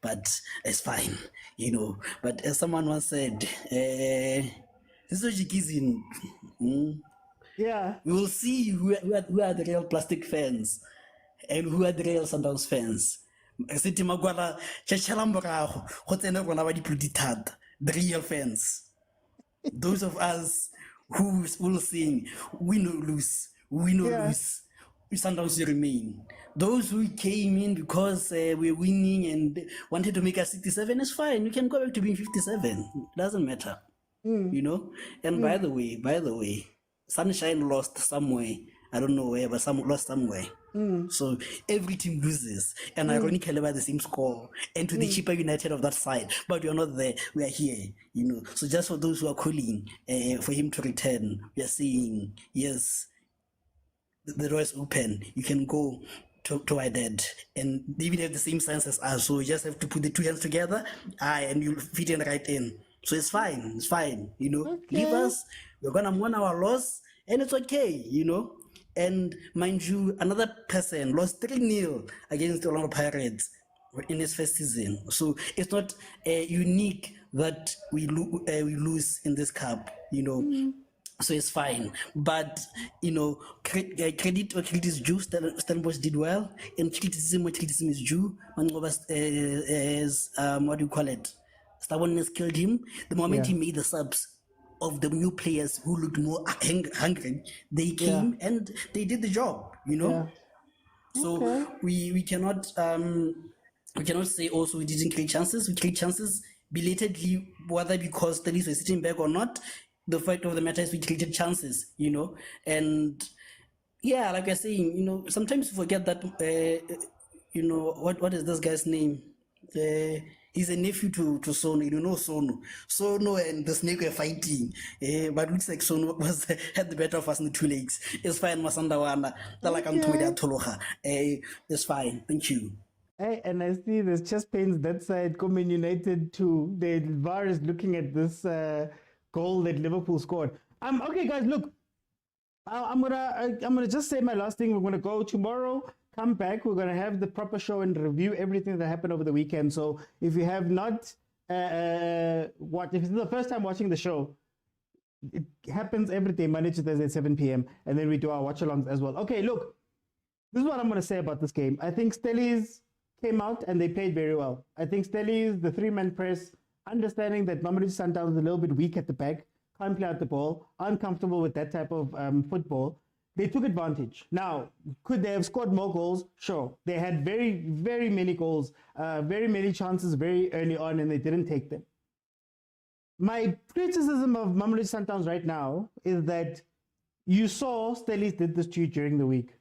but it's fine, you know. But as someone once said, this is yeah, we will see who are the real plastic fans and who are the real Sundowns fans. The real fans, those of us who will sing win or lose, lose, Sundowns will remain. Those who came in because we're winning and wanted to make us 67 is fine. You can go back to being 57. Doesn't matter, you know. And by the way, Sunshine lost somewhere. I don't know where, but lost somewhere. So every team loses, and ironically by the same score, and to the cheaper United of that side. But we are not there. We are here, you know. So just for those who are calling for him to return, we are saying yes. The door is open. You can go to our dad, and they even have the same sense as us. So you just have to put the two hands together, and you'll fit in right in. So it's fine. It's fine, you know. Leave us. We're gonna mourn our loss, and it's okay, you know. And mind you, another person lost 3-0 against the Orlando Pirates in his first season. So it's not unique that we lose in this cup, you know. So it's fine. But, you know, credit where credit is due. Stellenbosch did well. And criticism where criticism is due. What do you call it? Stubbornness killed him. The moment he made the subs of the new players who looked more hungry, they came and they did the job, you know. So we cannot say also we didn't create chances. We create chances belatedly, whether because the leads were sitting back or not. The fact of the matter is we created chances, you know. And yeah, like I was saying, you know, sometimes you forget that you know, what is this guy's name? He's a nephew to Sono. You know Sono and the snake were fighting, but looks like Sono had the better of us in the two legs. It's fine, Masandawana. It's fine. Thank you. Hey, and I see there's chest pains that side. Common United too. The VAR is looking at this goal that Liverpool scored. Okay, guys, look. I'm gonna just say my last thing. We're gonna go tomorrow. Come back. We're gonna have the proper show and review everything that happened over the weekend. So if you have not if it's the first time watching the show, it happens every day, Monday to Thursday at 7 p.m. And then we do our watch-alongs as well. Okay, look, this is what I'm gonna say about this game. I think Stellies came out and they played very well. I think Stellies, the three-man press, understanding that Mamelodi Sundowns is a little bit weak at the back, can't play out the ball, uncomfortable with that type of football. They took advantage. Now, could they have scored more goals? Sure. They had very, very many goals, very many chances very early on, and they didn't take them. My criticism of Mamelodi Sundowns right now is that you saw Stellies did this to you during the week.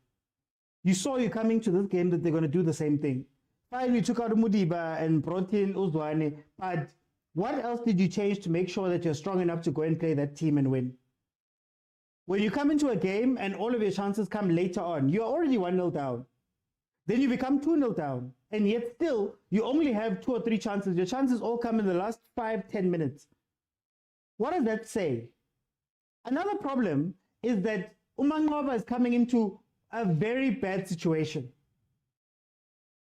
You saw you coming to this game that they're going to do the same thing. Fine, you took out Mudiba and brought in Uzwane, but what else did you change to make sure that you're strong enough to go and play that team and win? When you come into a game and all of your chances come later on, you're already 1-0 down. Then you become 2-0 down. And yet still, you only have 2 or 3 chances. Your chances all come in the last 5-10 minutes. What does that say? Another problem is that Umangova is coming into a very bad situation.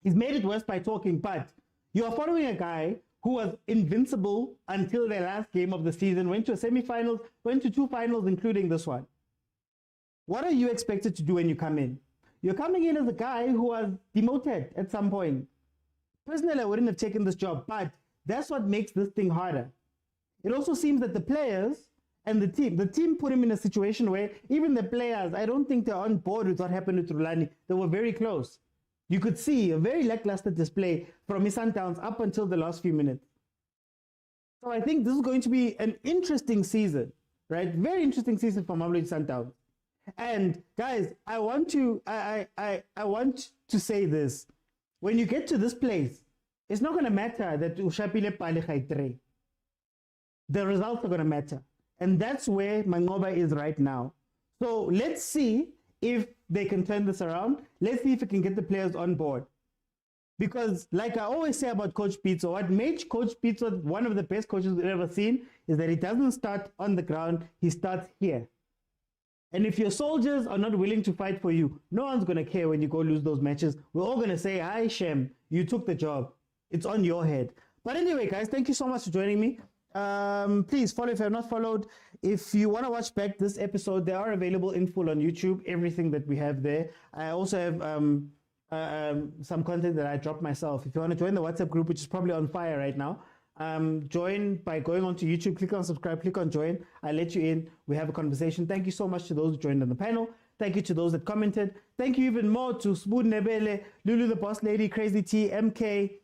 He's made it worse by talking, but you are following a guy who was invincible until the last game of the season, went to a semi-finals, went to 2 finals, including this one. What are you expected to do when you come in? You're coming in as a guy who was demoted at some point. Personally, I wouldn't have taken this job, but that's what makes this thing harder. It also seems that the players and the team put him in a situation where even the players, I don't think they're on board with what happened with Rulani. They were very close. You could see a very lackluster display from his Sundowns up until the last few minutes. So I think this is going to be an interesting season, right? Very interesting season for Mamelodi Sundowns. And guys, I want to say this. When you get to this place, it's not going to matter that Ushapile Pale Khaitre. The results are going to matter. And that's where Mangoba is right now. So let's see if they can turn this around. Let's see if we can get the players on board. Because like I always say about Coach Pitso, what made Coach Pitso one of the best coaches we've ever seen is that he doesn't start on the ground, he starts here. And if your soldiers are not willing to fight for you, no one's going to care when you go lose those matches. We're all going to say, hi, Shem, you took the job. It's on your head. But anyway, guys, thank you so much for joining me. Please follow if you have not followed. If you want to watch back this episode, they are available in full on YouTube, everything that we have there. I also have some content that I dropped myself. If you want to join the WhatsApp group, which is probably on fire right now, join by going onto YouTube, click on subscribe, click on join. I let you in. We have a conversation. Thank you so much to those who joined on the panel. Thank you to those that commented. Thank you even more to Spoon Nebele, Lulu the Boss Lady, Crazy T, MK,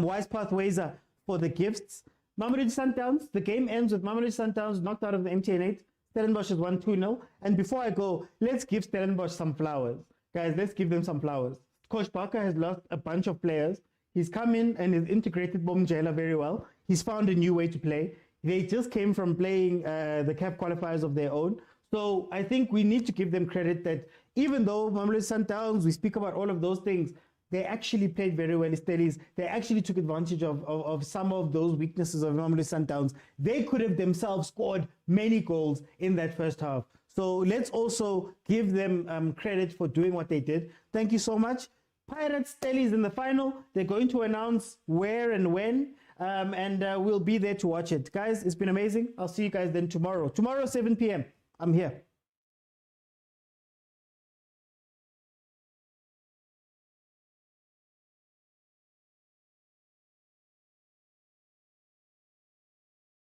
Wise Path Wazer for the gifts. Mamelodi Sundowns, the game ends with Mamelodi Sundowns knocked out of the MTN8. Stellenbosch has won 2-0. And before I go, let's give Stellenbosch some flowers. Guys, let's give them some flowers. Coach Parker has lost a bunch of players. He's come in and has integrated Bomjela very well. He's found a new way to play. They just came from playing the CAF qualifiers of their own. So I think we need to give them credit that even though Mamelodi Sundowns, we speak about all of those things, they actually played very well. They actually took advantage of some of those weaknesses of Mamelodi Sundowns. They could have themselves scored many goals in that first half. So let's also give them credit for doing what they did. Thank you so much. Pirates Stellies in the final. They're going to announce where and when, and we'll be there to watch it. Guys, it's been amazing. I'll see you guys then tomorrow. Tomorrow, 7 p.m. I'm here.